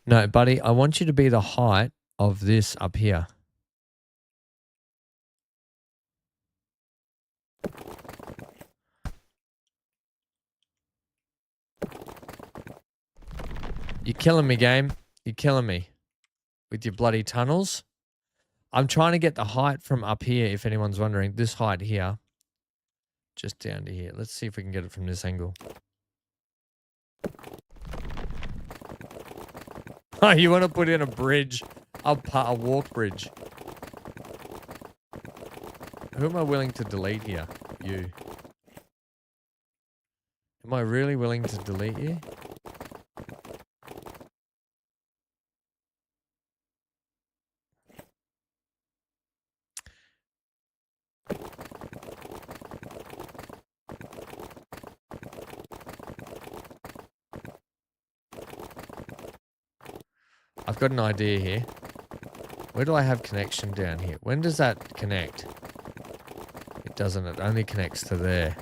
No, buddy, I want you to be the height of this up here. You're killing me, game. You're killing me with your bloody tunnels. I'm trying to get the height from up here, if anyone's wondering. This height here. Just down to here. Let's see if we can get it from this angle. Oh, you want to put in a bridge? A walk bridge. Who am I willing to delete here? You. Am I really willing to delete you? I've got an idea here. Where do I have connection down here? When does that connect? It doesn't. It only connects to there.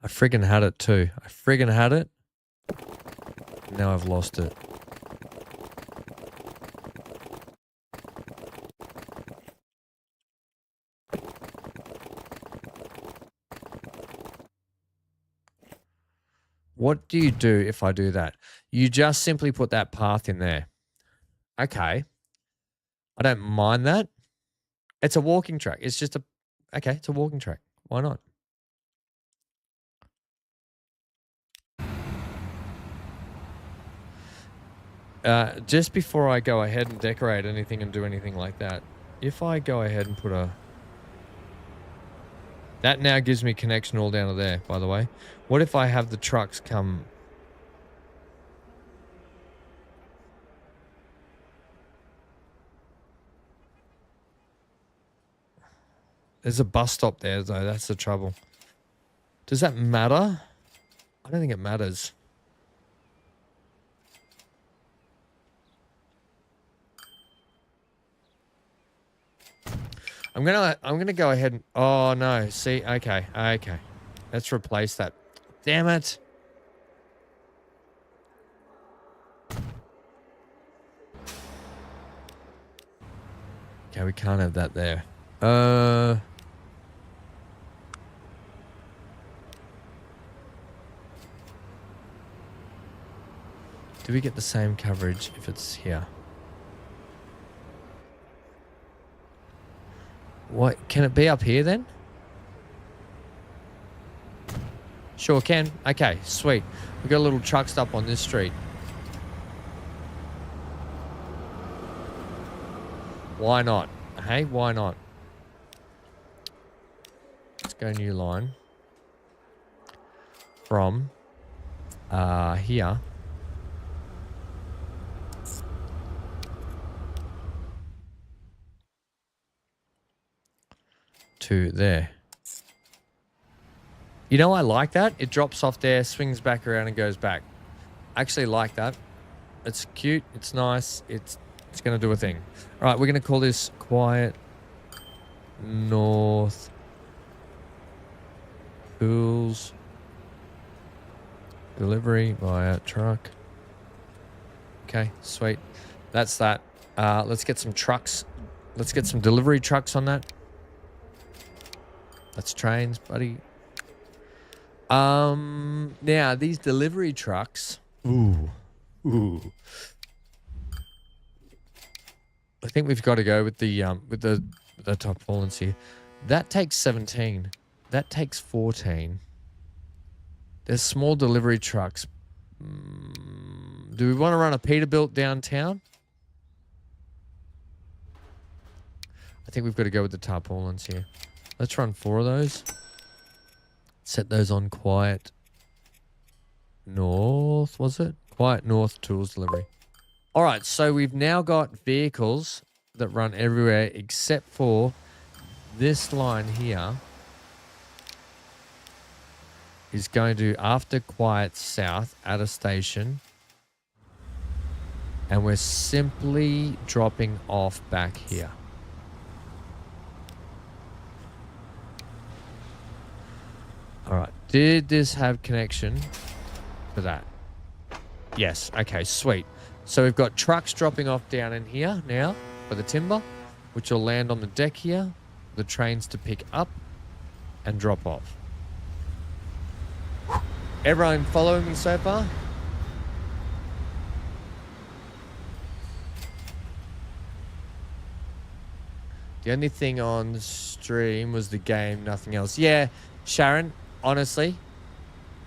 I friggin' had it too. I friggin' had it. Now I've lost it. What do you do if I do that? You just simply put that path in there. Okay. I don't mind that. It's a walking track. It's just a... Okay, it's a walking track. Why not? Just before I go ahead and decorate anything and do anything like that, if I go ahead and put a... That now gives me connection all down to there, by the way. What if I have the trucks come... There's a bus stop there, though. That's the trouble. Does that matter? I don't think it matters. I'm gonna go ahead and... Oh, no. See? Okay. Okay. Let's replace that. Damn it. Okay, we can't have that there. Do we get the same coverage if it's here? What? Can it be up here then? Sure can. Okay, sweet. We've got a little truck stop on this street. Why not? Hey, why not? Let's go new line. From here to there. You know, I like that. It drops off there, swings back around and goes back. I actually like that. It's cute. It's nice. It's going to do a thing. All right, we're going to call this Quiet North Tools Delivery via truck. Okay, sweet. That's that. Let's get some trucks. Let's get some delivery trucks on that. That's trains, buddy. Now these delivery trucks. Ooh. I think we've got to go with the tarpaulins here. That takes 17. That takes 14. There's small delivery trucks. Do we want to run a Peterbilt downtown? I think we've got to go with the tarpaulins here. Let's run 4 of those. Set those on Quiet North, was it? Quiet North Tools Delivery. All right, so we've now got vehicles that run everywhere except for this line here is going to, after Quiet South, at a station. And we're simply dropping off back here. All right, did this have connection to that? Yes, okay, sweet. So we've got trucks dropping off down in here now for the timber, which will land on the deck here. The trains to pick up and drop off. Everyone following me so far? The only thing on the stream was the game, nothing else. Yeah, Sharon, honestly,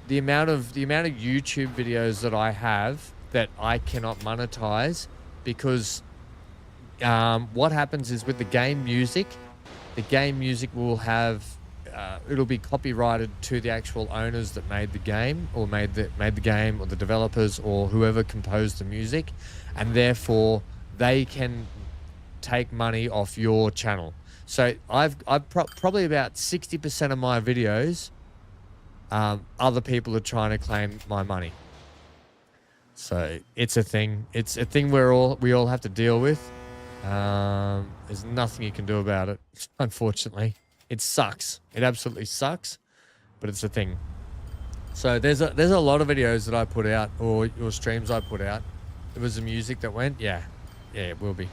the amount of YouTube videos that I have that I cannot monetize because what happens is with the game music will have it'll be copyrighted to the actual owners that made the game or made the game, or the developers or whoever composed the music, and therefore they can take money off your channel. So I've probably about 60% of my videos, other people are trying to claim my money. So it's a thing. It's a thing we all have to deal with. There's nothing you can do about it, unfortunately. It sucks. It absolutely sucks, but it's a thing. So there's a lot of videos that I put out, or streams I put out. There was the music that went. Yeah, it will be.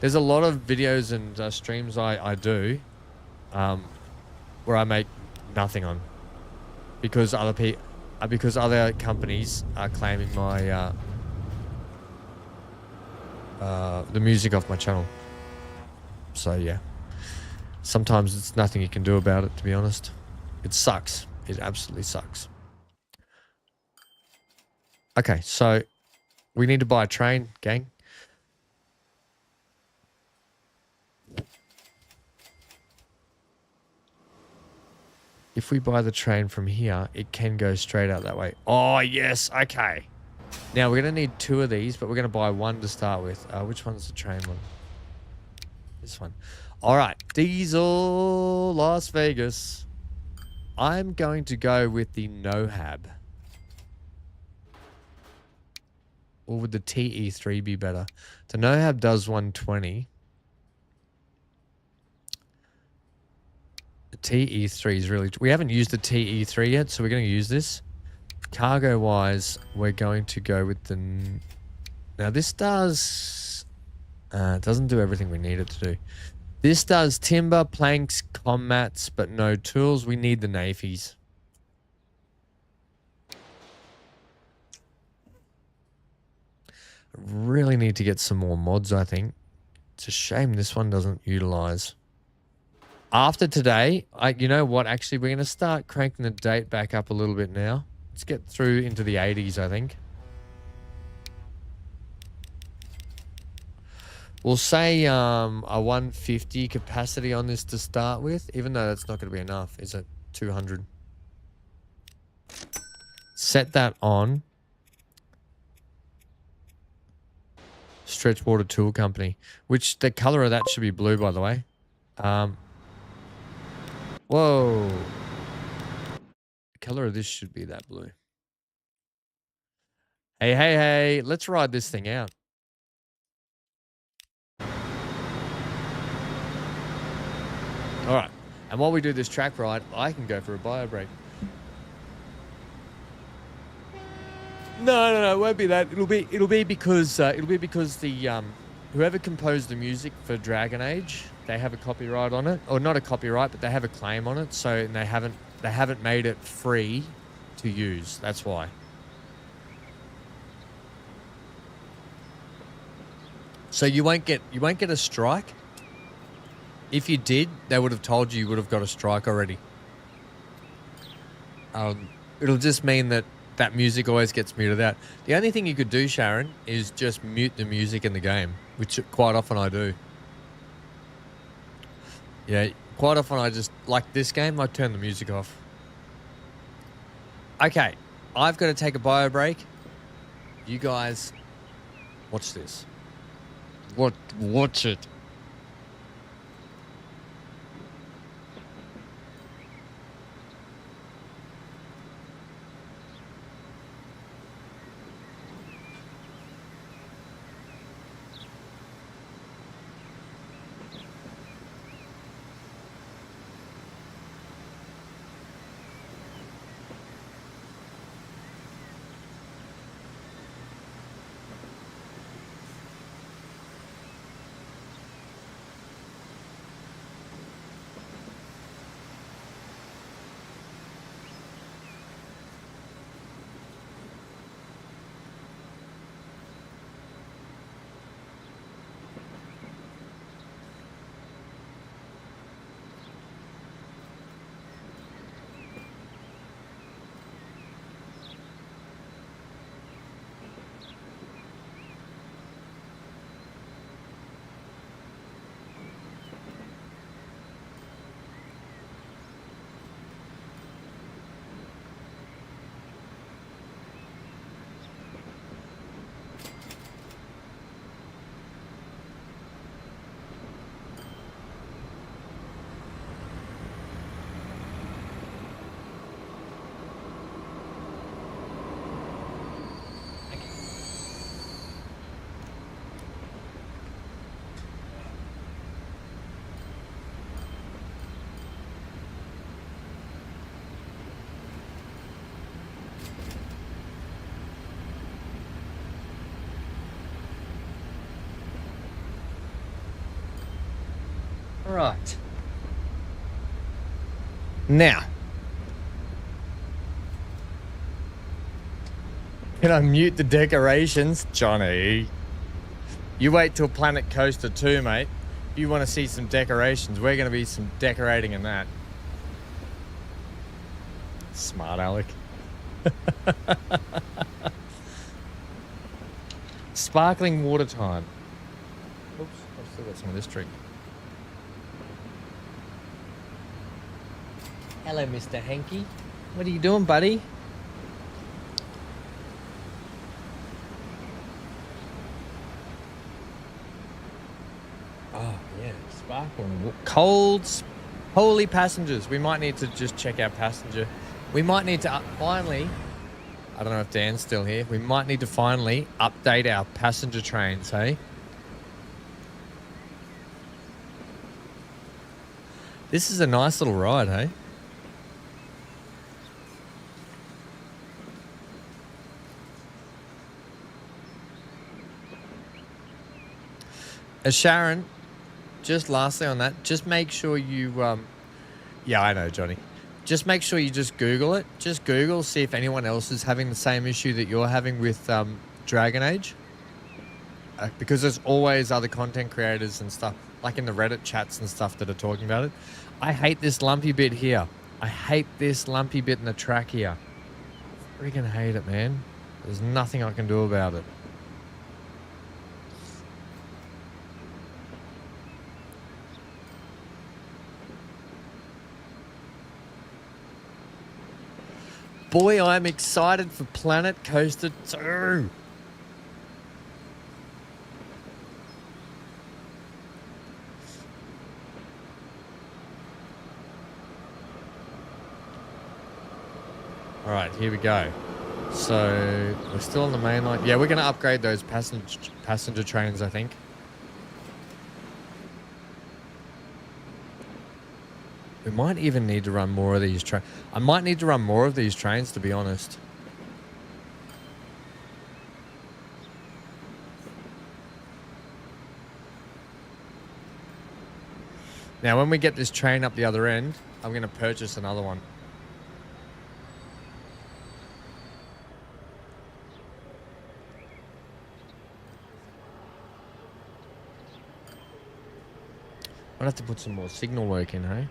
There's a lot of videos and streams I do where I make nothing on because other companies are claiming my the music off my channel. So yeah, sometimes it's nothing you can do about it, to be honest. It sucks. It absolutely sucks. Okay, so we need to buy a train, gang. If we buy the train from here, it can go straight out that way. Oh, yes. Okay. Now, we're going to need 2 of these, but we're going to buy 1 to start with. Which one's the train one? This one. All right. Diesel Las Vegas. I'm going to go with the NoHab. Or would the TE3 be better? The NoHab does 120. The TE3 is really... We haven't used the TE3 yet, so we're going to use this. Cargo-wise, we're going to go with the... Now, this does... it doesn't do everything we need it to do. This does timber, planks, commats, but no tools. We need the Nafies. Really need to get some more mods, I think. It's a shame this one doesn't utilize... After today, you know what? Actually, we're going to start cranking the date back up a little bit now. Let's get through into the 80s, I think. We'll say a 150 capacity on this to start with, even though that's not going to be enough. Is it 200? Set that on. Stretch Water Tool Company, which the color of that should be blue, by the way. Whoa. The color of this should be that blue. Hey, hey, hey, let's ride this thing out. All right. And while we do this track ride, I can go for a bio break. No, it won't be that. It'll be because the whoever composed the music for Dragon Age, they have a copyright on it, or not a copyright, but they have a claim on it. So and they haven't made it free to use. That's why. So you won't get a strike. If you did, they would have told you would have got a strike already. It'll just mean that music always gets muted out. The only thing you could do, Sharon, is just mute the music in the game, which quite often I do. Yeah, quite often I just, like this game, I turn the music off. Okay, I've got to take a bio break. You guys, watch this. Watch it. Right. Now, can I mute the decorations? Johnny, you wait till Planet Coaster 2, mate. If you want to see some decorations, we're going to be some decorating in that. Smart Alec. Sparkling water time. Oops, I've still got some of this drink. Hello, Mr. Hanky. What are you doing, buddy? Oh, yeah, sparkling. Cold, holy passengers. We might need to just check our passenger. We might need to finally, I don't know if Dan's still here. We might need to finally update our passenger trains, hey? This is a nice little ride, hey? Sharon, just lastly on that, just make sure you, yeah, I know, Johnny. Just make sure you just Google it. Just Google, see if anyone else is having the same issue that you're having with Dragon Age. Because there's always other content creators and stuff, like in the Reddit chats and stuff that are talking about it. I hate this lumpy bit here. I hate this lumpy bit in the track here. Freaking hate it, man. There's nothing I can do about it. Boy, I'm excited for Planet Coaster 2. All right, here we go. So we're still on the main line. Yeah, we're going to upgrade those passenger trains, I think. We might even need to run more of these trains. I might need to run more of these trains, to be honest. Now, when we get this train up the other end, I'm going to purchase another one. I'll have to put some more signal work in, hey?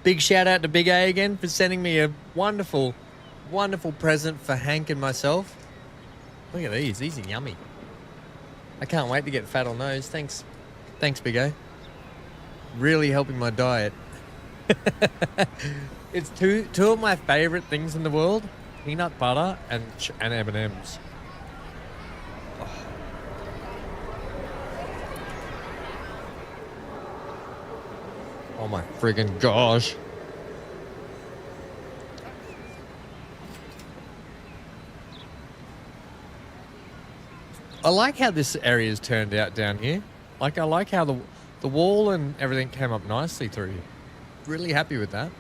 Big shout out to Big A again for sending me a wonderful, wonderful present for Hank and myself. Look at these. These are yummy. I can't wait to get fat on those. Thanks. Thanks, Big A. Really helping my diet. It's two of my favorite things in the world. Peanut butter and M&Ms. Oh my friggin' gosh. I like how this area's turned out down here. Like, I like how the wall and everything came up nicely through here. Really happy with that.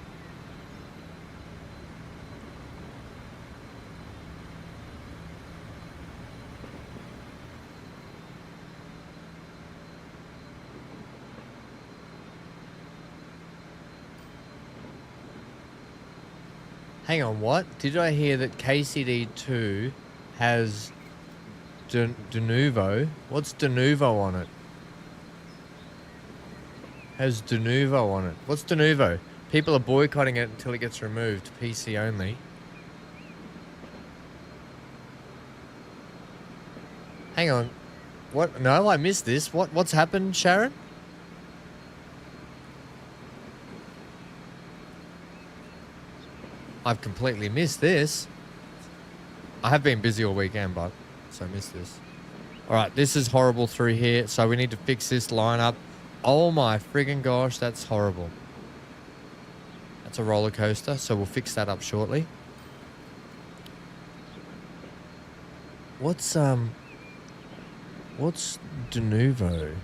Hang on, what? Did I hear that KCD2 has de novo? What's de novo on it? Has de novo on it. What's de novo? People are boycotting it until it gets removed. PC only. Hang on. What? No, I missed this. What's happened, Sharon? I've completely missed this. I have been busy all weekend, but so I missed this. All right, this is horrible through here. So we need to fix this lineup. Oh my friggin' gosh, that's horrible. That's a roller coaster, so we'll fix that up shortly. What's de novo?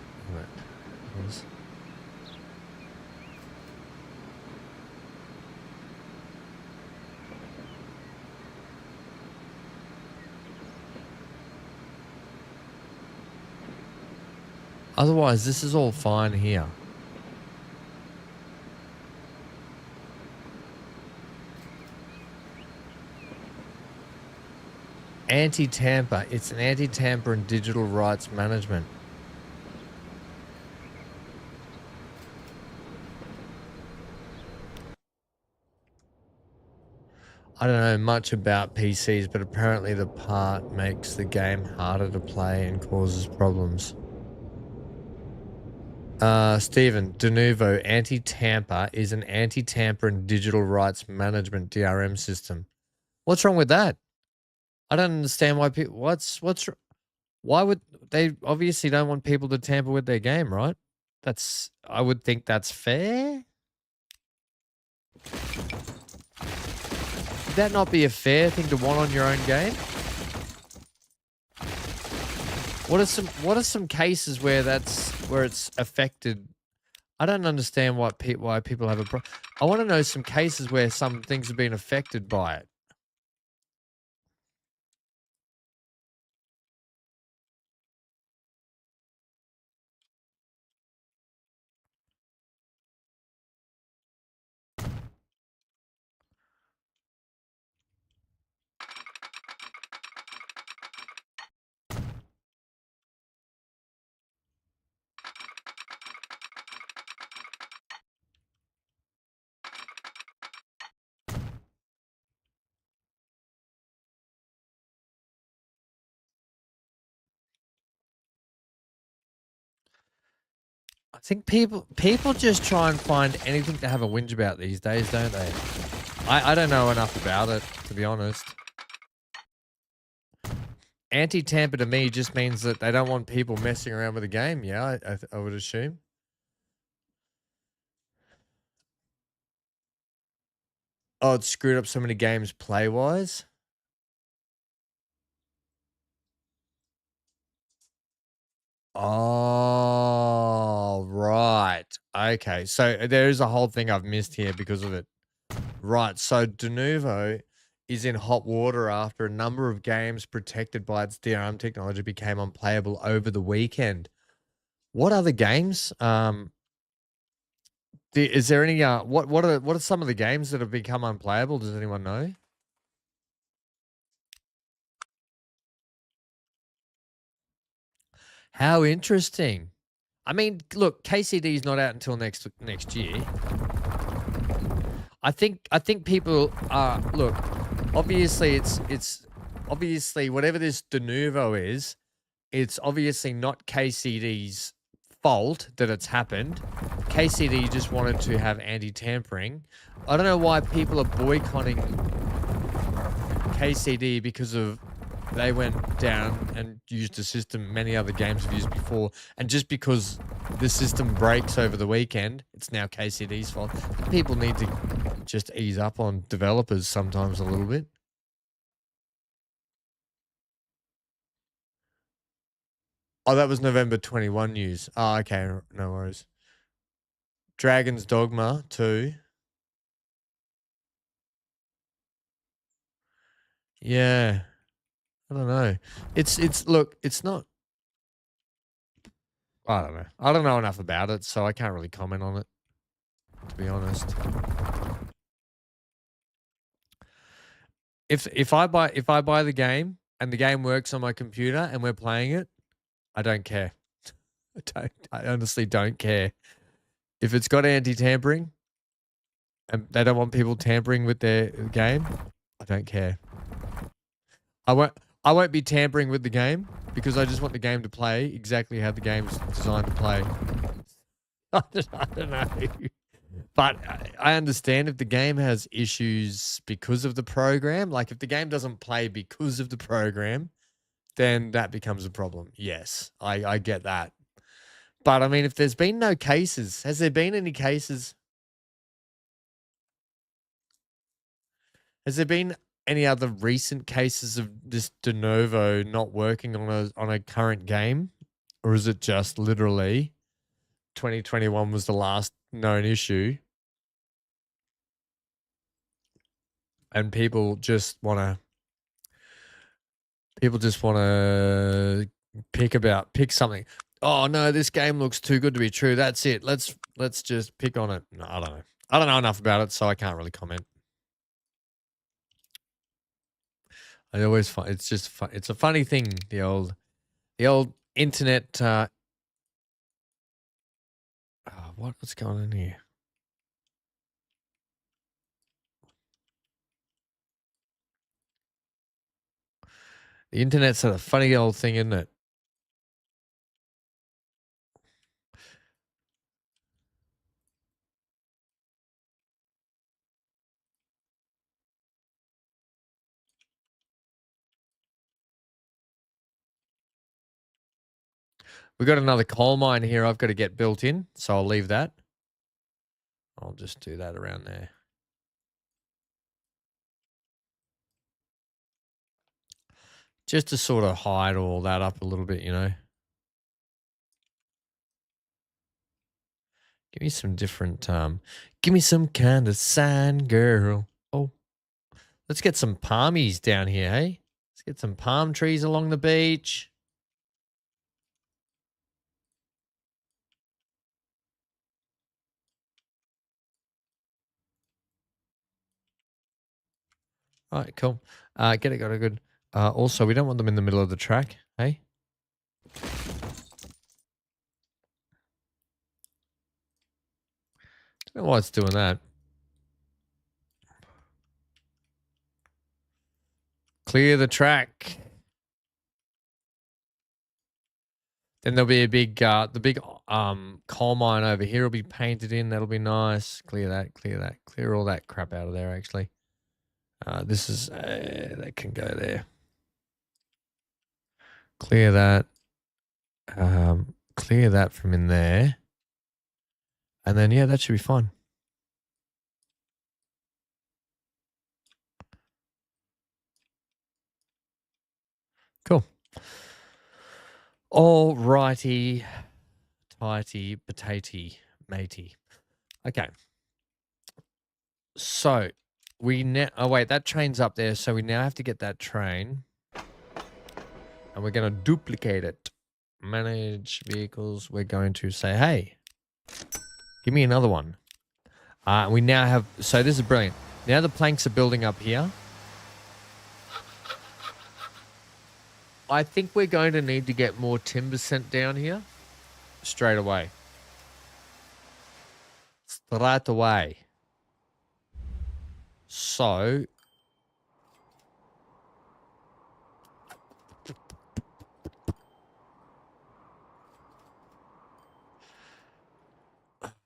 Otherwise, this is all fine here. Anti-tamper. It's an anti-tamper and digital rights management. I don't know much about PCs, but apparently the part makes the game harder to play and causes problems. Stephen, de novo, anti-tamper is an anti-tamper and digital rights management DRM system. What's wrong with that? I don't understand why people. Why would they? Obviously, don't want people to tamper with their game, right? I would think that's fair. Would that not be a fair thing to want on your own game? What are some cases where it's affected? I don't understand why people have a problem. I want to know some cases where some things have been affected by it. I think people just try and find anything to have a whinge about these days, don't they? I don't know enough about it, to be honest. Anti-tamper to me just means that they don't want people messing around with the game. Yeah, I would assume. Oh, it screwed up so many games play-wise. Oh, right. Okay, so there is a whole thing I've missed here because of it. Right, so Denuvo is in hot water after a number of games protected by its DRM technology became unplayable over the weekend. What other games? Is there any? What are some of the games that have become unplayable? Does anyone know? How interesting. I mean, look, KCD is not out until next year. I think people are look. Obviously, it's obviously whatever this de novo is. It's obviously not KCD's fault that it's happened. KCD just wanted to have anti-tampering. I don't know why people are boycotting KCD because of they went down and used a system many other games have used before, and just because the system breaks over the weekend, it's now KCD's fault. People need to just ease up on developers sometimes a little bit. Oh, that was November 21 news. Oh, okay, no worries. Dragon's Dogma 2. Yeah, I don't know. It's look, it's not. I don't know. I don't know enough about it, so I can't really comment on it, to be honest. If I buy the game and the game works on my computer and we're playing it, I don't care. I honestly don't care. If it's got anti-tampering and they don't want people tampering with their game, I don't care. I won't I won't be tampering with the game because I just want the game to play exactly how the game's designed to play. I don't know. But I understand if the game has issues because of the program, like if the game doesn't play because of the program, then that becomes a problem. Yes, I get that. But I mean, if there's been no cases, has there been any cases? Has there been any other recent cases of this de novo not working on a current game? Or is it just literally 2021 was the last known issue and people just want to pick something. Oh no, this game looks too good to be true. That's it. Let's just pick on it. No, I don't know. I don't know enough about it, so I can't really comment. I always find it's just it's a funny thing. The old internet. What's going on here? The internet's a funny old thing, isn't it? We got another coal mine here. I've got to get built in, so I'll leave that. I'll just do that around there. Just to sort of hide all that up a little bit, you know. Give me some different, give me some kind of sign, girl. Oh, let's get some palmies down here, hey? Let's get some palm trees along the beach. All right, cool. Get it, got it, good. Also, we don't want them in the middle of the track, hey? Don't know why it's doing that. Clear the track. Then there'll be a big, the big coal mine over here will be painted in. That'll be nice. Clear that, clear that, clear all that crap out of there. Actually, this is that can go there. Clear that. Clear that from in there, and then yeah, that should be fine. Cool. All righty, tighty, potato, matey. Okay. So we now. Oh wait, that train's up there. So we now have to get that train, and we're going to duplicate it. Manage vehicles. We're going to say, hey, give me another one. We now have. So this is brilliant. Now the planks are building up here. I think we're going to need to get more timber sent down here straight away. Straight away. So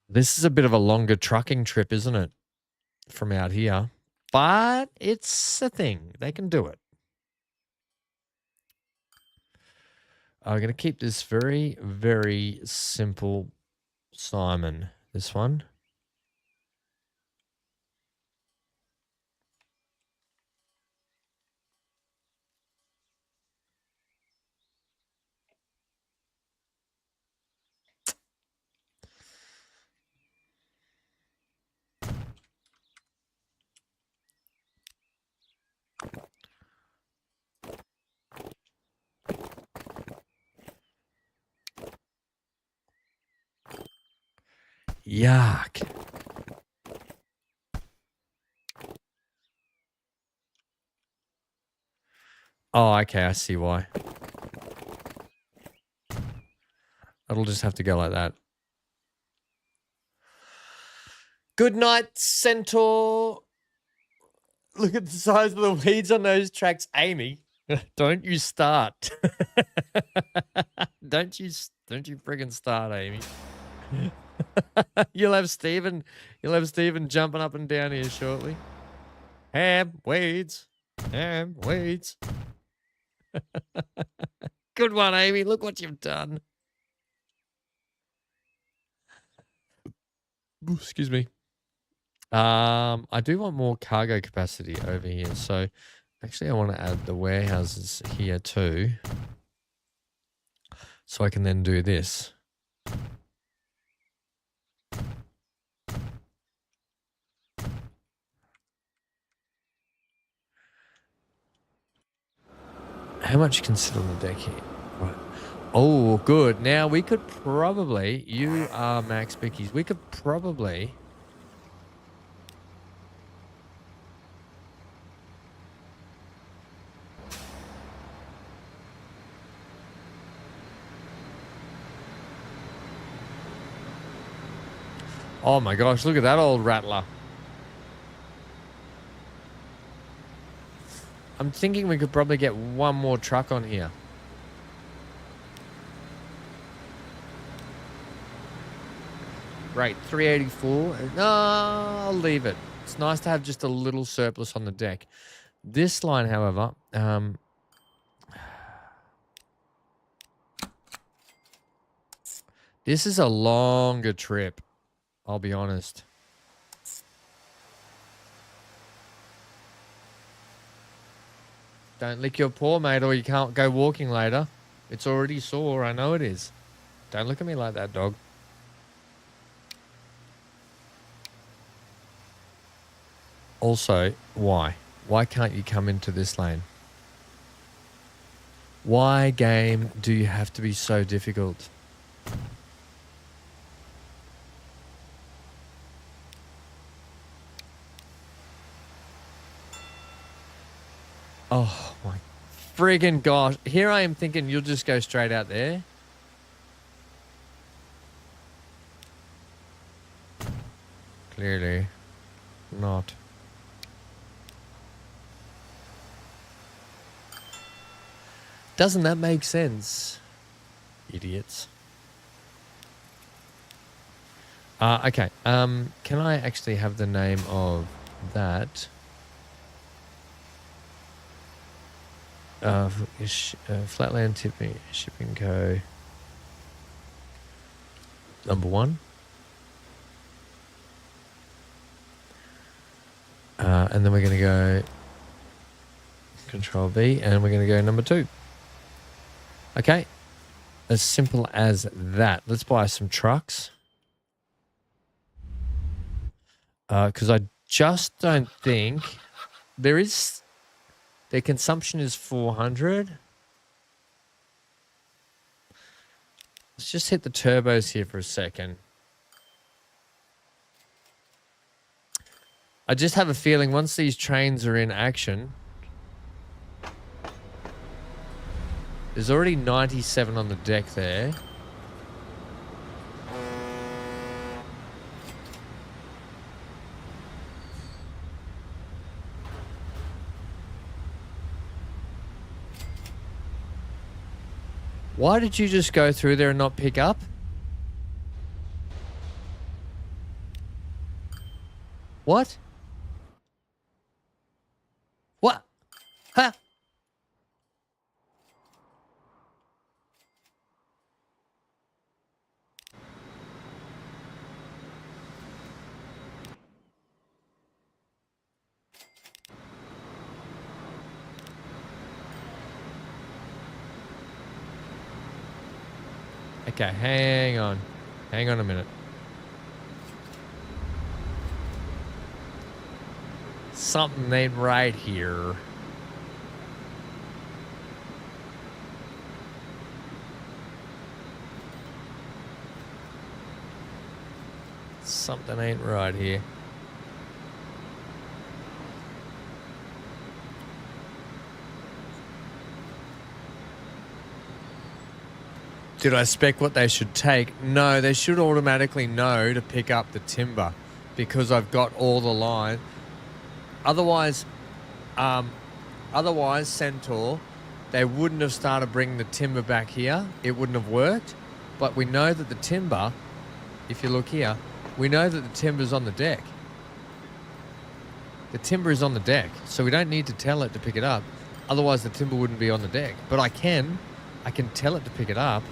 this is a bit of a longer trucking trip, isn't it? From out here. But it's a thing. They can do it. I'm going to keep this very, very simple, Simon. This one. Yuck. Oh, okay. I see why. It'll just have to go like that. Good night, Centaur. Look at the size of the weeds on those tracks, Amy. Don't you start. Don't you friggin' start, Amy. You'll have Stephen jumping up and down here shortly. Ham, weeds. Ham, weeds. Good one, Amy. Look what you've done. Ooh, excuse me. I do want more cargo capacity over here. So actually I want to add the warehouses here too. So I can then do this. How much can sit on the deck here? Right. Oh, good. Now we could probably, you are Max Bickies, we could probably oh my gosh, look at that old rattler. I'm thinking we could probably get one more truck on here. Right, 384. No, I'll leave it. It's nice to have just a little surplus on the deck. This line, however, this is a longer trip, I'll be honest. Don't lick your paw, mate, or you can't go walking later. It's already sore, I know it is. Don't look at me like that, dog. Also, why? Why can't you come into this lane? Why, game, do you have to be so difficult? Oh my friggin' gosh. Here I am thinking you'll just go straight out there. Clearly not. Doesn't that make sense? Idiots. Okay. Can I actually have the name of that? Flatland Shipping Co. Number 1. And then we're going to go Control V, and we're going to go number 2. Okay. As simple as that. Let's buy some trucks. Because I just don't think their consumption is 400. Let's just hit the turbos here for a second. I just have a feeling once these trains are in action, there's already 97 on the deck there. Why did you just go through there and not pick up? What? What? Huh? Okay, hang on. Hang on a minute. Something ain't right here. Something ain't right here. Did I spec what they should take? No, they should automatically know to pick up the timber because I've got all the line. Otherwise, Centaur, they wouldn't have started bringing the timber back here. It wouldn't have worked. But we know that the timber, if you look here, we know that the timber's on the deck. The timber is on the deck, so we don't need to tell it to pick it up. Otherwise, the timber wouldn't be on the deck. But I can tell it to pick it up.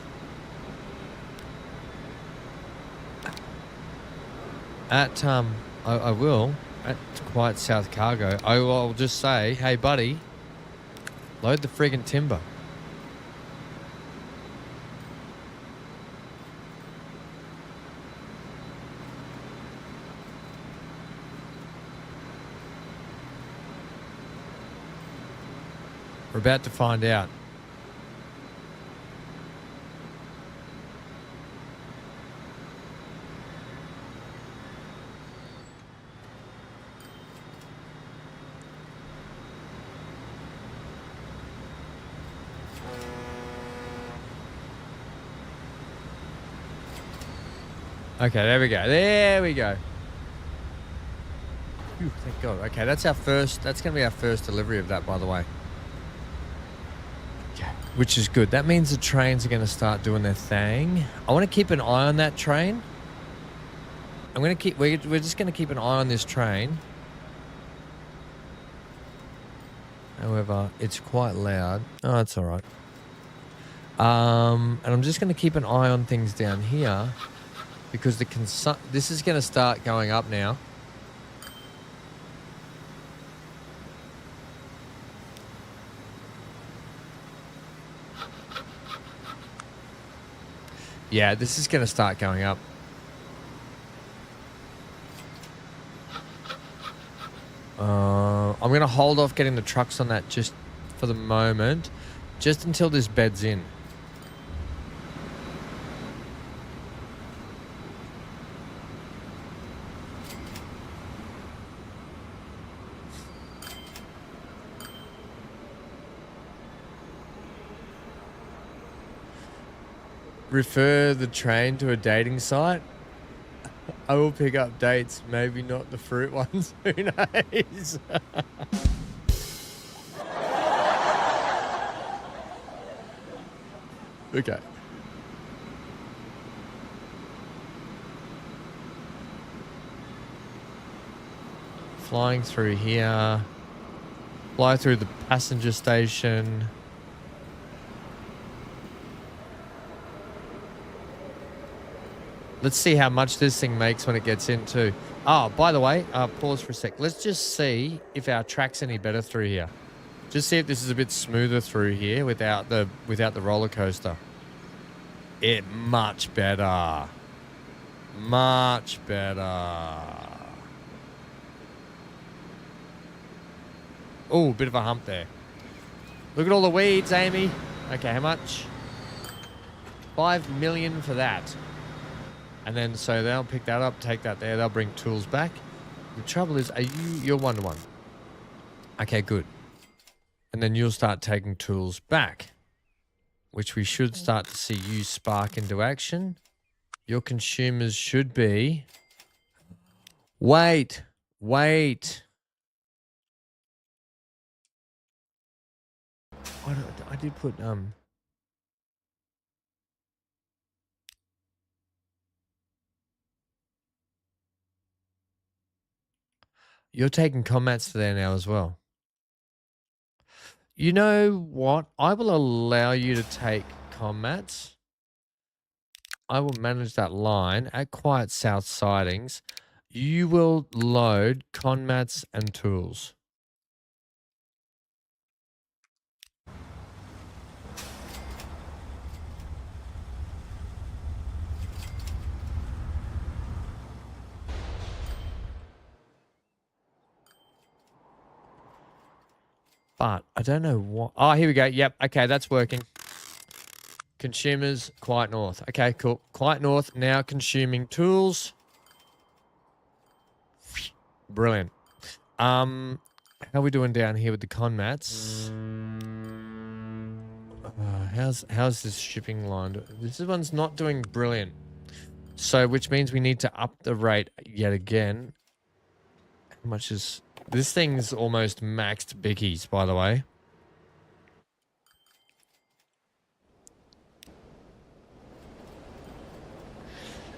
At, I will, at Quiet South Cargo, I'll just say, hey, buddy, load the friggin' timber. We're about to find out. Okay, there we go. There we go. Whew, thank God. Okay, that's going to be our first delivery of that, by the way. Okay, which is good. That means the trains are going to start doing their thing. I want to keep an eye on that train. We're just going to keep an eye on this train. However, it's quite loud. Oh, that's all right. And I'm just going to keep an eye on things down here. Because this is going to start going up now. Yeah, this is going to start going up. I'm going to hold off getting the trucks on that just for the moment. Just until this bed's in. Refer the train to a dating site. I will pick up dates, maybe not the fruit ones. Who knows? Okay. Flying through here. Fly through the passenger station. Let's see how much this thing makes when it gets into. Oh, by the way, pause for a sec. Let's just see if our track's any better through here. Just see if this is a bit smoother through here without the roller coaster. It much better. Much better. Oh, bit of a hump there. Look at all the weeds, Amy. Okay, how much? 5 million for that. And then, so they'll pick that up, take that there. They'll bring tools back. The trouble is, you're 1-to-1. Okay, good. And then you'll start taking tools back, which we should start to see you spark into action. Your consumers should be... Wait. I did put, You're taking combats for there now as well. You know what? I will allow you to take combats. I will manage that line at Quiet South Sidings. You will load combats and tools. But I don't know what... Oh, here we go. Yep. Okay, that's working. Consumers, Quiet North. Okay, cool. Quiet North now consuming tools. Brilliant. How are we doing down here with the conmats? How's this shipping line? This one's not doing brilliant. So, which means we need to up the rate yet again. How much is... This thing's almost maxed bickies, by the way.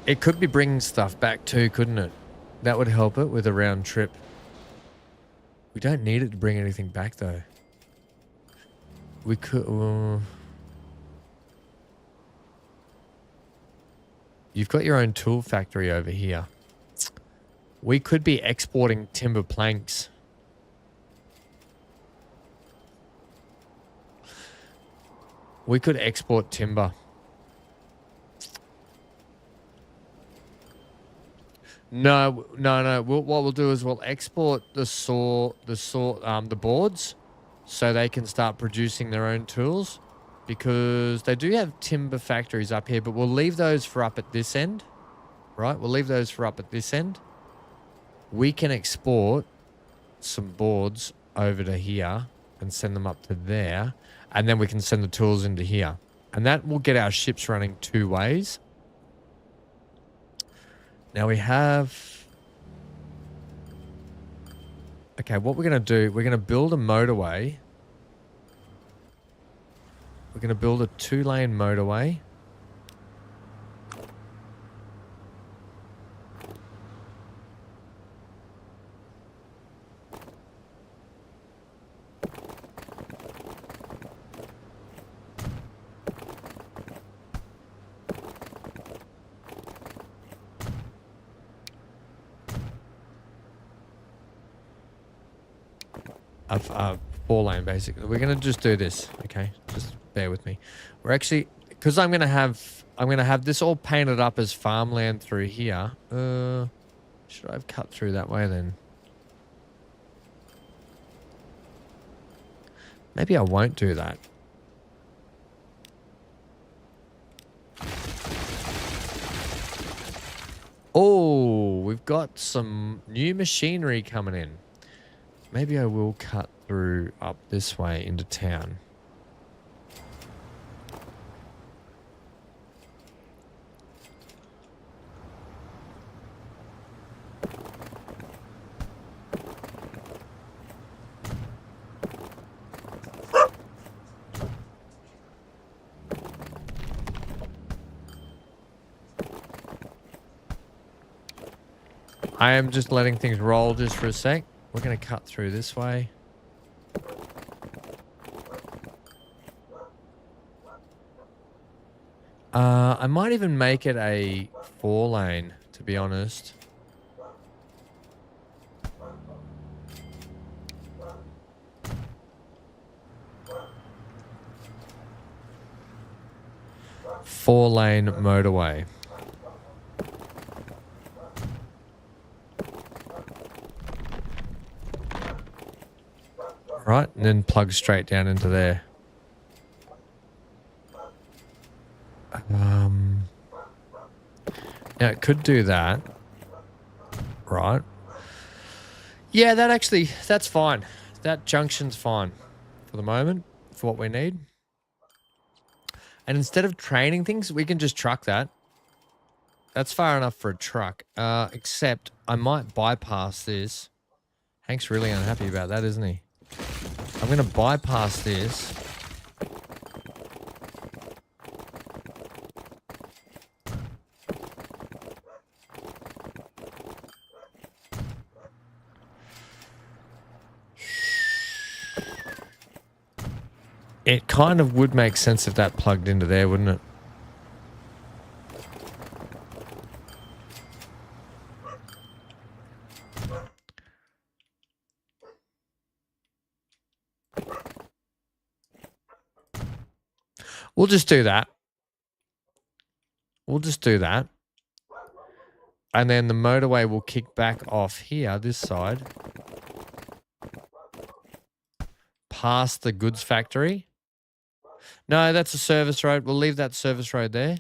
It could be bringing stuff back too, couldn't it? That would help it with a round trip. We don't need it to bring anything back, though. We could... You've got your own tool factory over here. We could be exporting timber planks. We could export timber. No. What we'll do is we'll export the boards, so they can start producing their own tools, because they do have timber factories up here, but we'll leave those for up at this end, right? We'll leave those for up at this end. We can export some boards over to here and send them up to there, and then we can send the tools into here, and that will get our ships running 2 ways. Now we have... Okay, what we're going to do, we're going to build a motorway. We're going to build a 2-lane motorway. A 4-lane, basically. We're gonna just do this, okay? Just bear with me. We're actually, because I'm gonna have this all painted up as farmland through here. Should I have cut through that way then? Maybe I won't do that. Oh, we've got some new machinery coming in. Maybe I will cut through up this way into town. I am just letting things roll just for a sec. we're going to cut through this way. I might even make it a 4-lane, to be honest. Four-lane motorway. Right, and then plug straight down into there. Now it could do that. Right. Yeah, that's fine. That junction's fine for the moment, for what we need. And instead of training things, we can just truck that. That's far enough for a truck. Except I might bypass this. Hank's really unhappy about that, isn't he? I'm going to bypass this. It kind of would make sense if that plugged into there, wouldn't it? We'll just do that. We'll just do that. And then the motorway will kick back off here, this side. Past the goods factory. No, that's a service road. We'll leave that service road there.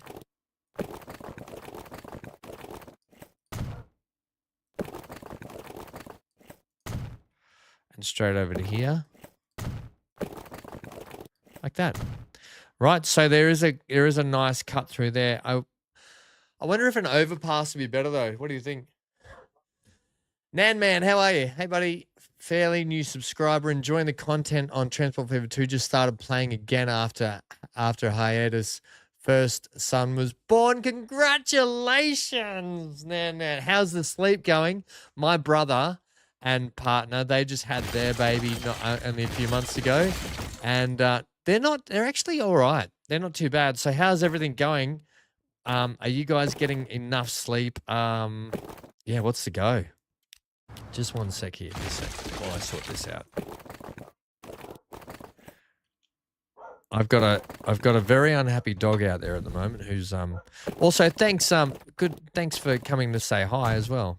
And straight over to here. Like that. Right, so there is a nice cut through there. I wonder if an overpass would be better though. What do you think? Nan Man, how are you? Hey buddy, fairly new subscriber, enjoying the content on Transport Fever 2. Just started playing again after hiatus. First son was born. Congratulations, Nan. How's the sleep going? My brother and partner, they just had their baby only a few months ago, and they're actually all right. They're not too bad. So how's everything going? Are you guys getting enough sleep? Yeah, what's the go? Just one sec here, just a sec, while I sort this out. I've got a very unhappy dog out there at the moment who's also thanks for coming to say hi as well.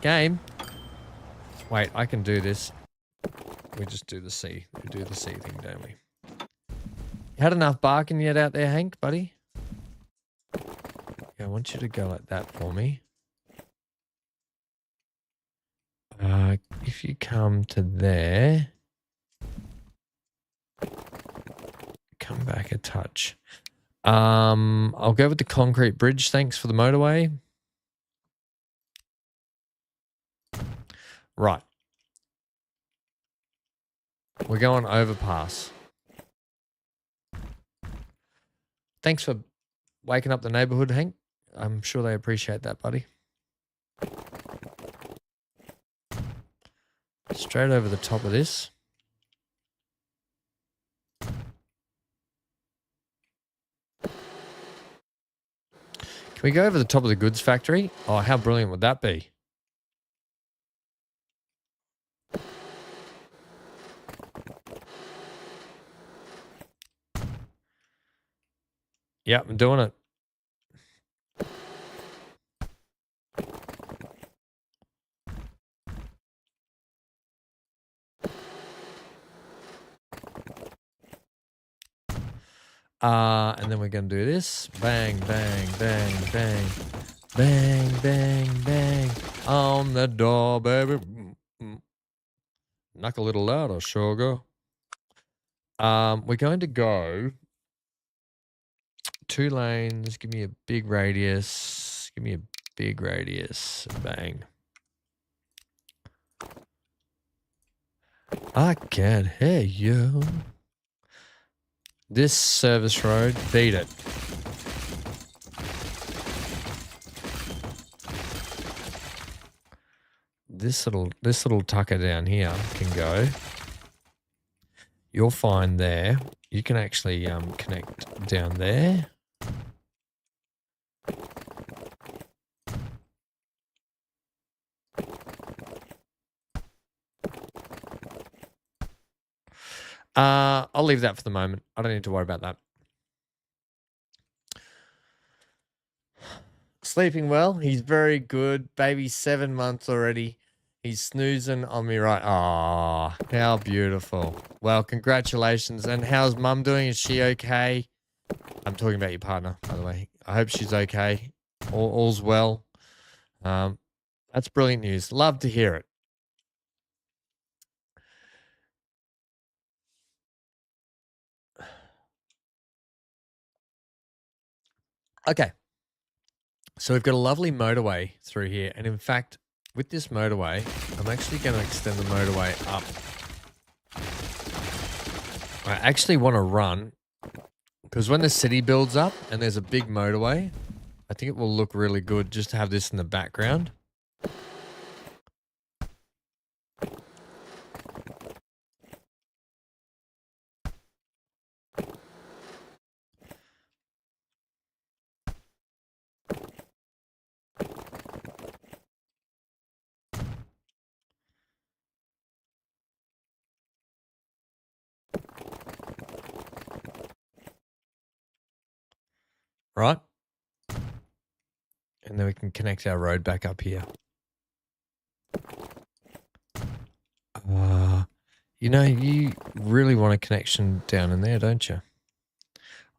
Game. Wait, I can do this. We just do the C. We do the C thing, don't we? You had enough barking yet out there, Hank, buddy? Yeah, I want you to go like that for me. If you come to there, come back a touch. I'll go with the concrete bridge. Thanks for the motorway. Right. We're going overpass. Thanks for waking up the neighborhood, Hank. I'm sure they appreciate that, buddy. Straight over the top of this. Can we go over the top of the goods factory? Oh, how brilliant would that be? Yep, I'm doing it. And then we're going to do this. Bang, bang, bang, bang. Bang, bang, bang. On the door, baby. Knock a little louder, sugar. We're going to go 2 lanes. Give me a big radius. Give me a big radius. Bang. I can't hear you. This service road, beat it. this little tucker down here can go. You'll find there, you can actually connect down there. I'll leave that for the moment. I don't need to worry about that. Sleeping well. He's very good. Baby's 7 months already. He's snoozing on me right. Ah, how beautiful. Well, congratulations. And how's mum doing? Is she okay? I'm talking about your partner, by the way. I hope she's okay. All's well. That's brilliant news. Love to hear it. Okay. So we've got a lovely motorway through here. And in fact, with this motorway, I'm actually going to extend the motorway up. I actually want to run, because when the city builds up and there's a big motorway, I think it will look really good just to have this in the background. Right? And then we can connect our road back up here. You know, you really want a connection down in there, don't you?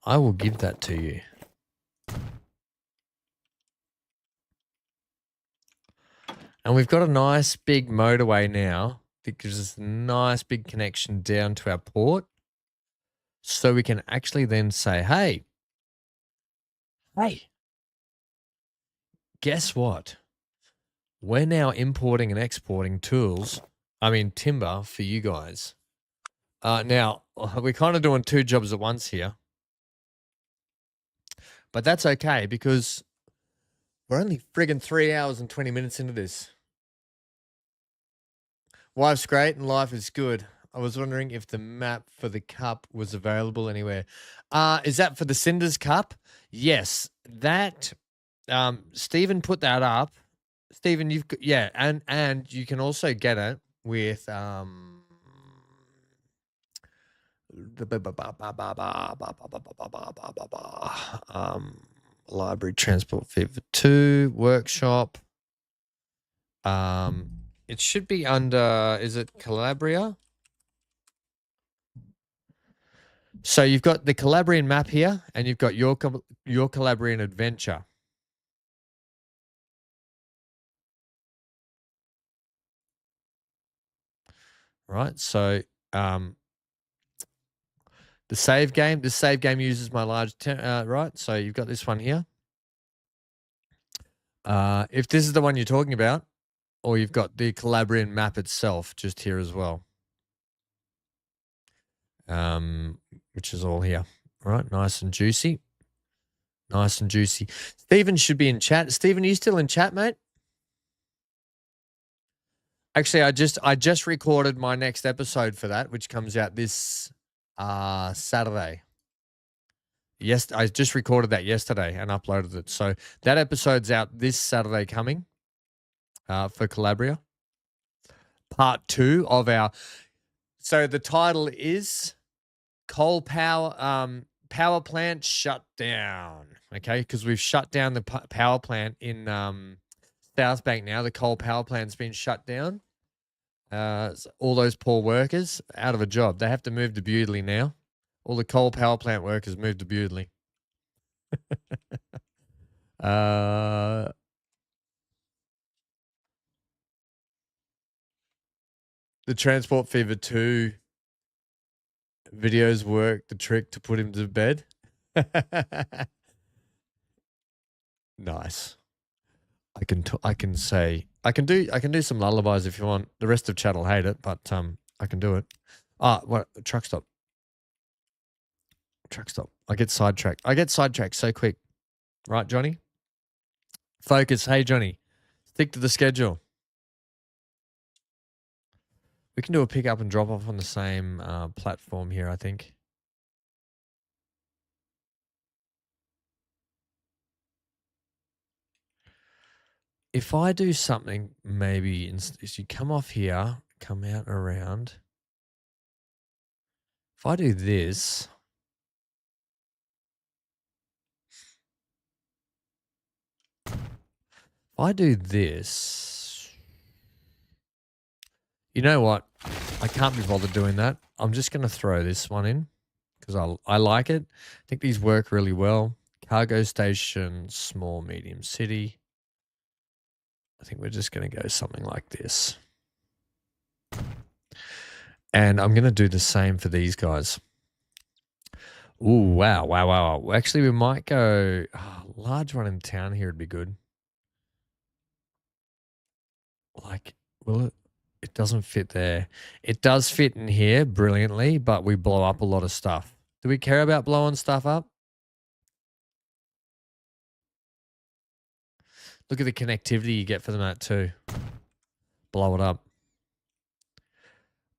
I will give that to you. And we've got a nice big motorway now that gives us a nice big connection down to our port. So we can actually then say, hey, guess what? We're now importing and exporting timber for you guys. Now, we're kind of doing two jobs at once here. But that's okay because we're only friggin' 3 hours and 20 minutes into this. Wife's great and life is good. I was wondering if the map for the cup was available anywhere. Is that for the Cinders Cup? Yes. That, Stephen put that up. Stephen, and you can also get it with, library transport fee for 2 workshop. It should be under, is it Calabria? So you've got the Calabrian map here, and you've got your Calabrian adventure. Right, so this save game uses my large, right? So you've got this one here. If this is the one you're talking about, or you've got the Calabrian map itself just here as well. Which is all here. All right, nice and juicy. Nice and juicy. Stephen should be in chat. Stephen, are you still in chat, mate? Actually, I just recorded my next episode for that, which comes out this Saturday. Yes, I just recorded that yesterday and uploaded it. So that episode's out this Saturday coming for Calabria. Part 2 of our. So the title is Coal Power Power Plant Shut Down. Okay, because we've shut down the power plant in South Bank now. The coal power plant's been shut down. All those poor workers out of a job. They have to move to Bewdley now. All the coal power plant workers moved to Bewdley. The Transport Fever 2 videos work the trick to put him to bed. Nice. I can do some lullabies if you want. The rest of chat will hate it, but I can do it. What truck stop? Truck stop. I get sidetracked so quick. Right, Johnny? Focus. Hey, Johnny. Stick to the schedule. We can do a pick up and drop off on the same platform here, I think. If I do something, maybe if you come off here, come out around. If I do this, you know what? I can't be bothered doing that. I'm just going to throw this one in because I like it. I think these work really well. Cargo station, small, medium city. I think we're just going to go something like this. And I'm going to do the same for these guys. Ooh, wow. Actually, we might go large one in town here would be good. Like, will it? It doesn't fit there. It does fit in here brilliantly, but we blow up a lot of stuff. Do we care about blowing stuff up? Look at the connectivity you get for that too. Blow it up.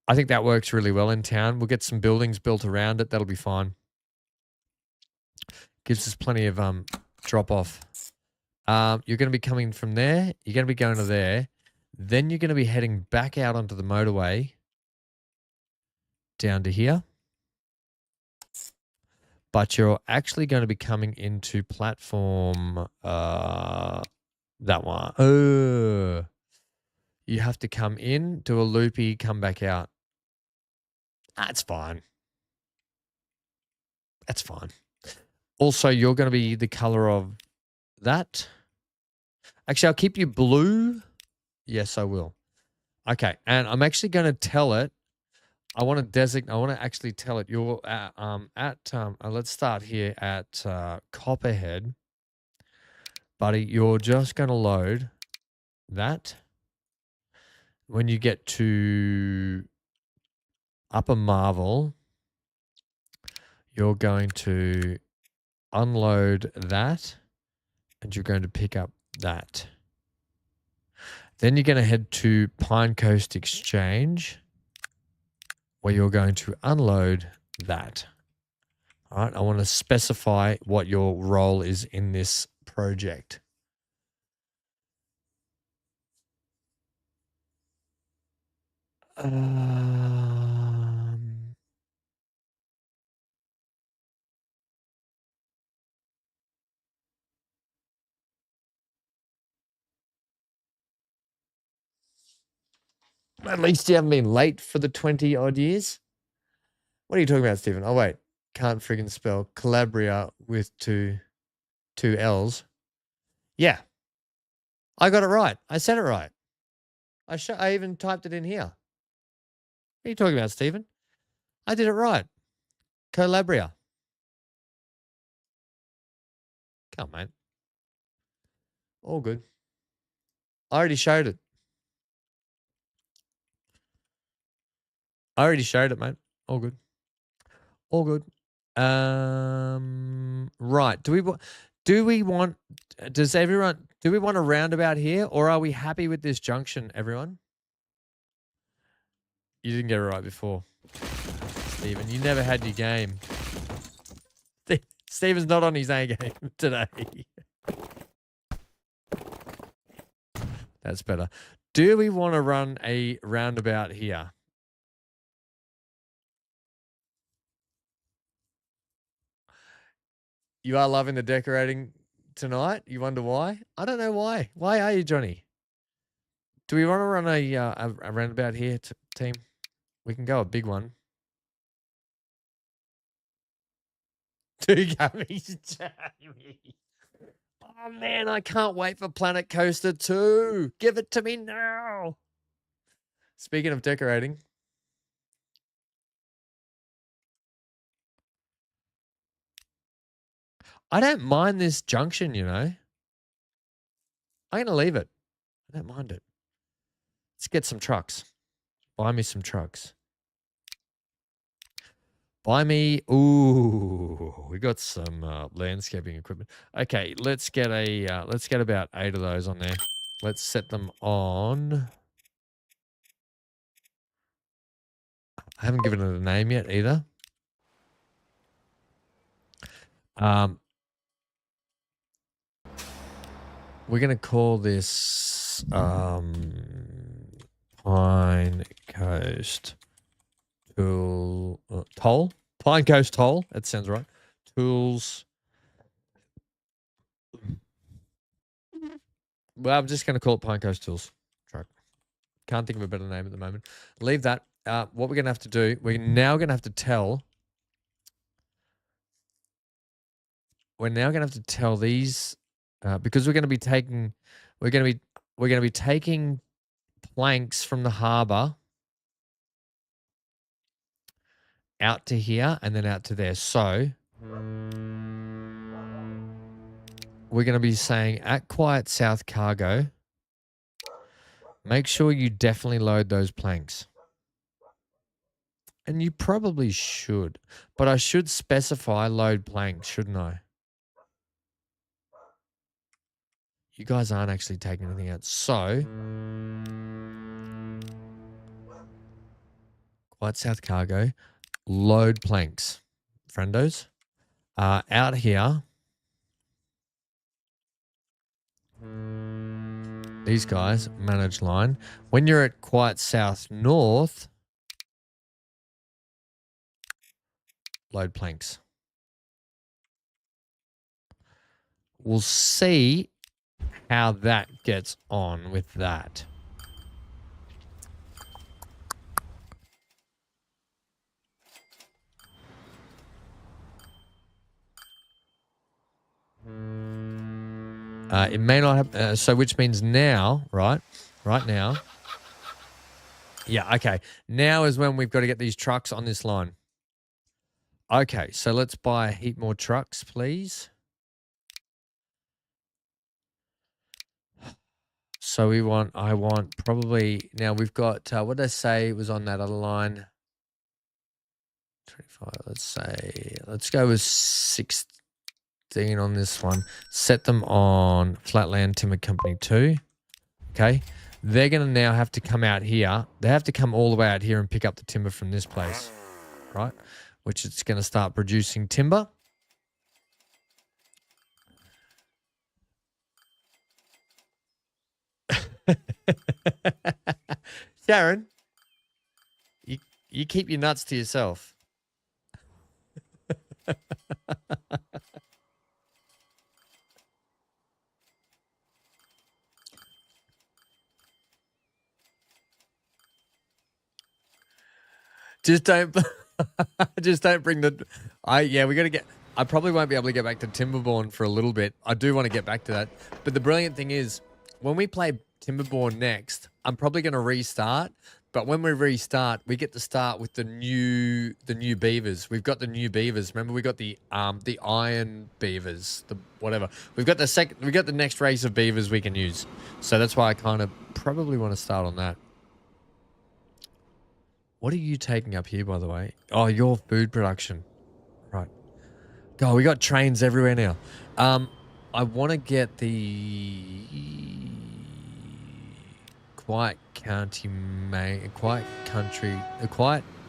I think that works really well in town. We'll get some buildings built around it. That'll be fine. Gives us plenty of drop off. You're going to be coming from there. You're going to be going to there. Then you're going to be heading back out onto the motorway down to here. But you're actually going to be coming into platform that one. Oh, you have to come in, do a loopy, come back out. That's fine. That's fine. Also, you're going to be the color of that. Actually, I'll keep you blue. Yes, I will. Okay, and I'm actually going to tell it. I want to actually tell it. You're let's start here at Copperhead, buddy. You're just going to load that. When you get to Upper Marvel, you're going to unload that and you're going to pick up that. Then you're going to head to Pine Coast Exchange where you're going to unload that. All right, I want to specify what your role is in this project. At least you haven't been late for the 20 odd years. What are you talking about, Stephen? Oh, wait. Can't friggin' spell Calabria with two L's. Yeah. I got it right. I said it right. I even typed it in here. What are you talking about, Stephen? I did it right. Calabria. Come on, mate. All good. I already showed it. Mate. All good. All good. Right. Do we want a roundabout here or are we happy with this junction, everyone? You didn't get it right before. Stephen, you never had your game. Stephen's not on his A game today. That's better. Do we want to run a roundabout here? You are loving the decorating tonight? You wonder why? I don't know why. Why are you, Johnny? Do we want to run a roundabout here, team? We can go a big one. 2 gummies, Jamie. Oh, man, I can't wait for Planet Coaster 2. Give it to me now. Speaking of decorating. I don't mind this junction, you know. I'm going to leave it. I don't mind it. Let's get some trucks. Buy me some trucks. Buy me. Ooh, we got some landscaping equipment. Okay, let's get about 8 of those on there. Let's set them on I haven't given it a name yet either. We're going to call this Pine Coast Toll. Pine Coast Toll. That sounds right. Tools. Well, I'm just going to call it Pine Coast Tools Truck. Can't think of a better name at the moment. Leave that. What we're going to have to do, we're now going to have to tell. We're now going to have to tell these because we're going to be taking. We're going to be taking planks from the harbour out to here and then out to there. So we're going to be saying at Quiet South Cargo, make sure you definitely load those planks. And you probably should, but I should specify load planks, shouldn't I? You guys aren't actually taking anything out. So Quiet South Cargo, load planks, friendos. Out here, these guys manage line. When you're at Quiet South North, load planks. We'll see how that gets on with that. It may not have, so which means now, right now. Yeah, okay. Now is when we've got to get these trucks on this line. Okay, so let's buy a heap more trucks, please. So I want probably, now we've got, what did I say was on that other line? 25, let's go with 16 on this one. Set them on Flatland Timber Company 2. Okay. They're going to now have to come out here. They have to come all the way out here and pick up the timber from this place, right? Which it's going to start producing timber. Sharon, you keep your nuts to yourself. Just don't bring the we got to get, I probably won't be able to get back to Timberborn for a little bit. I do want to get back to that. But the brilliant thing is when we play Timberborn next, I'm probably going to restart. But when we restart, we get to start with the new beavers. We've got the new beavers. Remember, we got the iron beavers, the whatever. We got the next race of beavers we can use. So that's why I kind of probably want to start on that. What are you taking up here, by the way? Oh, your food production. Right. God, we got trains everywhere now. I want to get the Quiet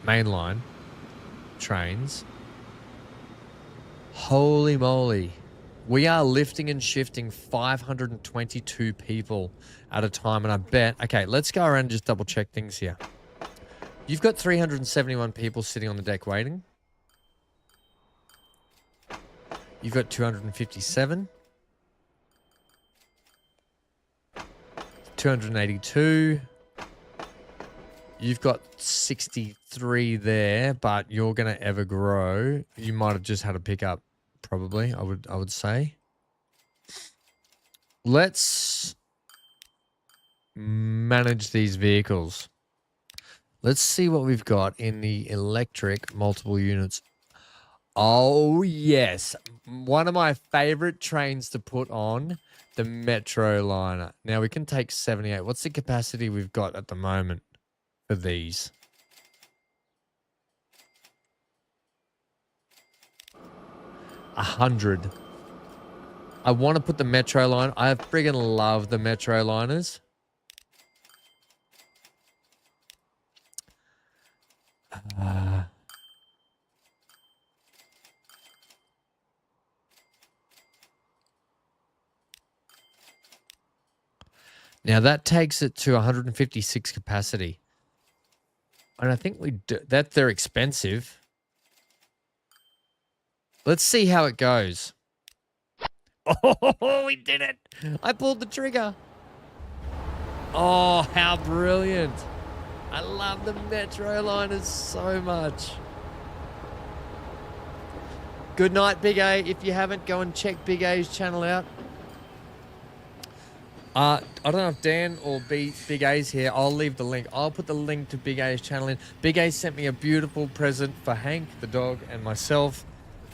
mainline trains. Holy moly. We are lifting and shifting 522 people at a time, and I bet... Okay, let's go around and just double check things here. You've got 371 people sitting on the deck waiting. You've got 257. 282. You've got 63 there, but you're going to ever grow. You might have just had a pickup, probably, I would say. Let's manage these vehicles. Let's see what we've got in the electric multiple units. Oh, yes. One of my favorite trains to put on, the Metro Liner. Now, we can take 78. What's the capacity we've got at the moment for these? 100. I want to put the Metro Line. I friggin' love the Metro Liners. Now that takes it to 156 capacity. And I think we do that. They're expensive. Let's see how it goes. Oh, we did it. I pulled the trigger. Oh, how brilliant. I love the Metro liners so much. Good night, Big A. If you haven't, go and check Big A's channel out. I don't know if Dan or Big A's here. I'll leave the link. I'll put the link to Big A's channel in. Big A sent me a beautiful present for Hank, the dog, and myself.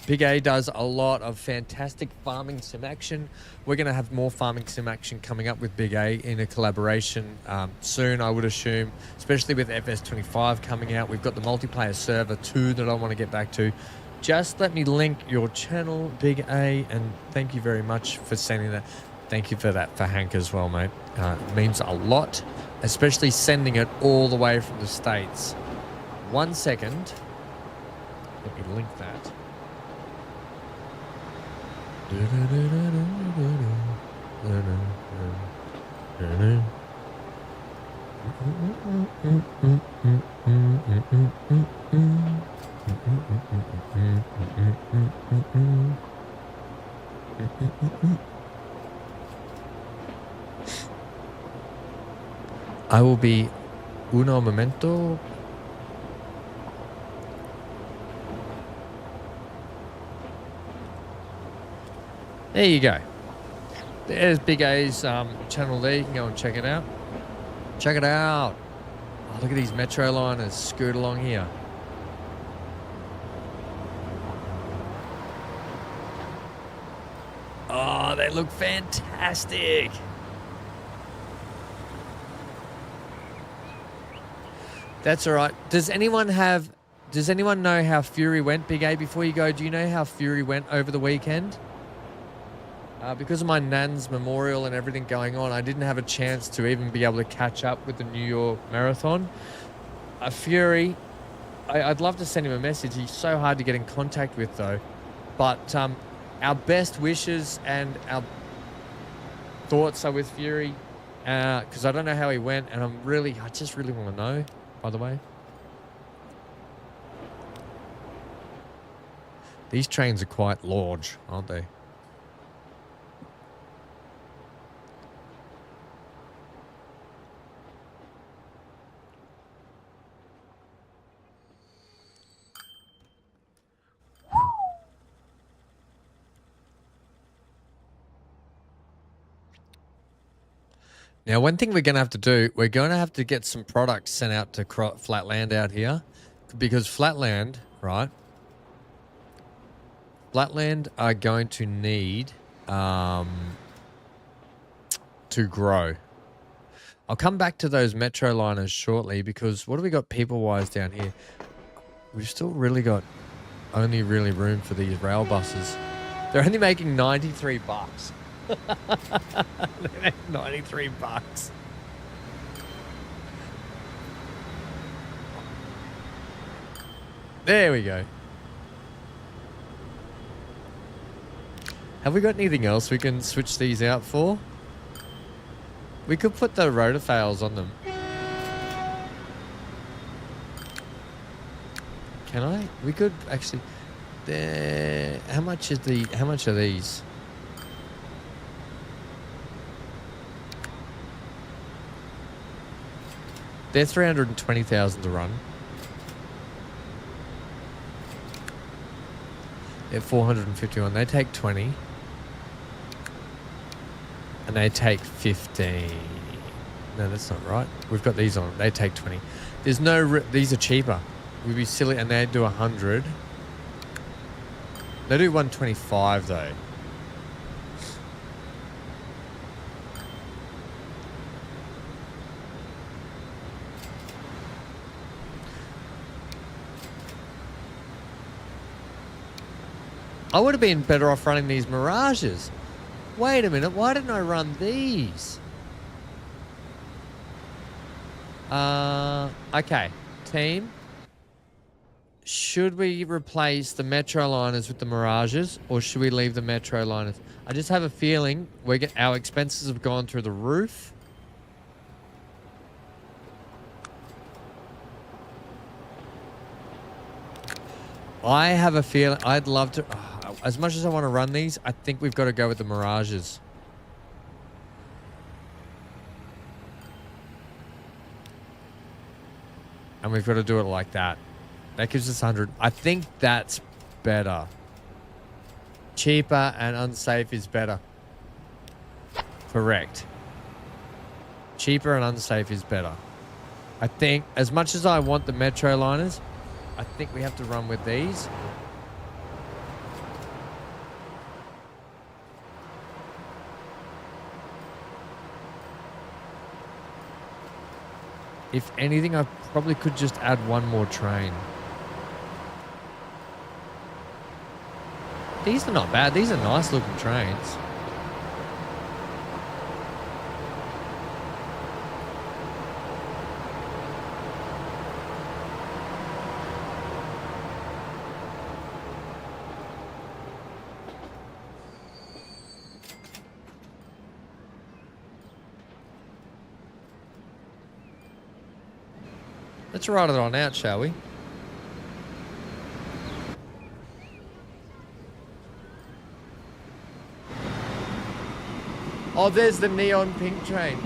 Big A does a lot of fantastic farming sim action. We're going to have more farming sim action coming up with Big A in a collaboration soon, I would assume, especially with FS25 coming out. We've got the multiplayer server too that I want to get back to. Just let me link your channel, Big A, and thank you very much for sending that. Thank you for that for Hank as well, mate. It means a lot, especially sending it all the way from the States. 1 second. Let me link that. I will be uno momento. There you go. There's Big A's channel there. You can go and check it out. Check it out. Oh, look at these Metro liners scoot along here. Oh, they look fantastic. That's all right. Does anyone know how Fury went, Big A? Before you go, do you know how Fury went over the weekend? Because of my nan's memorial and everything going on, I didn't have a chance to even be able to catch up with the New York Marathon. Fury, I'd love to send him a message. He's so hard to get in contact with, though. But our best wishes and our thoughts are with Fury, because I don't know how he went, and I just really want to know, by the way. These trains are quite large, aren't they? Now, one thing we're going to have to do, we're going to have to get some products sent out to Flatland out here, because Flatland, right? Flatland are going to need to grow. I'll come back to those Metro liners shortly, because what have we got people-wise down here? We've still really got only really room for these rail buses. They're only making 93 bucks. They make 93 bucks. There we go. Have we got anything else we can switch these out for? We could put the rotofails on them. Can I? We could actually. How much are these? They're 320,000 to run. They're 451. They take 20. And they take 15. No, that's not right. We've got these on. They take 20. There's no... These are cheaper. We'd be silly. And they do 100. They do 125, though. I would have been better off running these Mirages. Wait a minute, why didn't I run these? Okay, team. Should we replace the Metro liners with the Mirages, or should we leave the Metro liners? I just have a feeling our expenses have gone through the roof. I have a feeling I'd love to. As much as I want to run these, I think we've got to go with the Mirages. And we've got to do it like that. That gives us 100. I think that's better. Cheaper and unsafe is better. Correct. Cheaper and unsafe is better. I think, as much as I want the Metro liners, I think we have to run with these. If anything, I probably could just add one more train. These are not bad. These are nice looking trains. Let's write it on out, shall we? Oh, there's the neon pink train.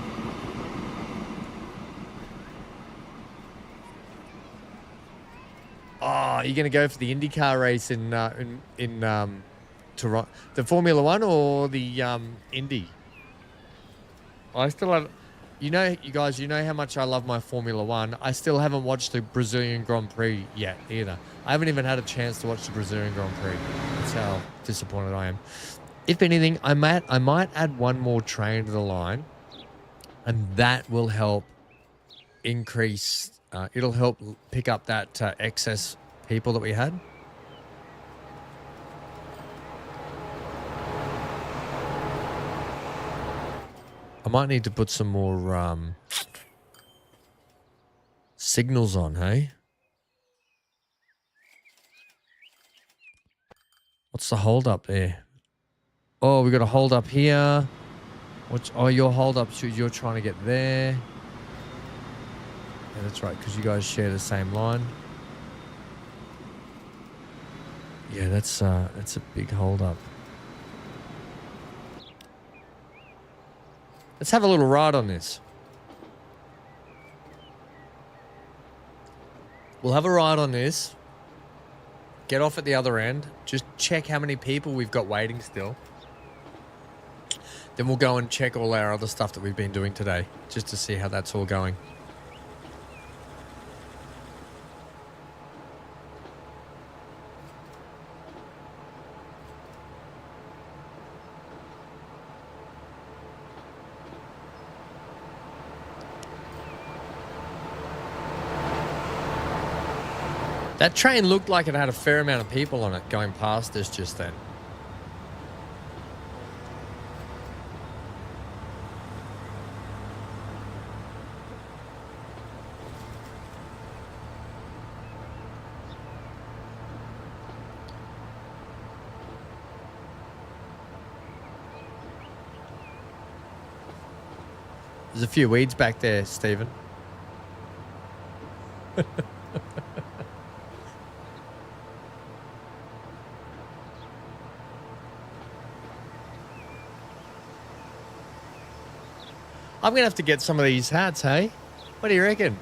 Oh, you're gonna go for the IndyCar race in Toronto, the Formula One or the Indy? I still have, you guys, you know how much I love my Formula One. I still haven't watched the Brazilian Grand Prix yet either. I haven't even had a chance to watch the Brazilian Grand Prix. That's how disappointed I am. If anything, I might add one more train to the line, and that will help increase. It'll help pick up that excess people that we had. I might need to put some more signals on, hey? What's the hold up there? Oh, we got a hold up here. Oh, your hold up, you're trying to get there. Yeah, that's right, because you guys share the same line. Yeah, that's a big hold up. Let's have a little ride on this. We'll have a ride on this. Get off at the other end. Just check how many people we've got waiting still. Then we'll go and check all our other stuff that we've been doing today, just to see how that's all going. That train looked like it had a fair amount of people on it going past us just then. There's a few weeds back there, Stephen. I'm going to have to get some of these hats, hey? What do you reckon?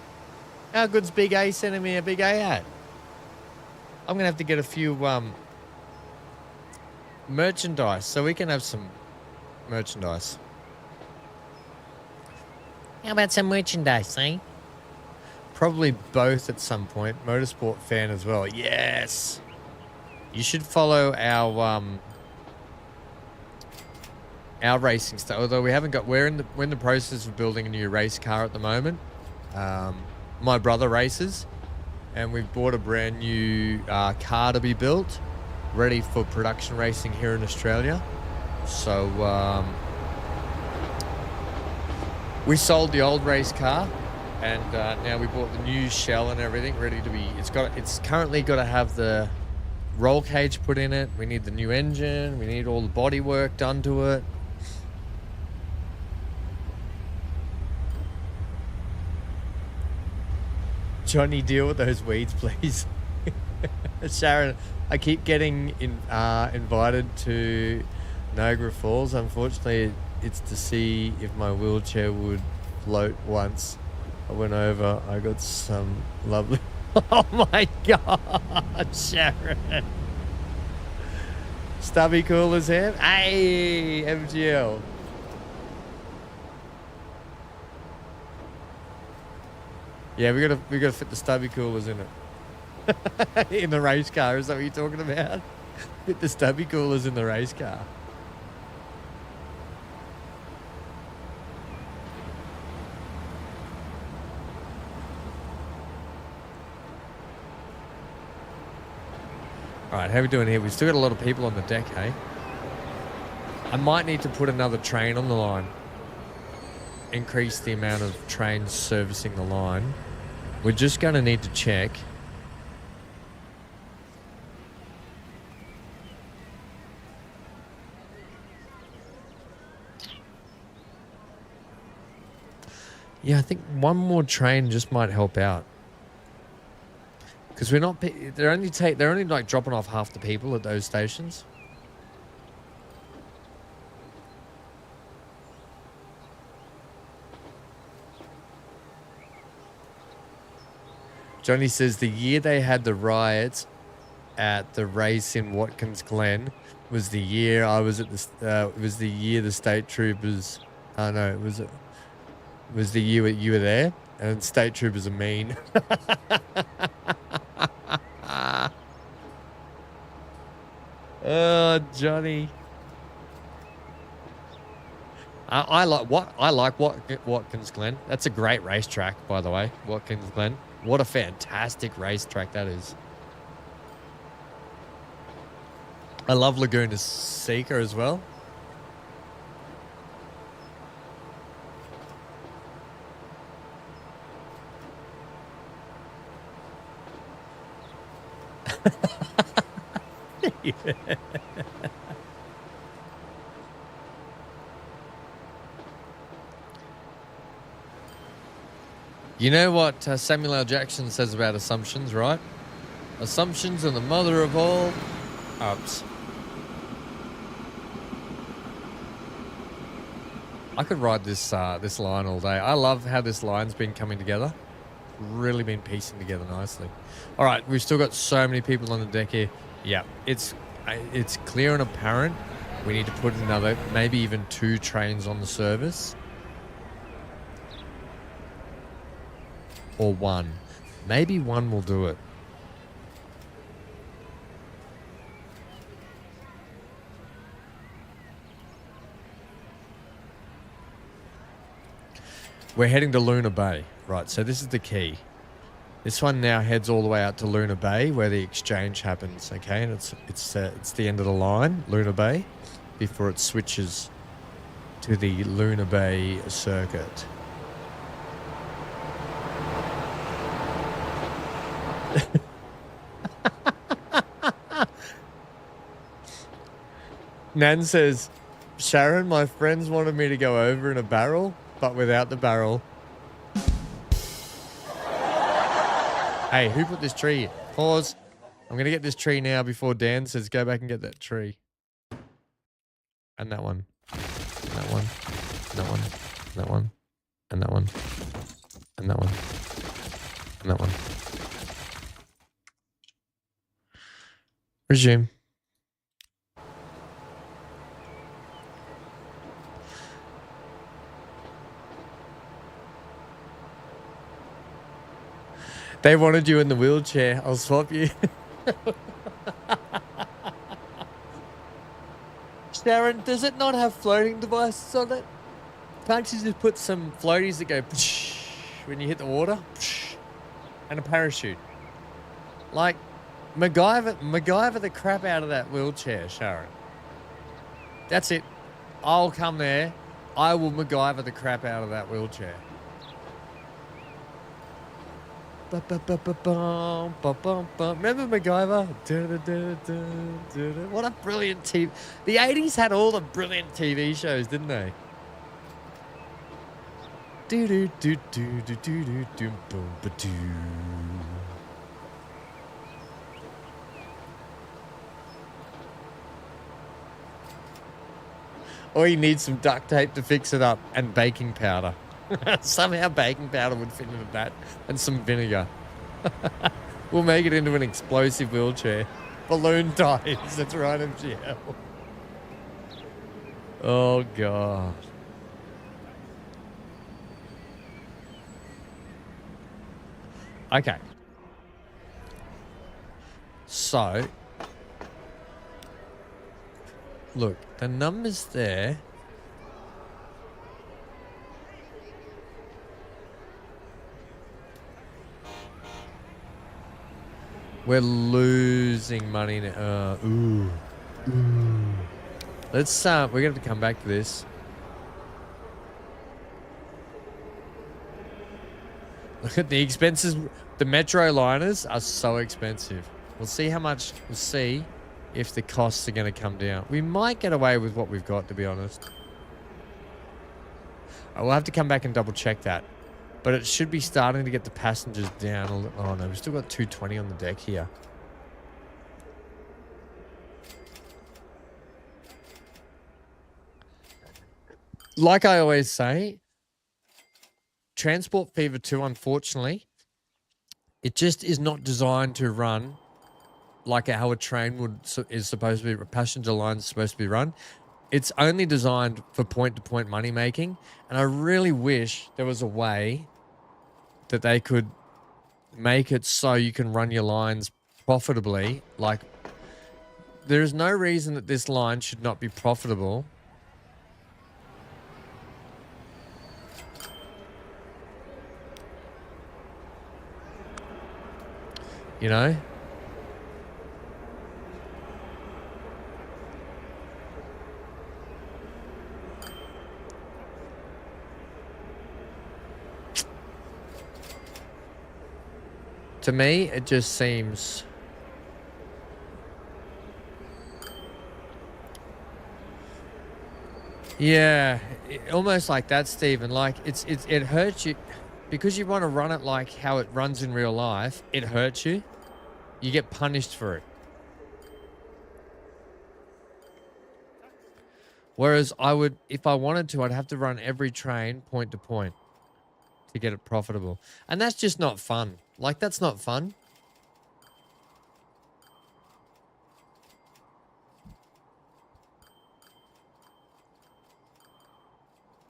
How good's Big A sending me a Big A hat? I'm going to have to get a few merchandise so we can have some merchandise. How about some merchandise, eh? Probably both at some point. Motorsport fan as well. Yes. You should follow our racing stuff. Although we haven't got, we're in the process of building a new race car at the moment. My brother races, and we've bought a brand new car to be built, ready for production racing here in Australia. So we sold the old race car, and now we bought the new shell and everything ready to be. It's currently got to have the roll cage put in it. We need the new engine. We need all the body work done to it. Johnny, deal with those weeds, please. Sharon, I keep getting invited to Niagara Falls. Unfortunately, it's to see if my wheelchair would float once. I went over. I got some lovely... Oh my God, Sharon. Stubby Cooler's here. Hey, MGL. Yeah, we gotta fit the Stubby Coolers in it. In the race car, is that what you're talking about? Fit the Stubby Coolers in the race car. All right, how are we doing here? We've still got a lot of people on the deck, hey? I might need to put another train on the line. Increase the amount of trains servicing the line. We're just going to need to check. Yeah, I think one more train just might help out. Because we're not... They're only like dropping off half the people at those stations. Johnny says the year they had the riots at the race in Watkins Glen was the year I was at the... it was the year the state troopers... Oh, no, it was the year you were there. And state troopers are mean. Oh, Johnny. I like Watkins Glen. That's a great racetrack, by the way. Watkins Glen. What a fantastic racetrack that is. I love Laguna Seca as well. Yeah. You know what Samuel L. Jackson says about assumptions, right? Assumptions are the mother of all ups. I could ride this line all day. I love how this line's been coming together. Really been piecing together nicely. All right, we've still got so many people on the deck here. Yeah, it's clear and apparent. We need to put another, maybe even 2 trains on the service. Or 1. Maybe 1 will do it. We're heading to Luna Bay. Right, so this is the key. This one now heads all the way out to Luna Bay where the exchange happens, okay? And it's the end of the line, Luna Bay, before it switches to the Luna Bay circuit. Nan says, Sharon, my friends wanted me to go over in a barrel, but without the barrel. Hey, who put this tree here? Pause. I'm going to get this tree now before Dan says go back and get that tree. And that one. And that one. And that one. And that one. And that one. And that one. And that one. Resume. They wanted you in the wheelchair. I'll swap you. Sharon, does it not have floating devices on it? Can't you just put some floaties that go when you hit the water? And a parachute? Like, MacGyver the crap out of that wheelchair, Sharon. That's it. I'll come there. I will MacGyver the crap out of that wheelchair. Remember MacGyver? What a brilliant TV. The 80s had all the brilliant TV shows, didn't they? Or you need some duct tape to fix it up and baking powder. Somehow baking powder would fit into that and some vinegar. We'll make it into an explosive wheelchair. Balloon tires. That's right, MGL. Oh, God. Okay. So, look, the numbers there. We're losing money now. Ooh. Let's, we're going to have to come back to this. Look at the expenses. The metro liners are so expensive. We'll see how much, we'll see if the costs are going to come down. We might get away with what we've got, to be honest. We'll have to come back and double check that. But it should be starting to get the passengers down a little. Oh no, we've still got 220 on the deck here. Like I always say, Transport Fever 2, unfortunately, it just is not designed to run like how a train is supposed to be, a passenger line is supposed to be run. It's only designed for point-to-point money making, and I really wish there was a way that they could make it so you can run your lines profitably. Like, there is no reason that this line should not be profitable. You know? To me, it just seems... Yeah, almost like that, Stephen. Like, it hurts you. Because you want to run it like how it runs in real life, it hurts you. You get punished for it. Whereas if I wanted to, I'd have to run every train point to point to get it profitable. And that's just not fun. Like, that's not fun.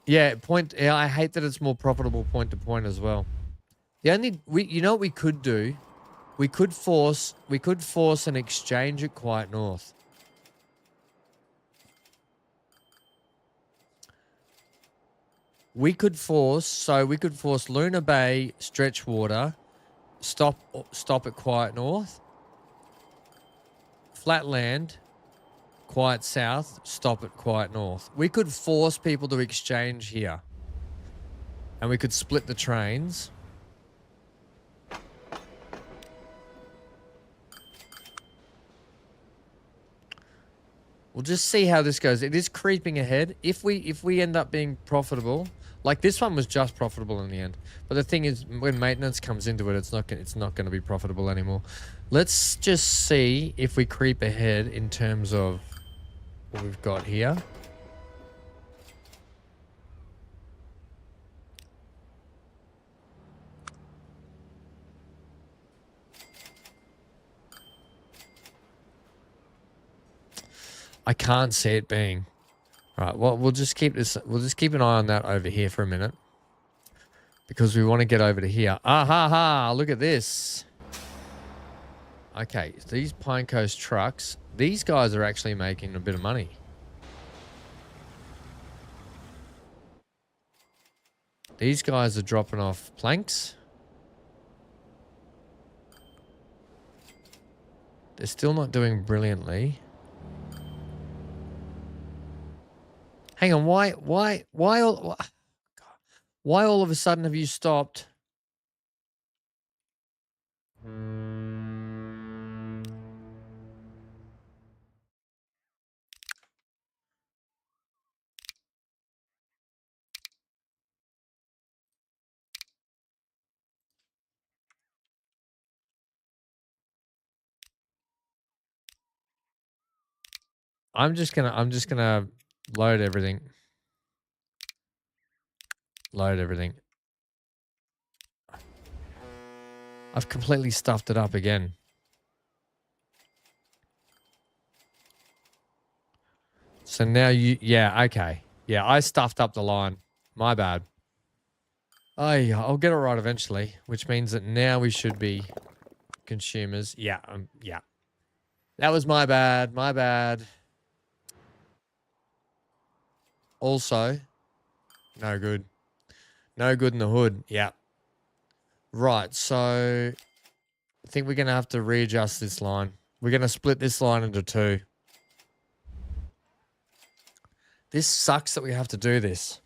Yeah, I hate that it's more profitable point to point as well. You know what we could do? We could force an exchange at Quiet North. We could force Luna Bay, Stretchwater, stop at Quiet North, Flatland, Quiet South, stop at Quiet North. We could force people to exchange here. And we could split the trains. We'll just see how this goes. It is creeping ahead. If we end up being profitable, like this one was just profitable in the end. But the thing is, when maintenance comes into it, it's not going to be profitable anymore. Let's just see if we creep ahead in terms of what we've got here. I can't see it being. All right, well, we'll just keep an eye on that over here for a minute. Because we want to get over to here. Ah ha ha, look at this. Okay, these Pine Coast trucks, these guys are actually making a bit of money. These guys are dropping off planks. They're still not doing brilliantly. Hang on, why all of a sudden have you stopped? I'm just gonna Load everything. Load everything. I've completely stuffed it up again. So now yeah, okay. Yeah, I stuffed up the line. My bad. I'll get it right eventually, which means that now we should be consumers. Yeah, yeah. That was my bad. My bad. Also, no good. No good in the hood. Yeah. Right, so I think we're going to have to readjust this line. We're going to split this line into two. This sucks that we have to do this.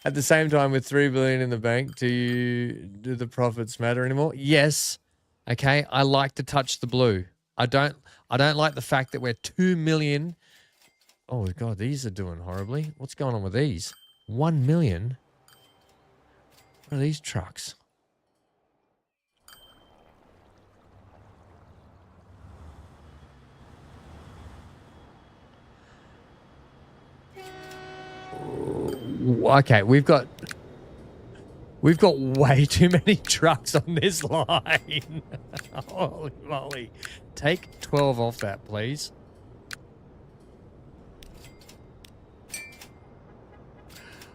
At the same time, with 3 billion in the bank, do the profits matter anymore? Yes. Okay. I like to touch the blue. I don't like the fact that we're 2 million. Oh God, these are doing horribly. What's going on with these? 1 million? What are these trucks? Okay, we've got way too many trucks on this line. Holy moly. Take 12 off that, please.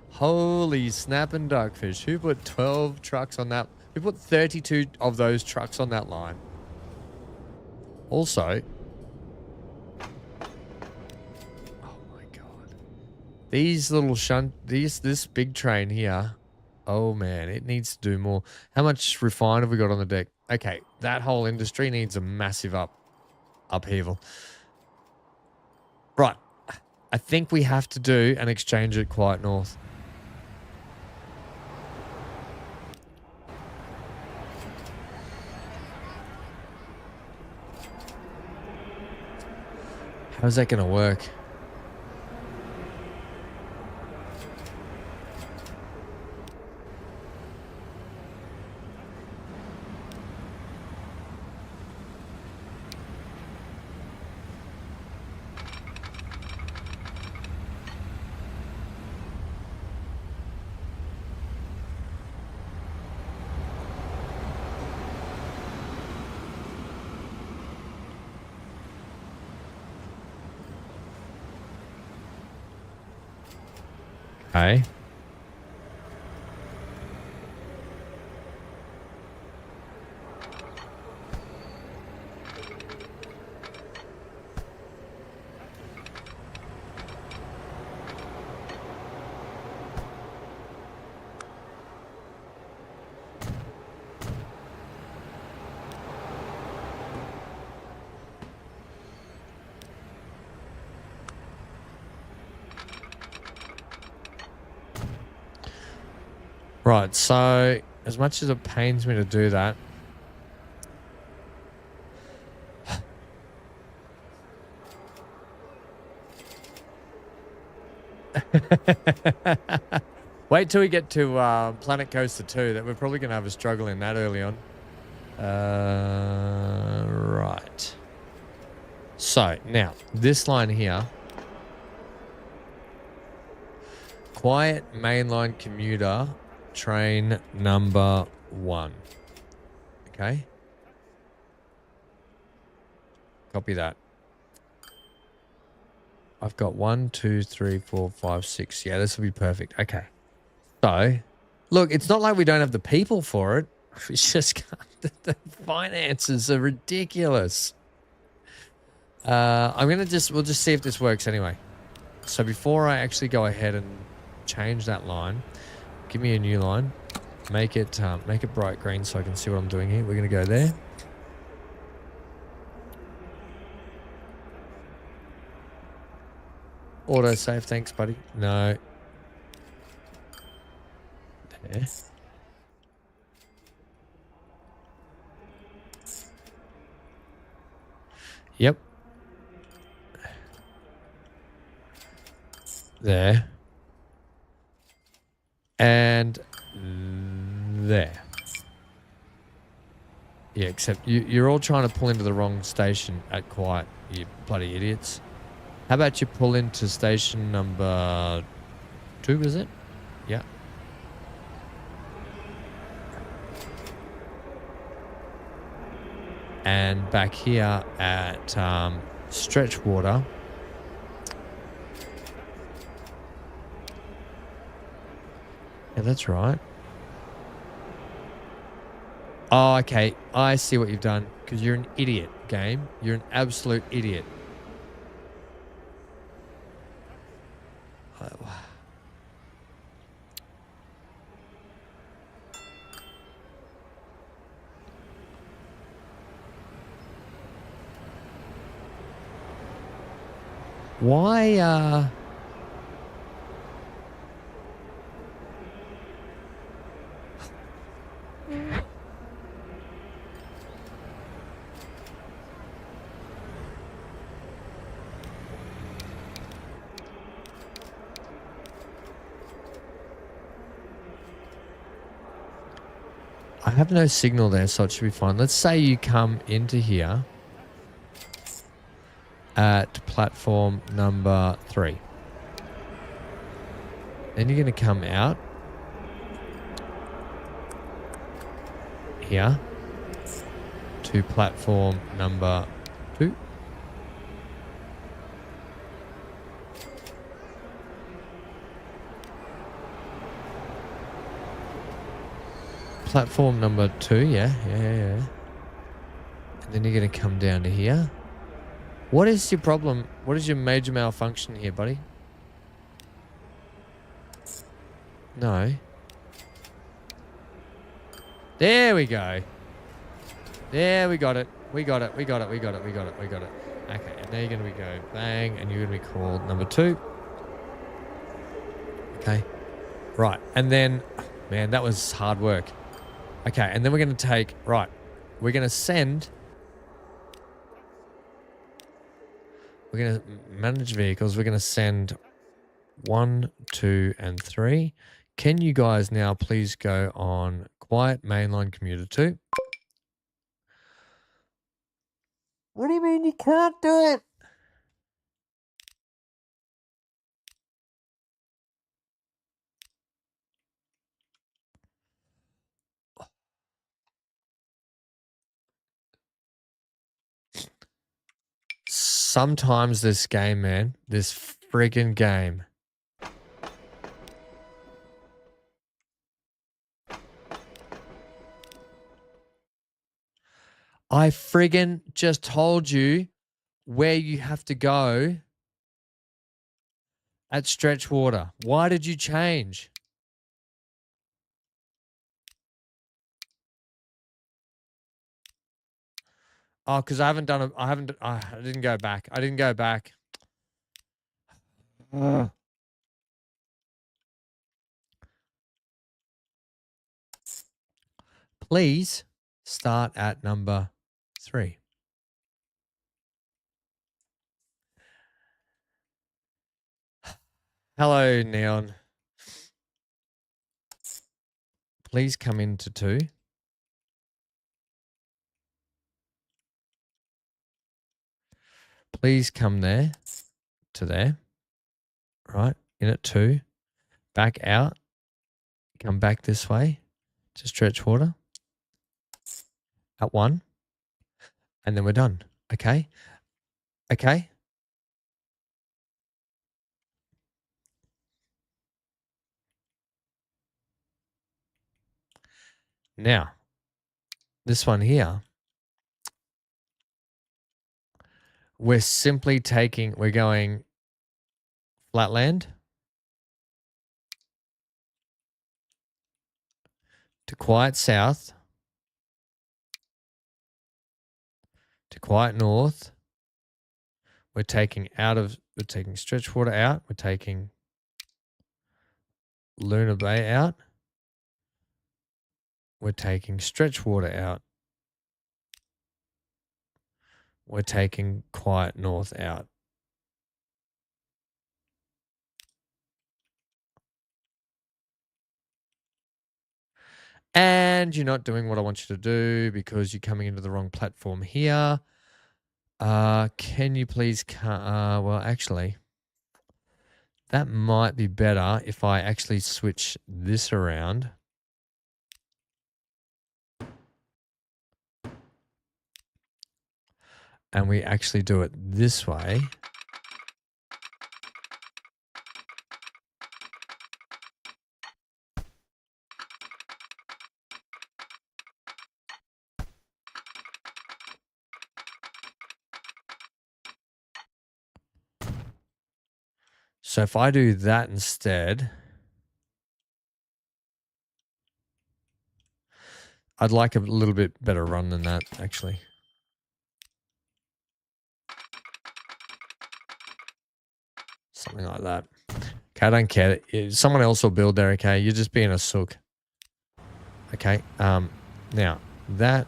Holy snapping duckfish. Who put 12 trucks on that? Who put 32 of those trucks on that line? Also, oh my God. These little this big train here. Oh man, it needs to do more. How much refine have we got on the deck? Okay, that whole industry needs a massive upheaval. Right. I think we have to do an exchange at Quiet North. How's that going to work? Okay. Right, so as much as it pains me to do that, wait till we get to Planet Coaster 2. That we're probably going to have a struggle in that early on. Right. So now this line here, quiet mainline commuter train number 1. Okay. Copy that. I've got 1, 2, 3, 4, 5, 6. Yeah, this will be perfect. Okay. So, look, it's not like we don't have the people for it. It's just the finances are ridiculous. we'll just see if this works anyway. So before I actually go ahead and change that line, give me a new line. Make it bright green so I can see what I'm doing here. We're going to go there. Auto save, thanks, buddy. No. There. Yep. There. And there. Yeah, except you're all trying to pull into the wrong station at Quiet, you bloody idiots. How about you pull into station number 2, is it? Yeah. And back here at Stretchwater. Yeah, that's right. Oh, okay. I see what you've done. Because you're an idiot, game. You're an absolute idiot. Why, I have no signal there, so it should be fine. Let's say you come into here at platform number 3. Then you're going to come out here to platform number 2. Platform number 2, yeah. And then you're going to come down to here. What is your problem? What is your major malfunction here, buddy? No. There we go. There, we got it. We got it. Okay, and now you're going to go bang, and you're going to be called number 2. Okay. Right, and then, man, that was hard work. Okay, and then we're going to take, right, we're going to send, we're going to manage vehicles. We're going to send 1, 2, and 3. Can you guys now please go on Quiet Mainline Commuter 2? What do you mean you can't do it? Sometimes this game, man, this friggin' game. I friggin' just told you where you have to go at Stretchwater. Why did you change? Oh, because I haven't done it. I didn't go back. I didn't go back. Please start at number 3. Hello, Neon. Please come into 2. Please come there to there. Right. In at 2. Back out. Come back this way to Stretchwater. At 1. And then we're done. Okay. Okay. Now, this one here, we're going Flatland to Quiet South to Quiet North. We're taking Stretchwater out. We're taking Luna Bay out. We're taking Stretchwater out. We're taking Quiet North out. And you're not doing what I want you to do because you're coming into the wrong platform here. Can you please well, actually, that might be better if I actually switch this around. And we actually do it this way. So if I do that instead, I'd like a little bit better run than that, actually. Something like that. Okay, I don't care. Someone else will build there, okay? You're just being a sook. Okay, now, that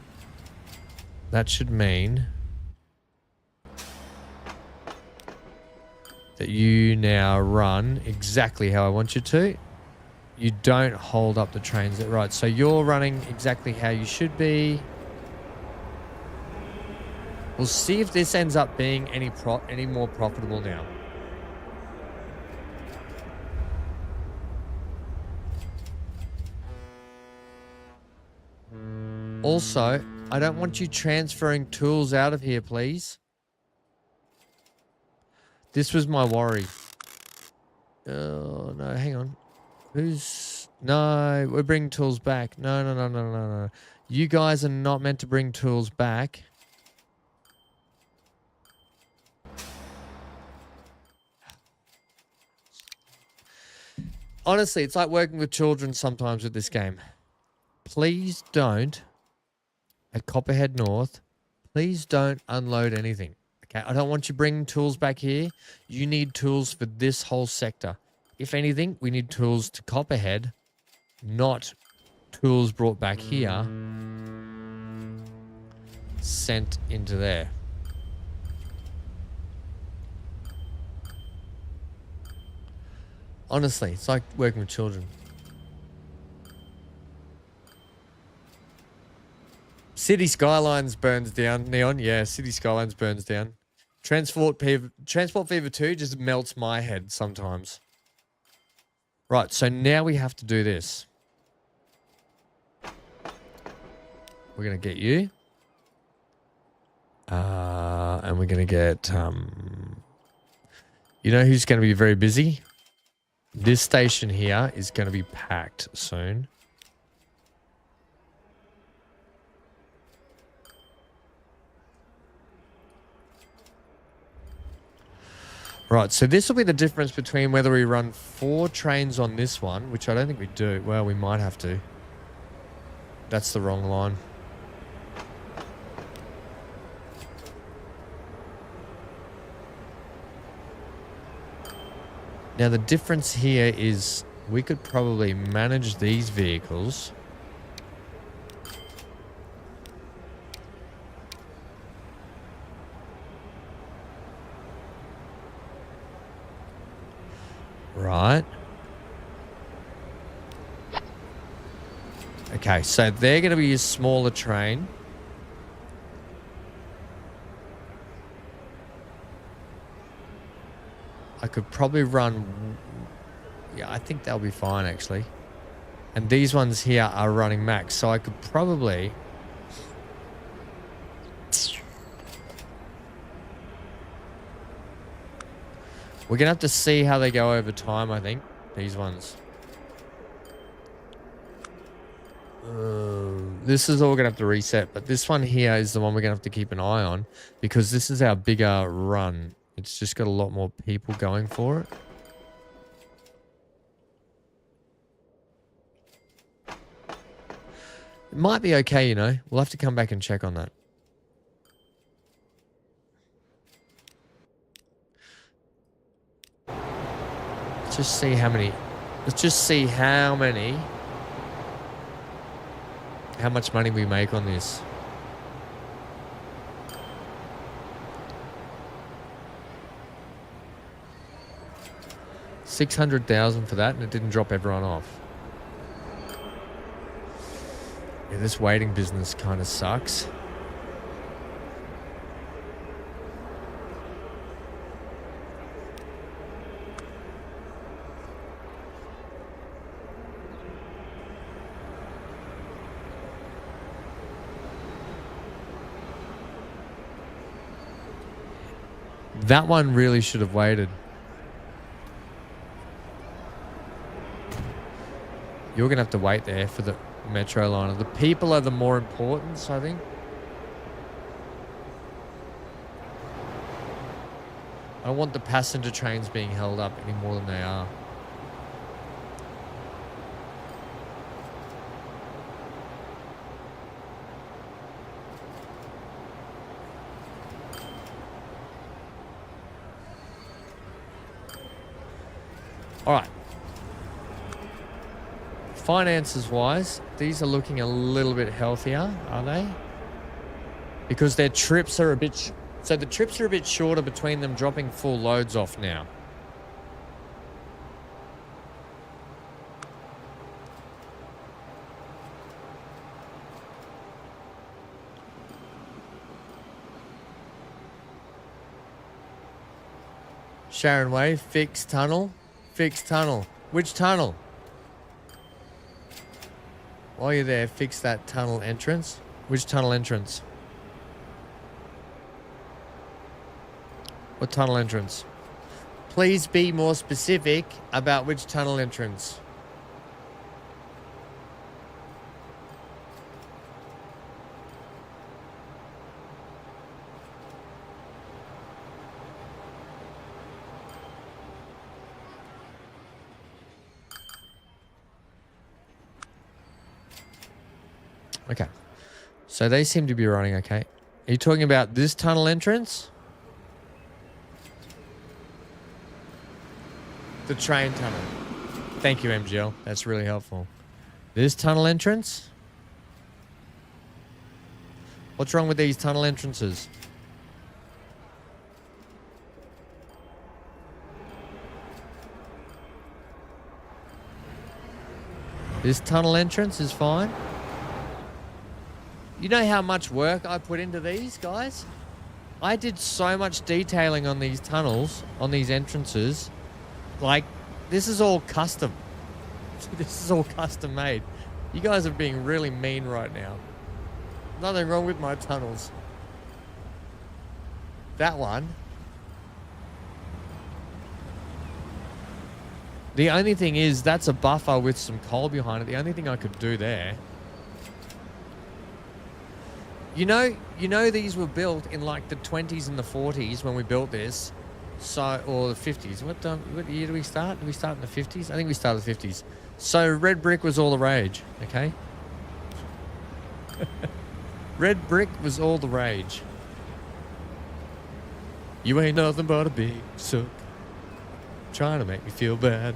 should mean that you now run exactly how I want you to. You don't hold up the trains. Right, so you're running exactly how you should be. We'll see if this ends up being any more profitable now. Also, I don't want you transferring tools out of here, please. This was my worry. Oh, no, hang on. No, we're bringing tools back. No. You guys are not meant to bring tools back. Honestly, it's like working with children sometimes with this game. Please don't, at Copperhead North, please don't unload anything. Okay, I don't want you bringing tools back here. You need tools for this whole sector. If anything, we need tools to Copperhead, not tools brought back here, sent into there. Honestly, it's like working with children. City Skylines burns down, Neon. Yeah, City Skylines burns down. Transport Fever 2 just melts my head sometimes. Right, so now we have to do this. We're going to get you. And we're going to get... you know who's going to be very busy? This station here is going to be packed soon. Right, so this will be the difference between whether we run 4 trains on this one, which I don't think we do. Well, we might have to. That's the wrong line. Now, the difference here is we could probably manage these vehicles. Right. Okay, so they're going to be a smaller train. I could probably run... Yeah, I think they'll be fine, actually. And these ones here are running max, so I could probably... We're going to have to see how they go over time, I think. These ones. This is all going to have to reset, but this one here is the one we're going to have to keep an eye on because this is our bigger run. It's just got a lot more people going for it. It might be okay, you know. We'll have to come back and check on that. Let's just see how many... Let's just see how many... How much money we make on this. $600,000 for that, and it didn't drop everyone off. Yeah, this waiting business kind of sucks. That one really should have waited. You're going to have to wait there for the metro liner. The people are the more important, I think. I don't want the passenger trains being held up any more than they are. All right. Finances wise, these are looking a little bit healthier, are they? Because their trips are a bit... So the trips are a bit shorter between them dropping full loads off now. Sharon Way, fixed tunnel. Fixed tunnel. Which tunnel? While you're there, fix that tunnel entrance. Which tunnel entrance? What tunnel entrance? Please be more specific about which tunnel entrance. Okay. So they seem to be running okay. Are you talking about this tunnel entrance? The train tunnel. Thank you, MGL. That's really helpful. This tunnel entrance? What's wrong with these tunnel entrances? This tunnel entrance is fine. You know how much work I put into these, guys? I did so much detailing on these tunnels, on these entrances. Like, this is all custom. This is all custom made. You guys are being really mean right now. Nothing wrong with my tunnels. That one. The only thing is, that's a buffer with some coal behind it. The only thing I could do there... You know these were built in like the 20s and the 40s when we built this. So, or the 50s. What year do we start? Did we start in the 50s? I think we started the 50s. So red brick was all the rage, okay? Red brick was all the rage. You ain't nothing but a big sook. Trying to make me feel bad.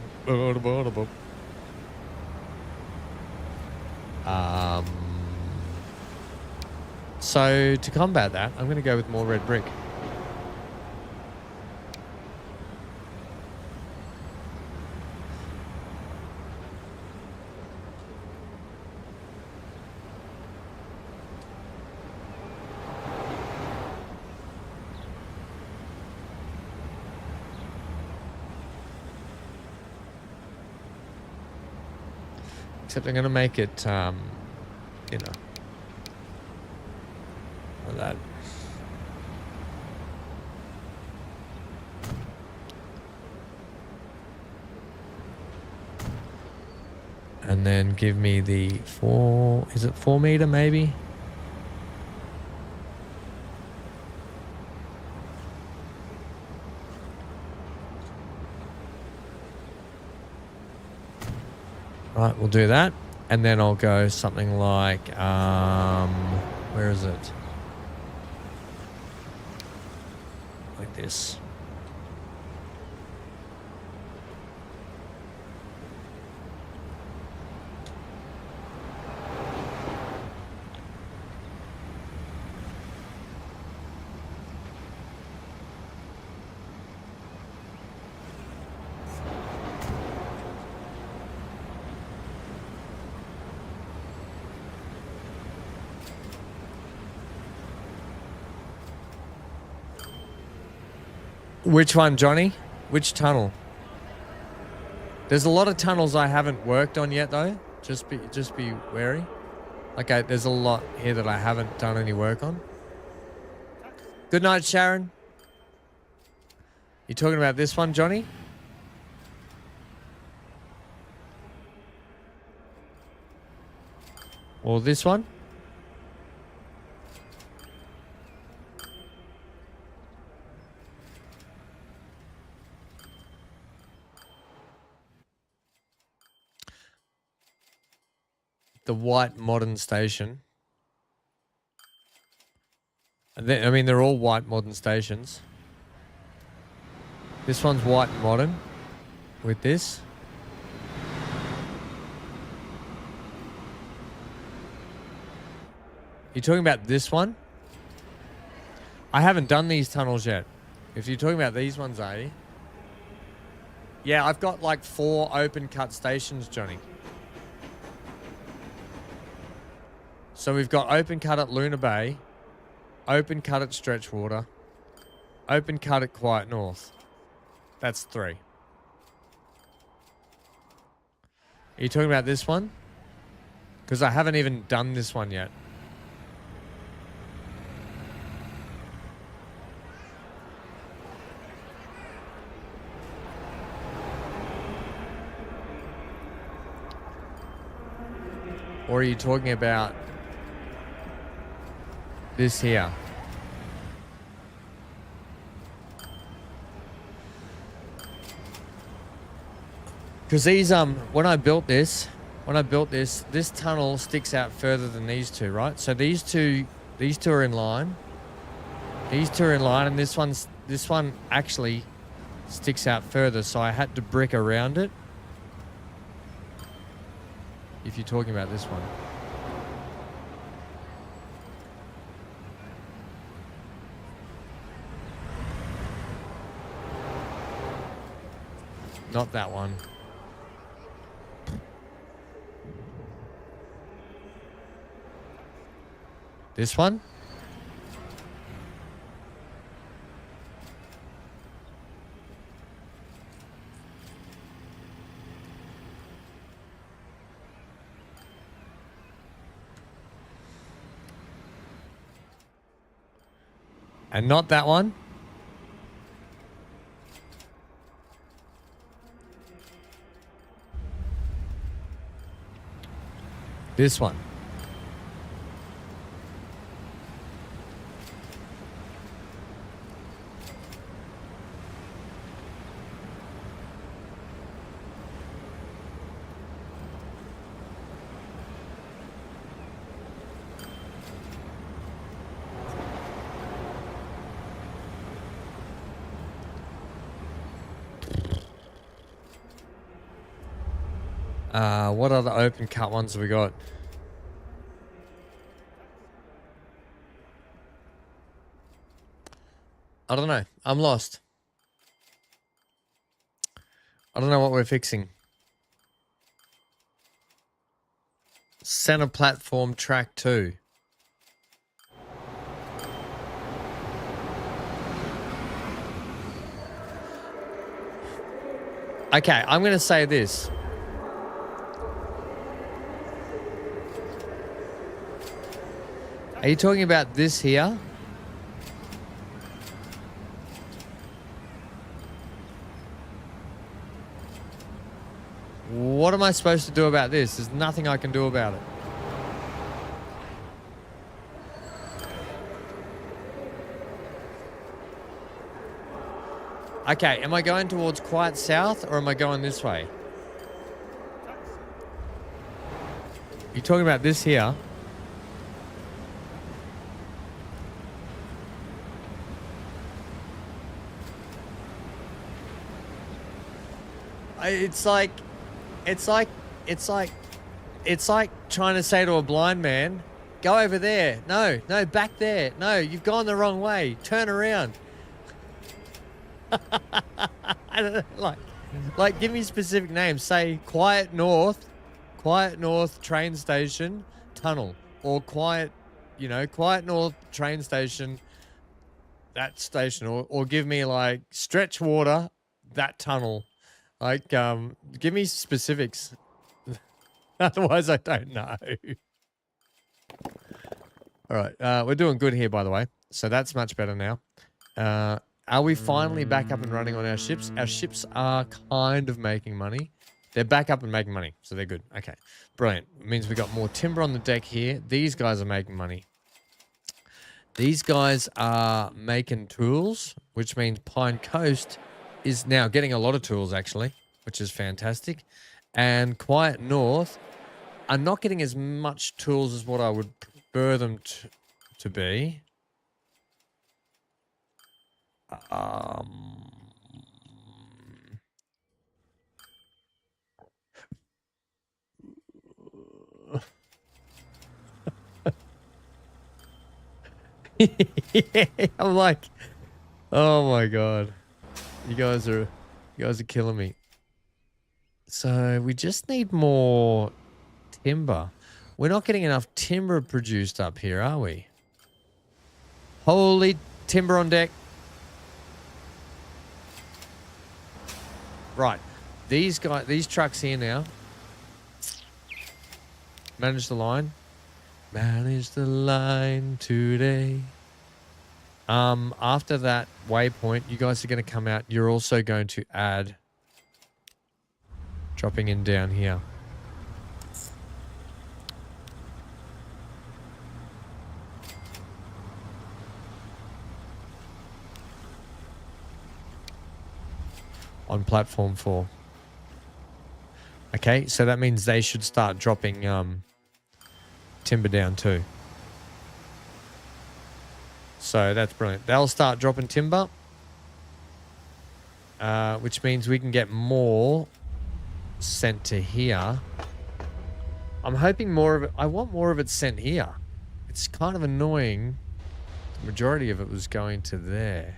So to combat that, I'm going to go with more red brick. Except I'm going to make it, you know, like that. And then give me the 4, is it 4 meter maybe? Right, we'll do that. And then I'll go something like, where is it? Like this. Which one, Johnny? Which tunnel? There's a lot of tunnels I haven't worked on yet, though. Just be wary. Okay, there's a lot here that I haven't done any work on. Good night, Sharon. You talking about this one, Johnny? Or this one? The white modern station. I mean, they're all white modern stations. This one's white and modern with this. You talking about this one? I haven't done these tunnels yet. If you're talking about these ones, are you? Yeah, I've got like 4 open cut stations, Johnny. So we've got open cut at Luna Bay, open cut at Stretchwater, open cut at Quiet North. That's 3. Are you talking about this one? Because I haven't even done this one yet. Or are you talking about this here? Because these, when I built this, this tunnel sticks out further than these two, right? So these two are in line. These two are in line, and this one actually sticks out further. So I had to brick around it. If you're talking about this one. Not that one. This one? And not that one? This one. What other open cut ones have we got? I don't know. I'm lost. I don't know what we're fixing. Center platform track 2. Okay, I'm going to say this. Are you talking about this here? What am I supposed to do about this? There's nothing I can do about it. Okay, am I going towards Quiet South or am I going this way? You're talking about this here? It's like trying to say to a blind man, go over there. No, back there. No, you've gone the wrong way. Turn around. I don't know, like give me specific names. Say Quiet North train station tunnel, or Quiet North train station that station, or give me like stretch water, that tunnel. Like, give me specifics. Otherwise, I don't know. All right, we're doing good here, by the way. So that's much better now. Are we finally back up and running on our ships? Our ships are kind of making money. They're back up and making money, so they're good. Okay, brilliant. It means we got more timber on the deck here. These guys are making money. These guys are making tools, which means Pine Coast is now getting a lot of tools, actually, which is fantastic. And Quiet North are not getting as much tools as what I would prefer them to be. I'm like, oh my god, you guys are killing me. So we just need more timber. We're not getting enough timber produced up here, are we? Holy timber on deck. Right, these trucks here now. Manage the line. Manage the line today. After that waypoint, you guys are going to come out. You're also going to add dropping in down here. On platform 4. Okay, so that means they should start dropping timber down too. So that's brilliant. They'll start dropping timber, which means we can get more sent to here. I'm hoping more of it. I want more of it sent here. It's kind of annoying. The majority of it was going to there.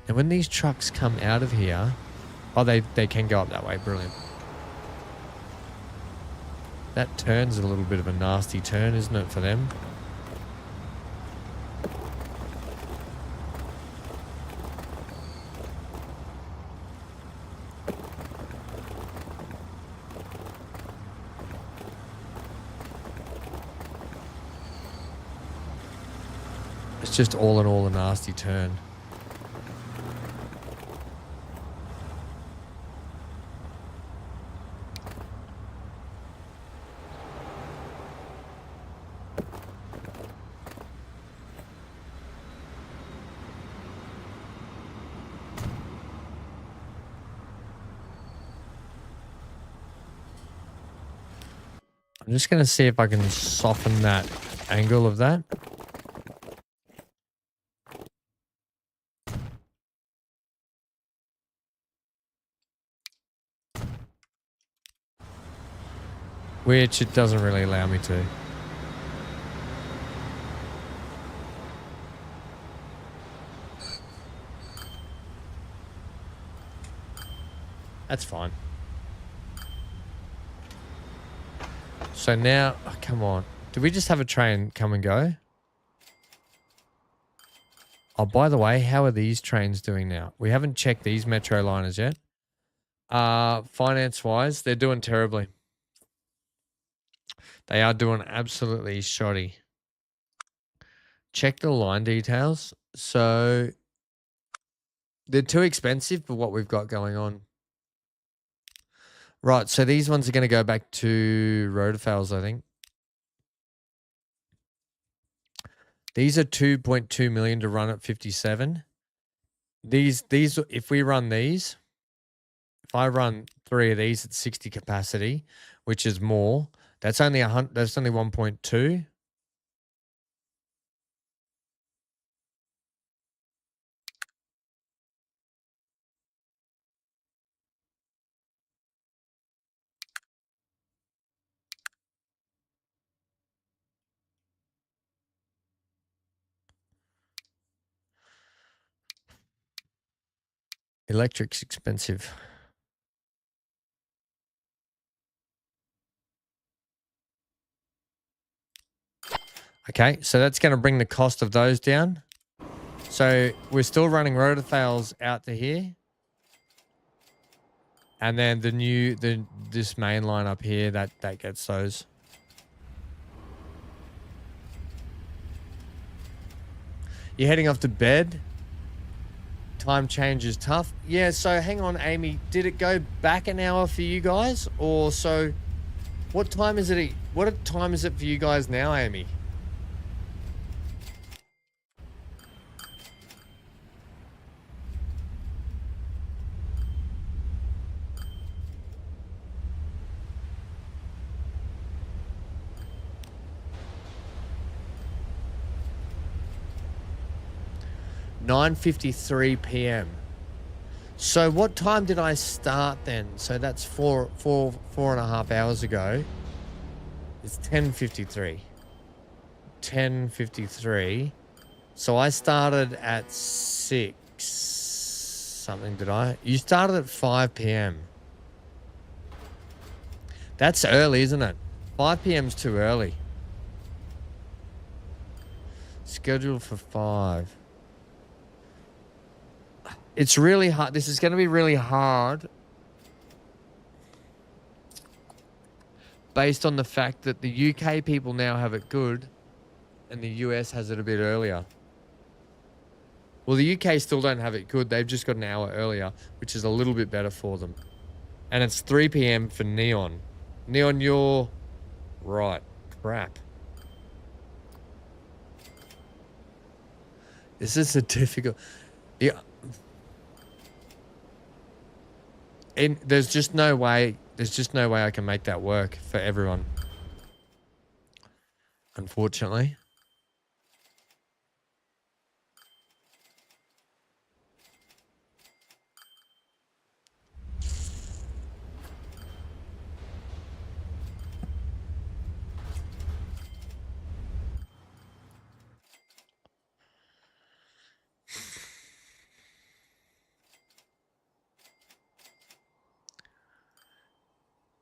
And when these trucks come out of here, oh, they can go up that way. Brilliant. That turn's a little bit of a nasty turn, isn't it, for them? It's just all in all a nasty turn. I'm just going to see if I can soften that angle of that. Which it doesn't really allow me to. That's fine. So now, oh, come on. Do we just have a train come and go? Oh, by the way, how are these trains doing now? We haven't checked these metro liners yet. Finance-wise, they're doing terribly. They are doing absolutely shoddy. Check the line details. So they're too expensive for what we've got going on. Right, so these ones are going to go back to Rotafels, I think. These are 2.2 million to run at 57. These, if we run these, if I run 3 of these at 60 capacity, which is more, that's only 100. That's only 1.2. Electric's expensive. Okay, so that's going to bring the cost of those down. So we're still running rotothails out to here. And then this main line up here, that gets those. You're heading off to bed? Time change is tough. Yeah, so hang on, Amy. Did it go back an hour for you guys? Or so what time is it? What time is it for you guys now, Amy? (9:53 p.m.) So what time did I start then? So that's four and a half hours ago. It's 10:53. 10:53. So I started at 6 something, did I? You started at 5 p.m. That's early, isn't it? 5 p.m.'s too early. Scheduled for 5. It's really hard. This is going to be really hard based on the fact that the UK people now have it good and the US has it a bit earlier. Well, the UK still don't have it good. They've just got an hour earlier, which is a little bit better for them. And it's 3 p.m. for Neon. Neon, you're right. Crap. This is a difficult... Yeah. And there's just no way I can make that work for everyone. Unfortunately.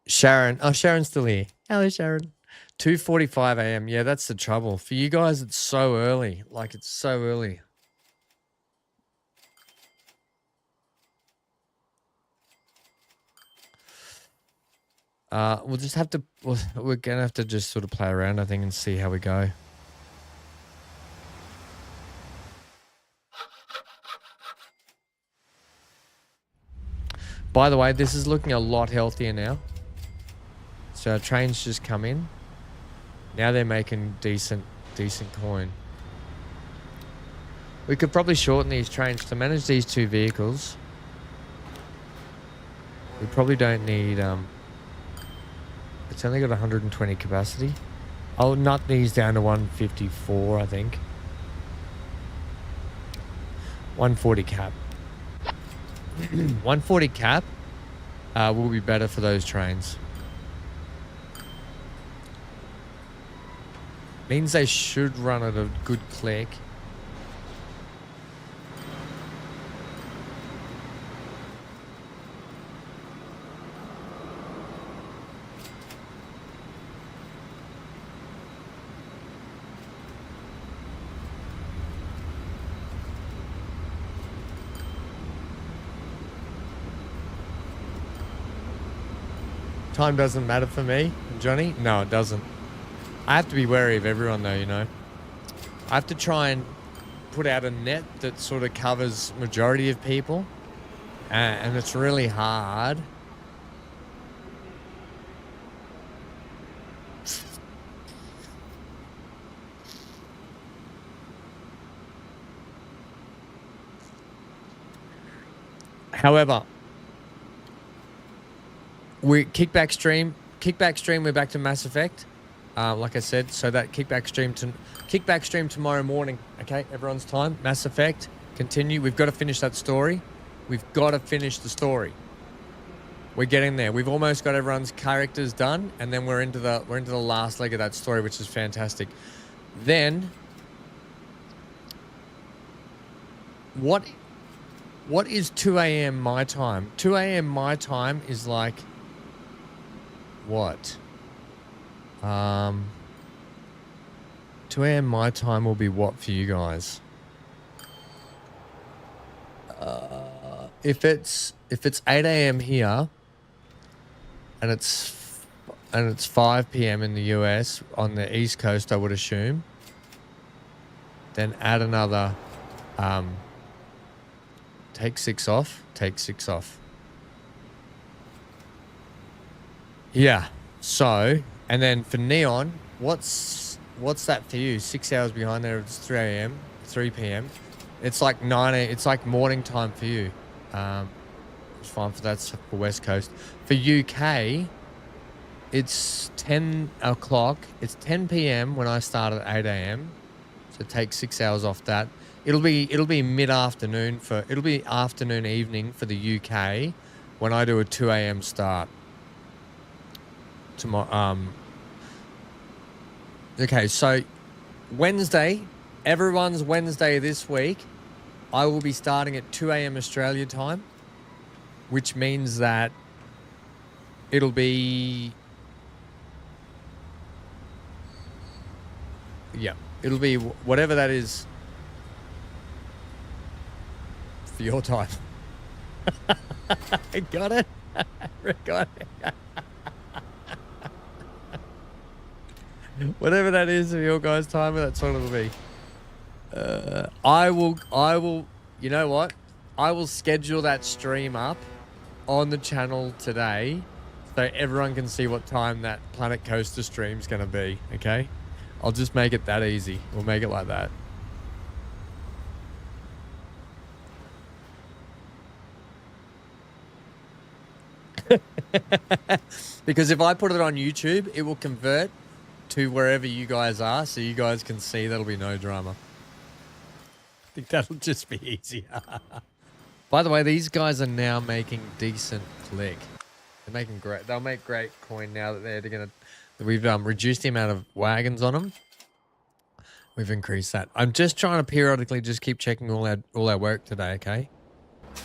Sharon. Oh, Sharon's still here. Hello, Sharon. 2:45 a.m. Yeah, that's the trouble. For you guys, it's so early. Like, it's so early. We'll just have to... We're going to have to just sort of play around, I think, and see how we go. By the way, this is looking a lot healthier now. So our trains just come in. Now they're making decent coin. We could probably shorten these trains to manage these two vehicles. We probably don't need... It's only got 120 capacity. I'll nut these down to 154, I think. 140 cap. 140 cap will be better for those trains. Means they should run at a good click. Time doesn't matter for me, Johnny. No, it doesn't. I have to be wary of everyone though, you know. I have to try and put out a net that sort of covers majority of people. And it's really hard. However, we kickback stream, we're back to Mass Effect. Like I said, so that kickback stream tomorrow morning. Okay, everyone's time. Mass Effect, continue. We've got to finish that story. We've got to finish the story. We're getting there. We've almost got everyone's characters done, and then we're into the last leg of that story, which is fantastic. Then, what is 2 a.m. my time? 2 a.m. my time is like what? 2 a.m. my time will be what for you guys? If it's 8 a.m. here and it's 5 p.m. in the US on the East Coast, I would assume, then add another, take 6 off. Yeah. So, and then for Neon, what's that for you? 6 hours behind there. It's 3 a.m., 3 p.m. It's like 9 a.m. It's like morning time for you. It's fine for that's for West Coast. For UK, it's 10 o'clock. It's 10 p.m. when I start at 8 a.m. So take 6 hours off that. It'll be mid-afternoon it'll be afternoon evening for the UK when I do a 2 a.m. start. Tomorrow. Okay, so Wednesday, everyone's Wednesday this week, I will be starting at 2 a.m. Australia time, which means that it'll be, yeah, it'll be whatever that is for your time. Got it? Got it. Whatever that is for your guys' time, that's what it'll be. I will, you know what? I will schedule that stream up on the channel today so everyone can see what time that Planet Coaster stream's going to be, okay? I'll just make it that easy. We'll make it like that. Because if I put it on YouTube, it will convert to wherever you guys are, so you guys can see. That'll be no drama. I think that'll just be easier. By the way, these guys are now making decent click. They're making great. They'll make great coin now that they're gonna. We've reduced the amount of wagons on them. We've increased that. I'm just trying to periodically just keep checking all our work today. Okay.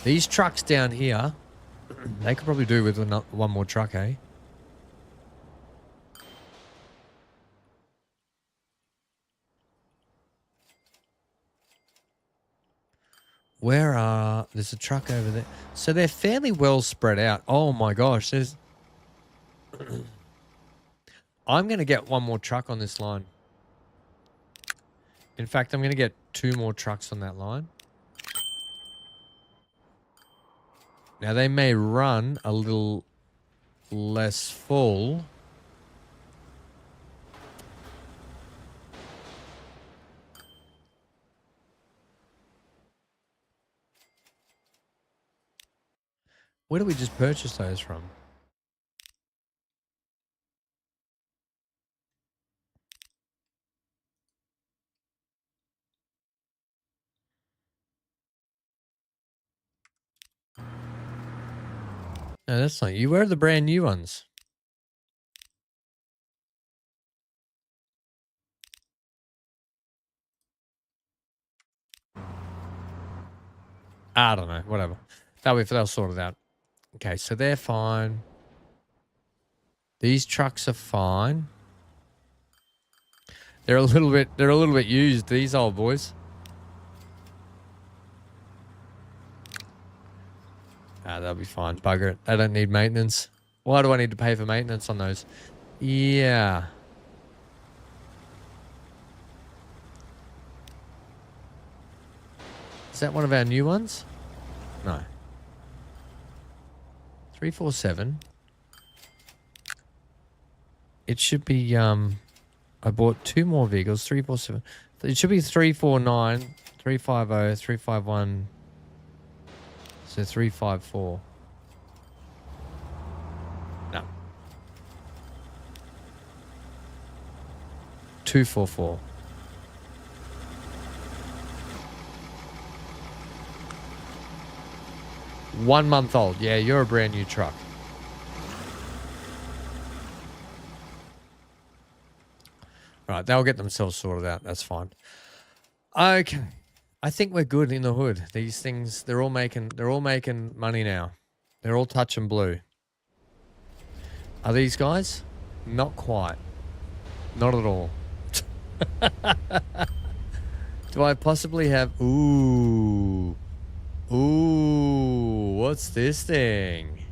These trucks down here, they could probably do with one more truck, eh? There's a truck over there. So they're fairly well spread out. Oh my gosh, I'm going to get one more truck on this line. In fact, I'm going to get 2 more trucks on that line. Now they may run a little less full. Where do we just purchase those from? No, that's not you. Where are the brand new ones? I don't know. Whatever. They'll sort it out. Okay, so they're fine. These trucks are fine. They're a little bit used, these old boys. They'll be fine. Bugger it. They don't need maintenance. Why do I need to pay for maintenance on those? Yeah. Is that one of our new ones? No. 347. It should be, I bought 2 more vehicles, 347. It should be 349, 350, 351. So 354. No. 244. One month old. Yeah, you're a brand new truck. Right, they'll get themselves sorted out. That's fine. Okay. I think we're good in the hood. These things, they're all making money now. They're all touching blue. Are these guys? Not quite. Not at all. Do I possibly have... Ooh. Ooh. What's this thing?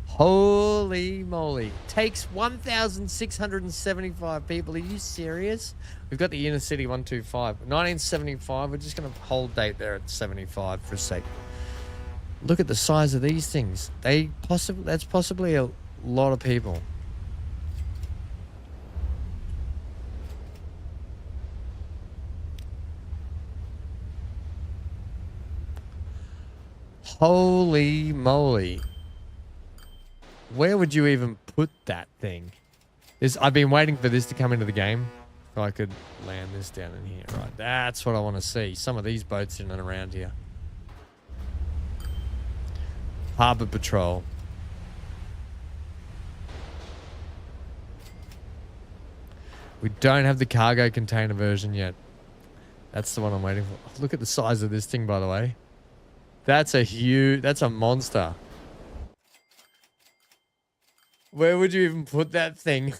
Holy moly. Takes 1,675 people. Are you serious? We've got the inner city 125. 1975. We're just going to hold date there at 75 for a sec. Look at the size of these things. That's possibly a lot of people. Holy moly. Where would you even put that thing? I've been waiting for this to come into the game so I could land this down in here. Right, that's what I want to see. Some of these boats in and around here. Harbour Patrol. We don't have the cargo container version yet. That's the one I'm waiting for. Look at the size of this thing, by the way. That's a monster. Where would you even put that thing?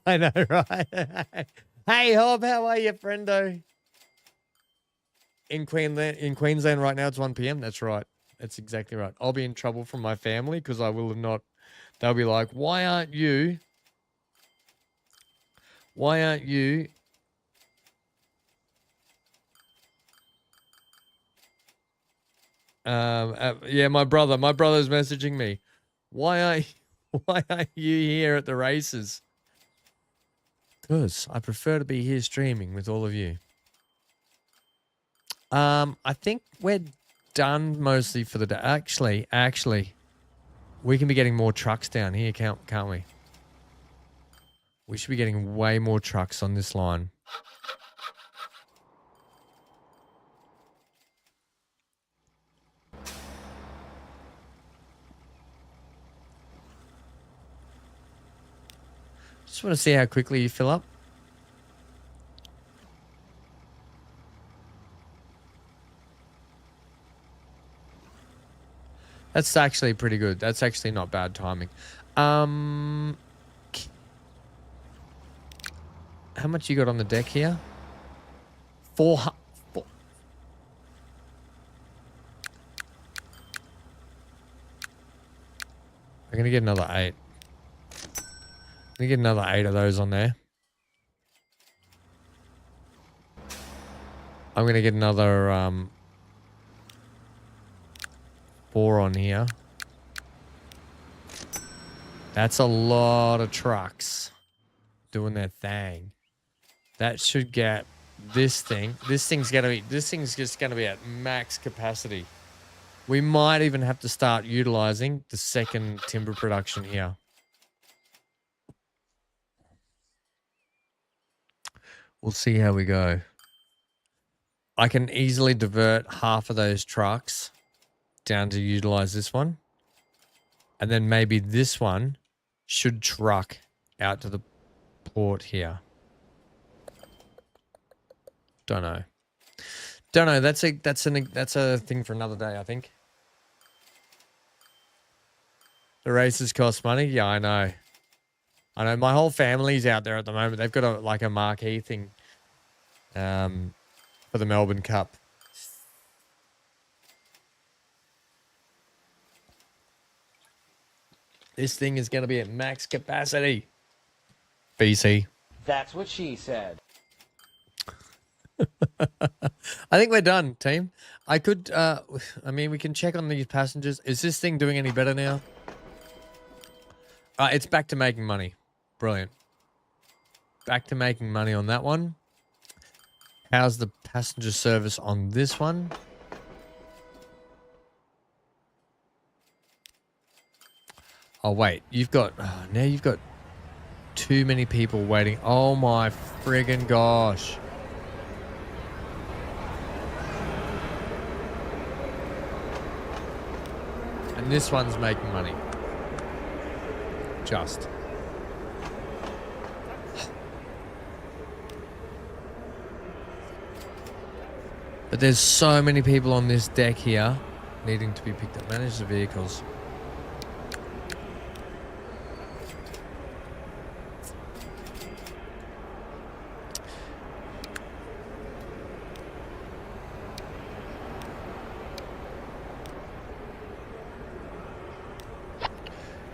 I know, right? Hey, Hob, how are you, friendo? In Queensland right now, it's 1 p.m. That's right. That's exactly right. I'll be in trouble from my family because I will have not... They'll be like, why aren't you... Yeah, my brother's messaging me. Why aren't you here at the races? Because I prefer to be here streaming with all of you. I think we're done mostly for the day. Actually, we can be getting more trucks down here, can't we? We should be getting way more trucks on this line. Just want to see how quickly you fill up. That's actually pretty good. That's actually not bad timing. How much you got on the deck here? 400. I'm going to get another 8. I'm going to get another 8 of those on there. I'm going to get another 4 on here. That's a lot of trucks doing their thing. That should get this thing. This thing's just going to be at max capacity. We might even have to start utilizing the second timber production here. We'll see how we go. I can easily divert half of those trucks down to utilize this one. And then maybe this one should truck out to the port here. Don't know. That's a thing for another day, I think. The races cost money. Yeah, I know. My whole family's out there at the moment. They've got a marquee thing for the Melbourne Cup. This thing is going to be at max capacity. BC. That's what she said. I think we're done, team. We can check on these passengers. Is this thing doing any better now? It's back to making money. Brilliant. Back to making money on that one. How's the passenger service on this one? Oh, wait. Now you've got too many people waiting. Oh, my friggin' gosh. And this one's making money. Just. But there's so many people on this deck here needing to be picked up. Manage the vehicles.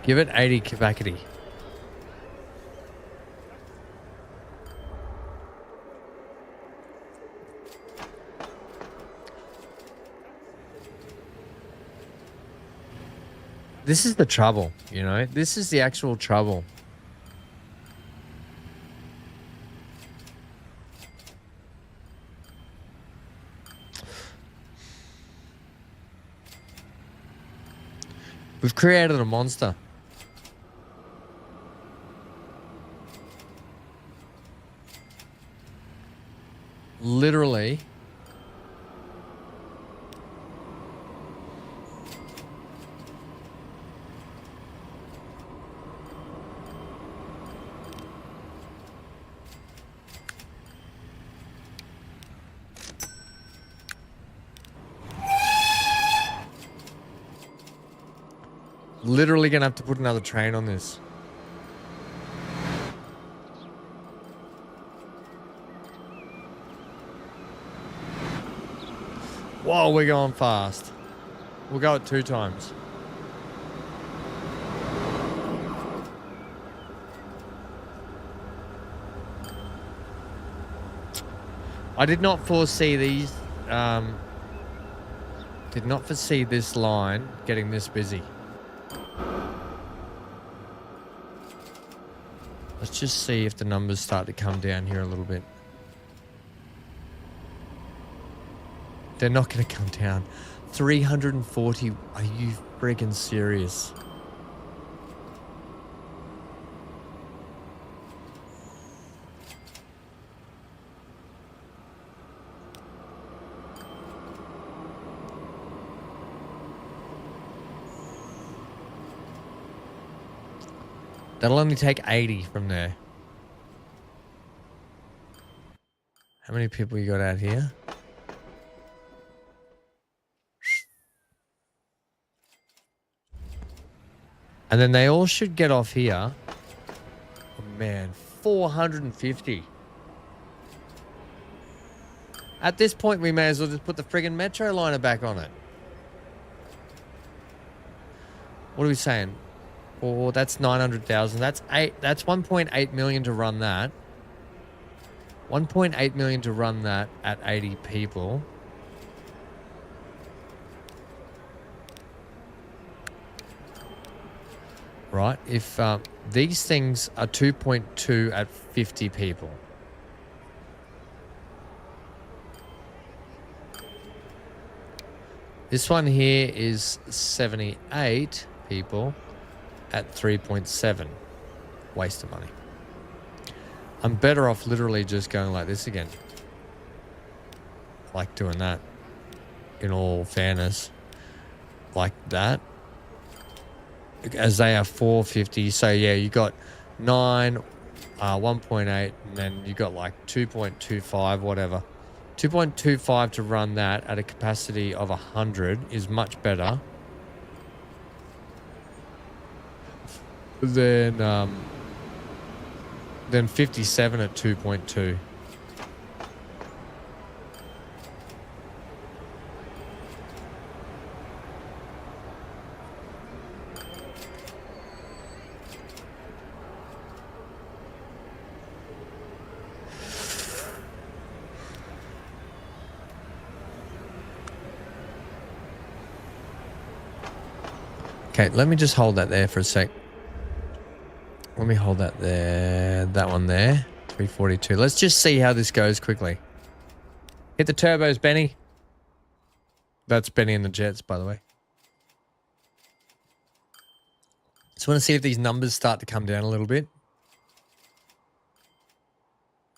Give it 80 capacity. This is the trouble, you know? This is the actual trouble. We've created a monster. Literally. Literally gonna have to put another train on this. Whoa, we're going fast. We'll go at 2 times. I did not foresee these, did not foresee this line getting this busy. Let's just see if the numbers start to come down here a little bit. They're not going to come down. 340. Are you friggin' serious? That'll only take 80 from there. How many people you got out here? And then they all should get off here. Oh man, 450. At this point, we may as well just put the friggin' metro liner back on it. What are we saying? Oh, that's 900,000. That's 1.8 million to run that. 1.8 million to run that at 80 people. Right, if these things are 2.2 at 50 people. This one here is 78 people at 3.7. Waste of money. I'm better off literally just going like this again. Like doing that. In all fairness. Like that. As they are 450. So yeah, you got 9, 1.8, and then you got like 2.25, whatever. 2.25 to run that at a capacity of 100 is much better than 57 at 2.2. Okay, let me just hold that there for a sec. Let me hold that there. That one there. 342. Let's just see how this goes quickly. Hit the turbos, Benny. That's Benny and the Jets, by the way. Just want to see if these numbers start to come down a little bit.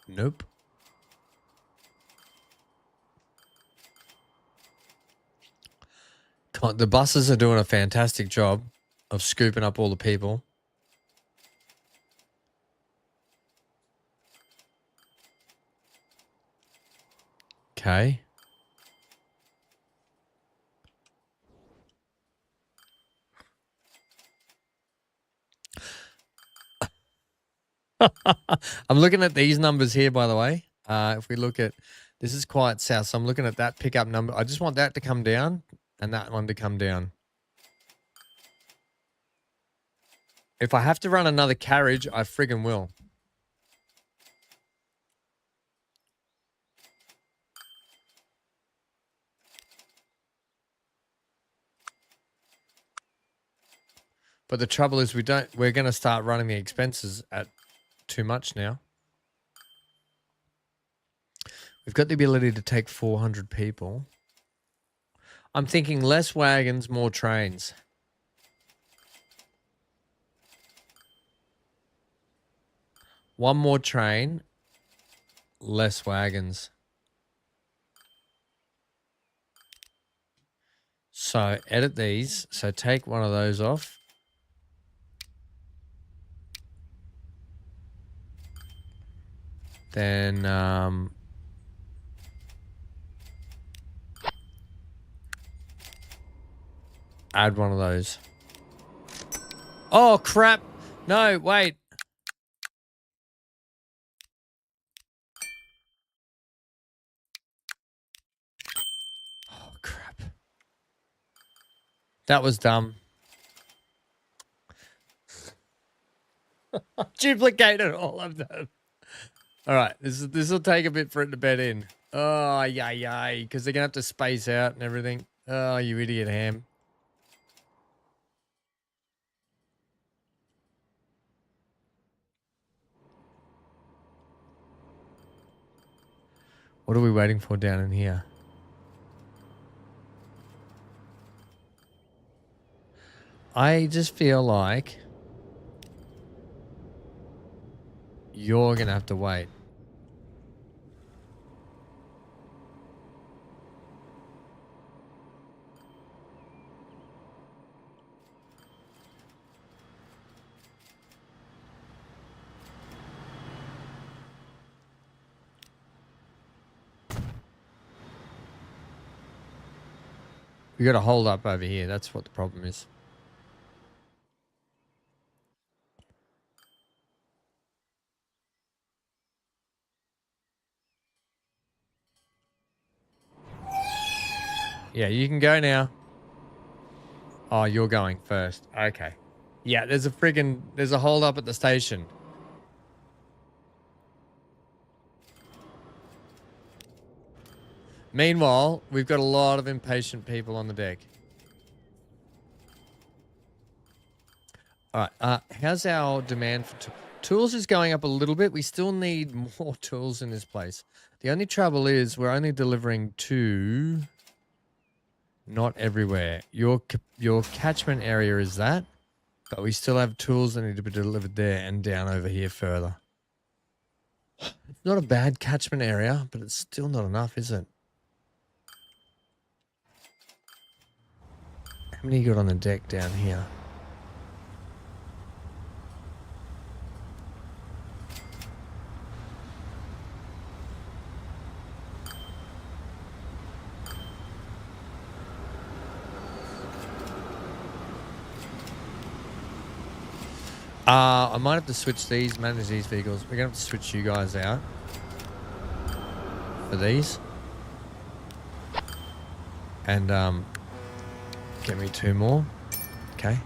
Nope. Come on, the buses are doing a fantastic job of scooping up all the people. Okay. I'm looking at these numbers here, by the way. If we look at, this is quite south, so I'm looking at that pickup number. I just want that to come down and that one to come down. If I have to run another carriage, I friggin' will. But the trouble is we're going to start running the expenses at too much now. We've got the ability to take 400 people. I'm thinking less wagons, more trains. One more train, less wagons. So edit these. So take one of those off. Then add one of those. Oh, crap. No, wait. Oh, crap. That was dumb. Duplicated all of them. All right, this will take a bit for it to bed in. Oh, yay, because they're going to have to space out and everything. Oh, you idiot ham. What are we waiting for down in here? I just feel like you're going to have to wait. We got to hold up over here. That's what the problem is. Yeah, you can go now. Oh, you're going first. Okay. Yeah, there's a hold up at the station. Meanwhile, we've got a lot of impatient people on the deck. All right. How's our demand for tools? Is going up a little bit. We still need more tools in this place. The only trouble is we're only delivering to not everywhere. Your catchment area is that, but we still have tools that need to be delivered there and down over here further. It's not a bad catchment area, but it's still not enough, is it? How many you got on the deck down here? I might have to switch manage these vehicles. We're going to have to switch you guys out for these. And get me 2 more. Okay.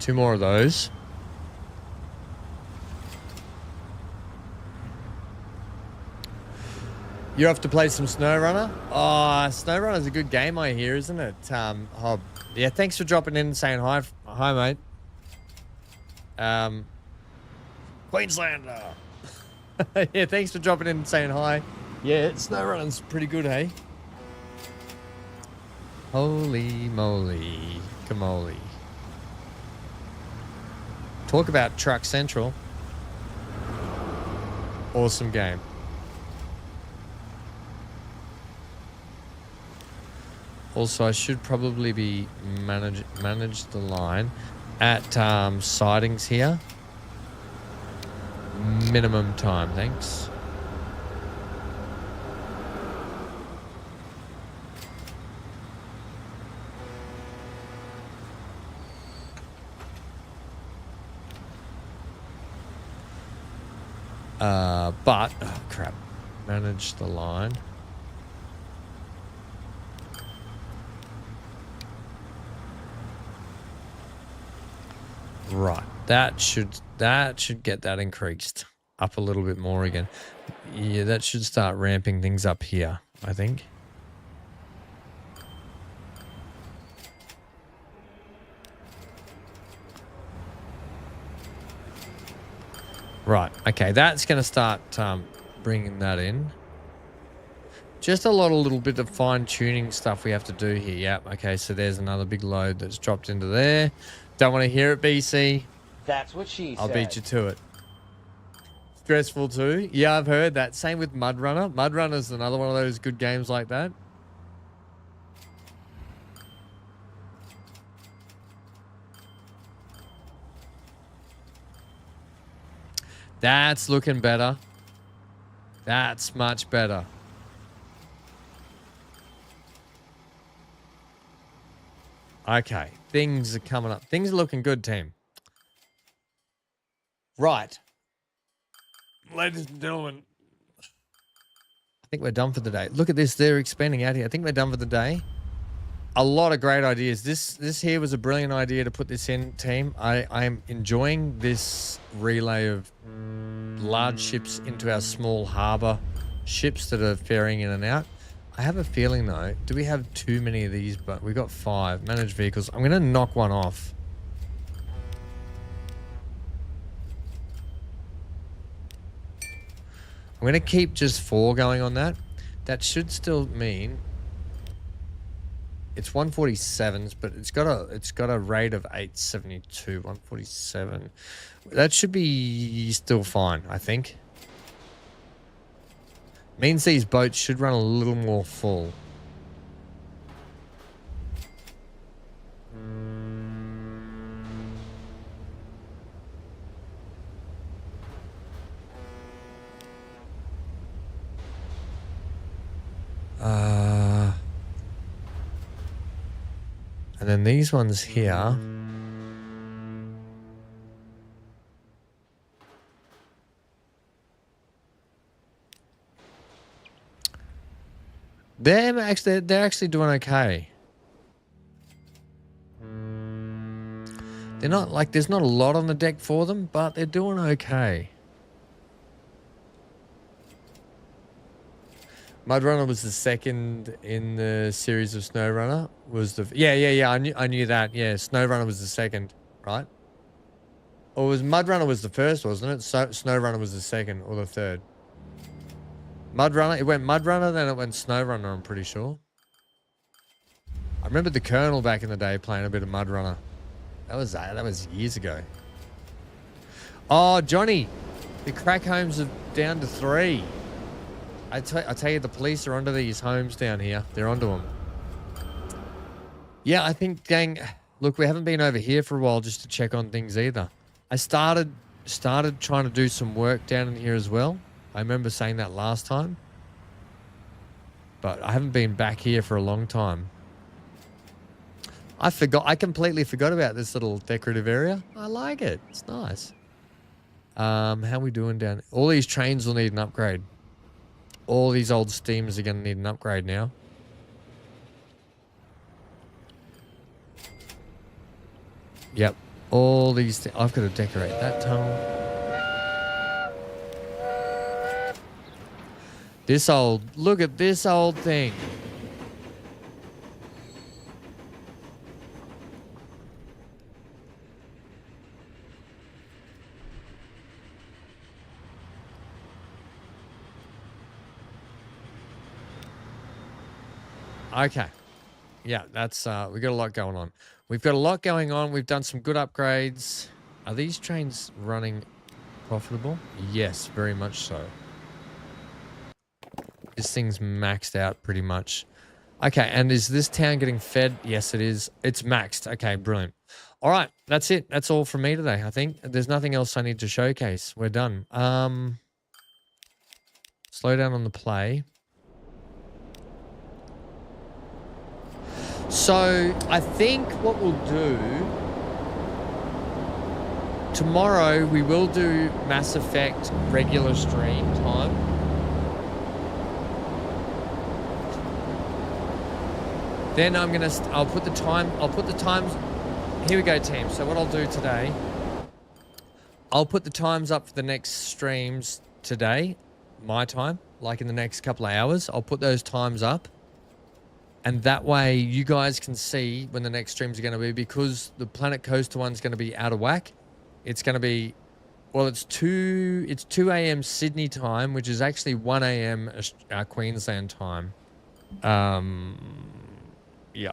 2 more of those. You're off to play some SnowRunner? Oh, SnowRunner's a good game, I hear, isn't it, Hob? Yeah, thanks for dropping in and saying hi. Hi, mate. Queenslander. Yeah, thanks for dropping in and saying hi. Yeah, SnowRunner's pretty good, hey? Holy moly. Camoli. Talk about Truck Central. Awesome game. Also, I should probably be manage the line at sidings here. Minimum time, thanks. But, oh crap, manage the line. Right. That should get that increased up a little bit more again. Yeah, that should start ramping things up here, I think. Right. Okay, that's going to start bringing that in. Just a little bit of fine-tuning stuff we have to do here. Yep. Okay, so there's another big load that's dropped into there. Don't want to hear it, BC. That's what she said. I'll beat you to it. Stressful too. Yeah, I've heard that. Same with Mud Runner. Mud Runner's another one of those good games like that. That's looking better. That's much better. Okay, things are coming up. Things are looking good, team. Right. Ladies and gentlemen, I think we're done for the day. Look at this. They're expanding out here. I think we're done for the day. A lot of great ideas. This here was a brilliant idea to put this in, team. I'm enjoying this relay of large ships into our small harbour ships that are ferrying in and out. I have a feeling, though, do we have too many of these? But we've got 5 managed vehicles. I'm going to knock one off. I'm going to keep just 4 going on that. That should still mean it's 147s, but it's got a rate of 872. 147. That should be still fine, I think. Means these boats should run a little more full. And then these ones here. They're actually doing okay. They're not like there's not a lot on the deck for them, but they're doing okay. Mudrunner was the second in the series of SnowRunner. Was the yeah. I knew that. Yeah, SnowRunner was the second, right? Or was Mudrunner was the first, wasn't it? So SnowRunner was the second or the third. Mudrunner. It went Mudrunner, then it went SnowRunner. I'm pretty sure. I remember the Colonel back in the day playing a bit of Mudrunner. That was years ago. Oh, Johnny, the crack homes are down to 3. I tell you, the police are onto these homes down here. They're onto them. Yeah, I think, gang, look, we haven't been over here for a while just to check on things either. I started trying to do some work down in here as well. I remember saying that last time. But I haven't been back here for a long time. I completely forgot about this little decorative area. I like it. It's nice. How are we doing down? All these trains will need an upgrade. All these old steamers are going to need an upgrade now. Yep. All these... I've got to decorate that tunnel. Look at this old thing. Okay. Yeah, that's we got a lot going on. We've got a lot going on. We've done some good upgrades. Are these trains running profitable? Yes, very much so. This thing's maxed out pretty much. Okay, and is this town getting fed? Yes, it is. It's maxed. Okay, brilliant. All right, that's it. That's all from me today, I think. There's nothing else I need to showcase. We're done. Slow down on the play. So I think what we'll do tomorrow, we will do Mass Effect regular stream time. Then I'll put the times. Here we go, team. So what I'll do today I'll put the times up for the next streams today, my time, like in the next couple of hours. I'll put those times up. And that way you guys can see when the next streams are going to be, because the Planet Coaster one's going to be out of whack. It's going to be, well, it's 2 a.m. Sydney time, which is actually 1 a.m. Queensland time. Yeah.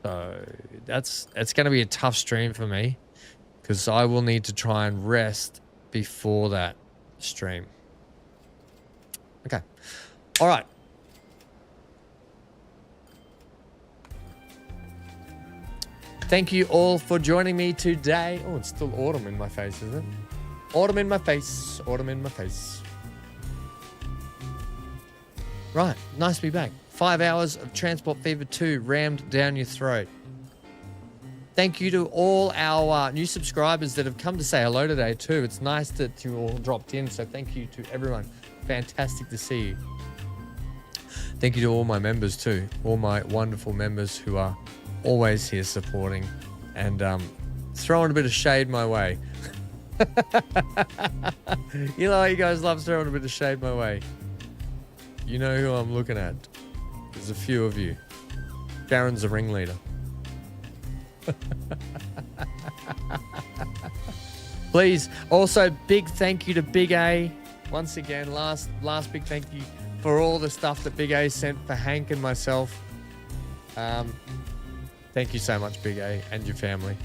So it's going to be a tough stream for me, because I will need to try and rest before that stream. Okay. All right. Thank you all for joining me today. Oh, it's still autumn in my face, isn't it? Autumn in my face. Autumn in my face. Right. Nice to be back. 5 hours of Transport Fever 2 rammed down your throat. Thank you to all our new subscribers that have come to say hello today too. It's nice that you all dropped in, so thank you to everyone. Fantastic to see you. Thank you to all my members too. All my wonderful members who are always here supporting and throwing a bit of shade my way. You know, you guys love throwing a bit of shade my way. You know who I'm looking at. There's a few of you. Sharon's a ringleader. Please, also big thank you to Big A. Once again, last big thank you for all the stuff that Big A sent for Hank and myself. Thank you so much, Big A, and your family.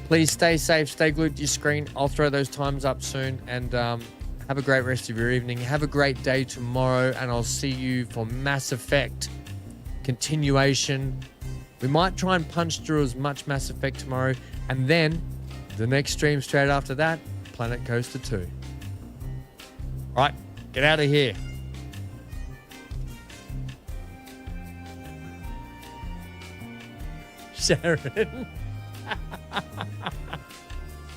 Please stay safe, stay glued to your screen. I'll throw those times up soon, and have a great rest of your evening. Have a great day tomorrow, and I'll see you for Mass Effect continuation. We might try and punch through as much Mass Effect tomorrow, and then the next stream straight after that, Planet Coaster 2. All right, get out of here. Sharon.